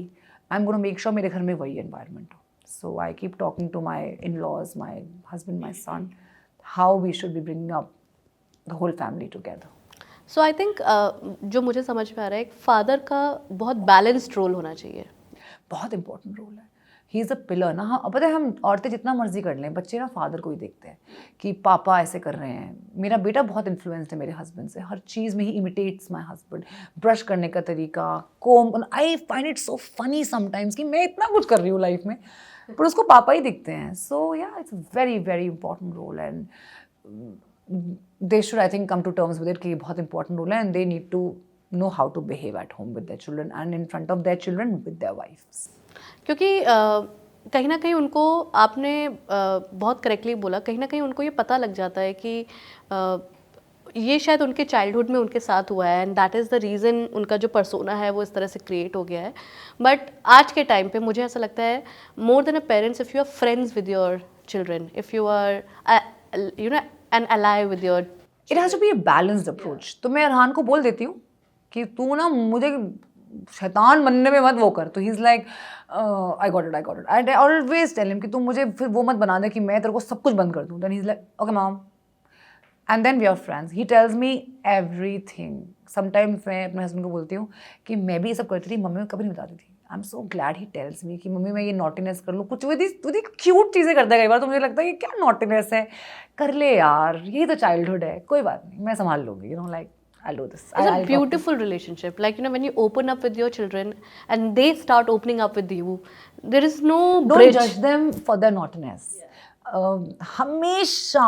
I am gonna make sure मेरे घर में वही एनवायरनमेंट हो। So I keep talking to my in-laws, my husband, my son, how we should be bringing up the whole family together. So I think जो मुझे समझ में आ रहा है, एक फादर का बहुत बैलेंस्ड रोल होना चाहिए। बहुत इंपॉर्टेंट रोल है, ही इज़ अ पिलर ना। हाँ, पता है, हम औरतें जितना मर्जी कर लें, बच्चे ना फादर को ही देखते हैं कि पापा ऐसे कर रहे हैं। मेरा बेटा बहुत इन्फ्लुएंस्ड है मेरे हस्बैंड से, हर चीज़ में he imitates my husband. Brush करने का तरीका, comb, I find it so funny sometimes कि मैं इतना कुछ कर रही हूँ लाइफ में, पर उसको पापा ही दिखते हैं। So yeah it's very very important role, and they should I think come to terms with it कि बहुत इंपॉर्टेंट रोल है, and they need to know how to behave at home with their children and in front of their children with their wives. क्योंकि कहीं ना कहीं उनको, आपने बहुत करेक्टली बोला, कहीं ना कहीं उनको ये पता लग जाता है कि ये शायद उनके चाइल्डहुड में उनके साथ हुआ है, and that is the reason उनका जो पर्सोना है वो इस तरह से क्रिएट हो गया है। बट आज के टाइम पे मुझे ऐसा लगता है, more than a parents, if you are friends with your children, if you are you know an ally with your, it has to be a balanced approach. तो मैं अरहान को बोल देती हूँ कि तू ना मुझे शैतान बनने में मत वो कर, तो he is like I got it, I got it. I always tell him कि तू मुझे फिर वो मत बना दे कि मैं तेरे को सब कुछ बंद कर दूँ। Then he is like okay mom, and then we are friends. He tells me everything. Sometimes मैं अपने हस्बैंड को बोलती हूँ कि मैं भी ये सब करती थी, मम्मी को कभी नहीं बताती थी। आई am so glad he tells मी कि मम्मी मैं ये नॉटीनेस कर लूँ, कुछ भी क्यूट चीज़ें करता है कई बार, तो मुझे लगता है कि क्या नॉटीनेस है, कर ले यार, यही तो चाइल्डहुड है, कोई बात नहीं, मैं संभाल लूँगी, you know, like I'll do this. It's a beautiful relationship. Like, you know, when you open up with your children and they start opening up with you, there is no bridge. Don't judge them for their naughtiness. हमेशा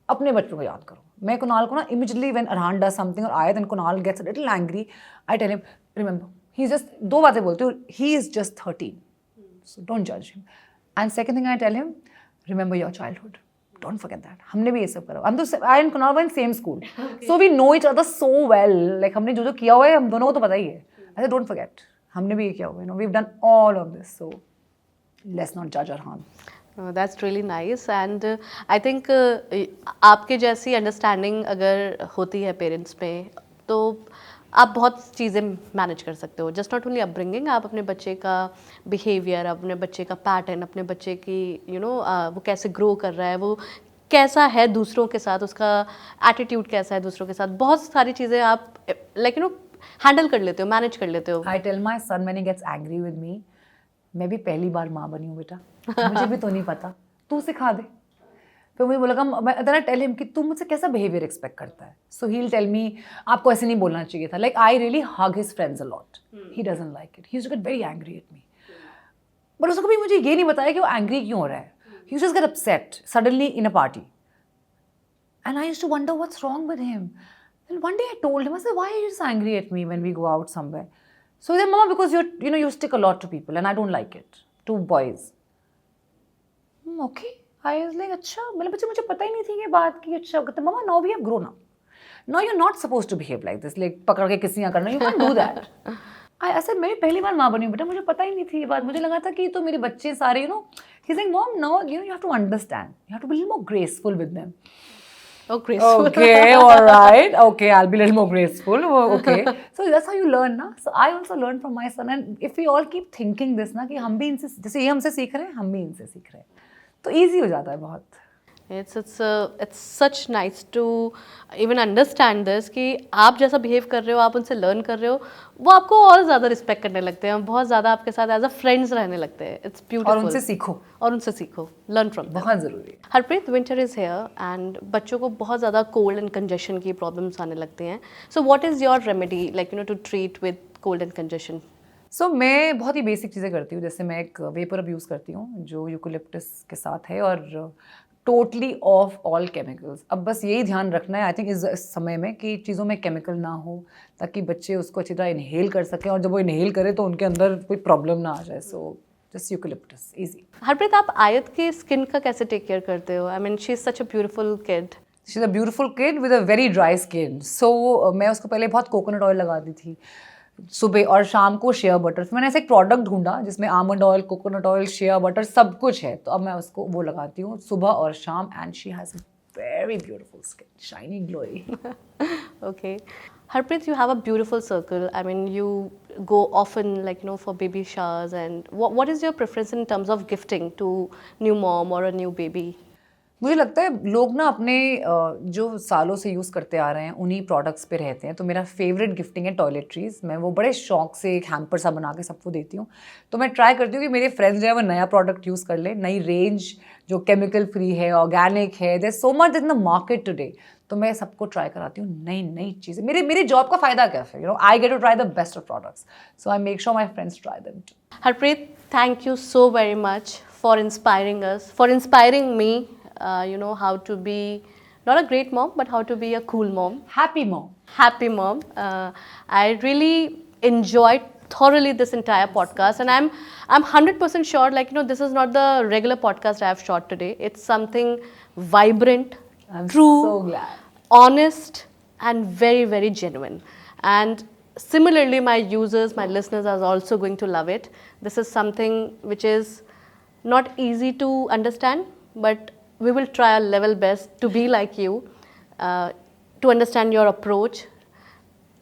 अपने बच्चों को याद करो। मैं कुणाल को ना immediately when Arhan does something or Ayat and Kunal gets a little angry, I tell him, remember, he's just, दो बातें बोलती हूँ, he is just 13. So don't judge him. And second thing I tell him, remember your childhood. Don't forget that. हमने भी ये सब करा। हम तो I and Kunal were in same school, so we know each other so well. Like हमने जो किया हुआ है हम दोनों को तो पता ही है। I said don't forget, हमने भी ये किया हुआ है। You know, we've done all of this, so let's not judge Arhan. That's really nice, and I think आपके जैसी अंडरस्टैंडिंग अगर होती है पेरेंट्स में, तो आप बहुत चीज़ें मैनेज कर सकते हो। जस्ट नॉट ओनली अपब्रिंगिंग, आप अपने बच्चे का बिहेवियर, अपने बच्चे का पैटर्न, अपने बच्चे की यू नो वो कैसे ग्रो कर रहा है, वो कैसा है दूसरों के साथ, उसका एटीट्यूड कैसा है दूसरों के साथ, बहुत सारी चीज़ें आप लाइक यू नो हैंडल कर लेते हो, मैनेज कर लेते हो। I tell my son when he gets angry with me, मैं भी पहली बार माँ बनी हूँ बेटा, मुझे भी तो नहीं पता, तू सिखा दे। फिर मुझे बोला then I tell him कि तू मुझसे कैसा बिहेवियर एक्सपेक्ट करता है. So he'll tell me आपको ऐसे नहीं बोलना चाहिए था. Like I really hug his friends a lot. He doesn't like it. He used to get very angry at me. But उसको कभी मुझे ये नहीं बताया कि वो angry क्यों हो रहा है. He used to just get upset suddenly in a party. And I used to wonder what's wrong with him. And one day I told him, I said, why are you just angry at me when we go out somewhere? So he said, Mama, because you stick a lot to people and I don't like it. To boys. Okay. I was like, अच्छा, मतलब बच्चे मुझे पता ही नहीं थी ये बात की अच्छा कहते Mama, now we have grown up. Now you're not supposed to behave like this. Like पकड़ के किसियाँ करना, you can't do that. I said, मैं पहली बार माँ बनी हूँ बेटा, मुझे पता ही नहीं थी ये बात. मुझे लगा था कि तो मेरे बच्चे सारे, he's like, Mom, now you have to understand. You have to be a little more graceful with them. Oh, graceful. Okay, all right. Okay, I'll be a little more graceful. Okay. So that's how you learn, na? So I also learned from my son. And if we all keep thinking this, na, कि हम भी इनसे, जैसे ये हमसे सीख रहे हैं, हम भी इनसे सीख रहे हैं. तो easy हो जाता है बहुत. It's such nice to even understand this कि आप जैसा behave कर रहे हो, आप उनसे learn कर रहे हो, वो आपको और ज़्यादा respect करने लगते हैं, बहुत ज़्यादा आपके साथ as a friends रहने लगते हैं. It's beautiful. और उनसे सीखो. Learn from them. बहुत ज़रूरी है. Harpreet, winter is here and बच्चों को बहुत ज़्यादा cold and congestion की problems आने लगती हैं. So what is your remedy, like to treat with cold and congestion? So मैं बहुत ही बेसिक चीज़ें करती हूँ. जैसे मैं एक वेपर अब यूज़ करती हूँ जो यूकोलिप्टस के साथ है और टोटली ऑफ ऑल केमिकल्स. अब बस यही ध्यान रखना है आई थिंक इस समय में कि चीज़ों में केमिकल ना हो ताकि बच्चे उसको अच्छी तरह इनहेल कर सकें और जब वो इनहेल करें तो उनके अंदर कोई प्रॉब्लम ना आ जाए. So just eucalyptus easy. Harpreet, आप आयत की स्किन का कैसे टेक केयर करते हो? I mean she is such a beautiful kid. She is a beautiful kid with a very dry skin. So मैं उसको पहले बहुत कोकोनट ऑयल लगाती थी सुबह और शाम को शेयर बटर. मैंने ऐसे एक प्रोडक्ट ढूंढा जिसमें almond oil, coconut oil, share butter सब कुछ है. तो अब मैं उसको वो लगाती हूँ सुबह और शाम. And she has very beautiful skin, shiny, glowy. Okay. Harpreet, you have a beautiful circle. I mean, you go often, like, for baby showers. And what is your preference in terms of gifting to new mom or a new baby? मुझे लगता है लोग ना अपने जो सालों से use करते आ रहे हैं उन्हीं प्रोडक्ट्स पे रहते हैं. तो मेरा फेवरेट गिफ्टिंग है टॉयलेटरीज़. मैं वो बड़े शौक से एक हैम्पर सा बना के सबको देती हूँ. तो मैं ट्राई करती हूँ कि मेरे फ्रेंड्स जो है वो नया प्रोडक्ट यूज़ कर ले, नई रेंज जो केमिकल फ्री है, ऑर्गेनिक है. There so much in the market today. तो मैं सबको ट्राई कराती हूँ नई चीज़ें. मेरे जॉब का फ़ायदा क्या है? I get to try the best of products. So I make sure my friends try them too. Harpreet, thank you so very much for inspiring us, for inspiring me. How to be not a great mom, but how to be a cool mom. Happy mom. Happy mom. I really enjoyed thoroughly this entire podcast, and I'm 100% sure, like, this is not the regular podcast I have shot today. It's something vibrant, I'm true, so glad, honest, and very, very genuine. And similarly, my users, my listeners are also going to love it. This is something which is not easy to understand, but we will try our level best to be like you, to understand your approach,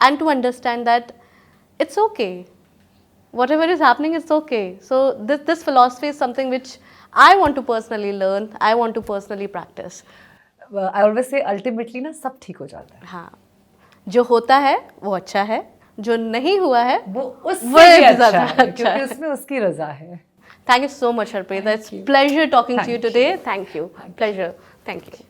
and to understand that it's okay. Whatever is happening, it's okay. So this philosophy is something which I want to personally learn. I want to personally practice. I always say ultimately ना सब ठीक हो जाता है. हाँ, जो होता है वो अच्छा है, जो नहीं हुआ है वो उससे भी अच्छा है क्योंकि उसमें उसकी रज़ा है. Thank you so much, Harpreet. It's a pleasure talking to you today. Thank you. Pleasure. Thank you.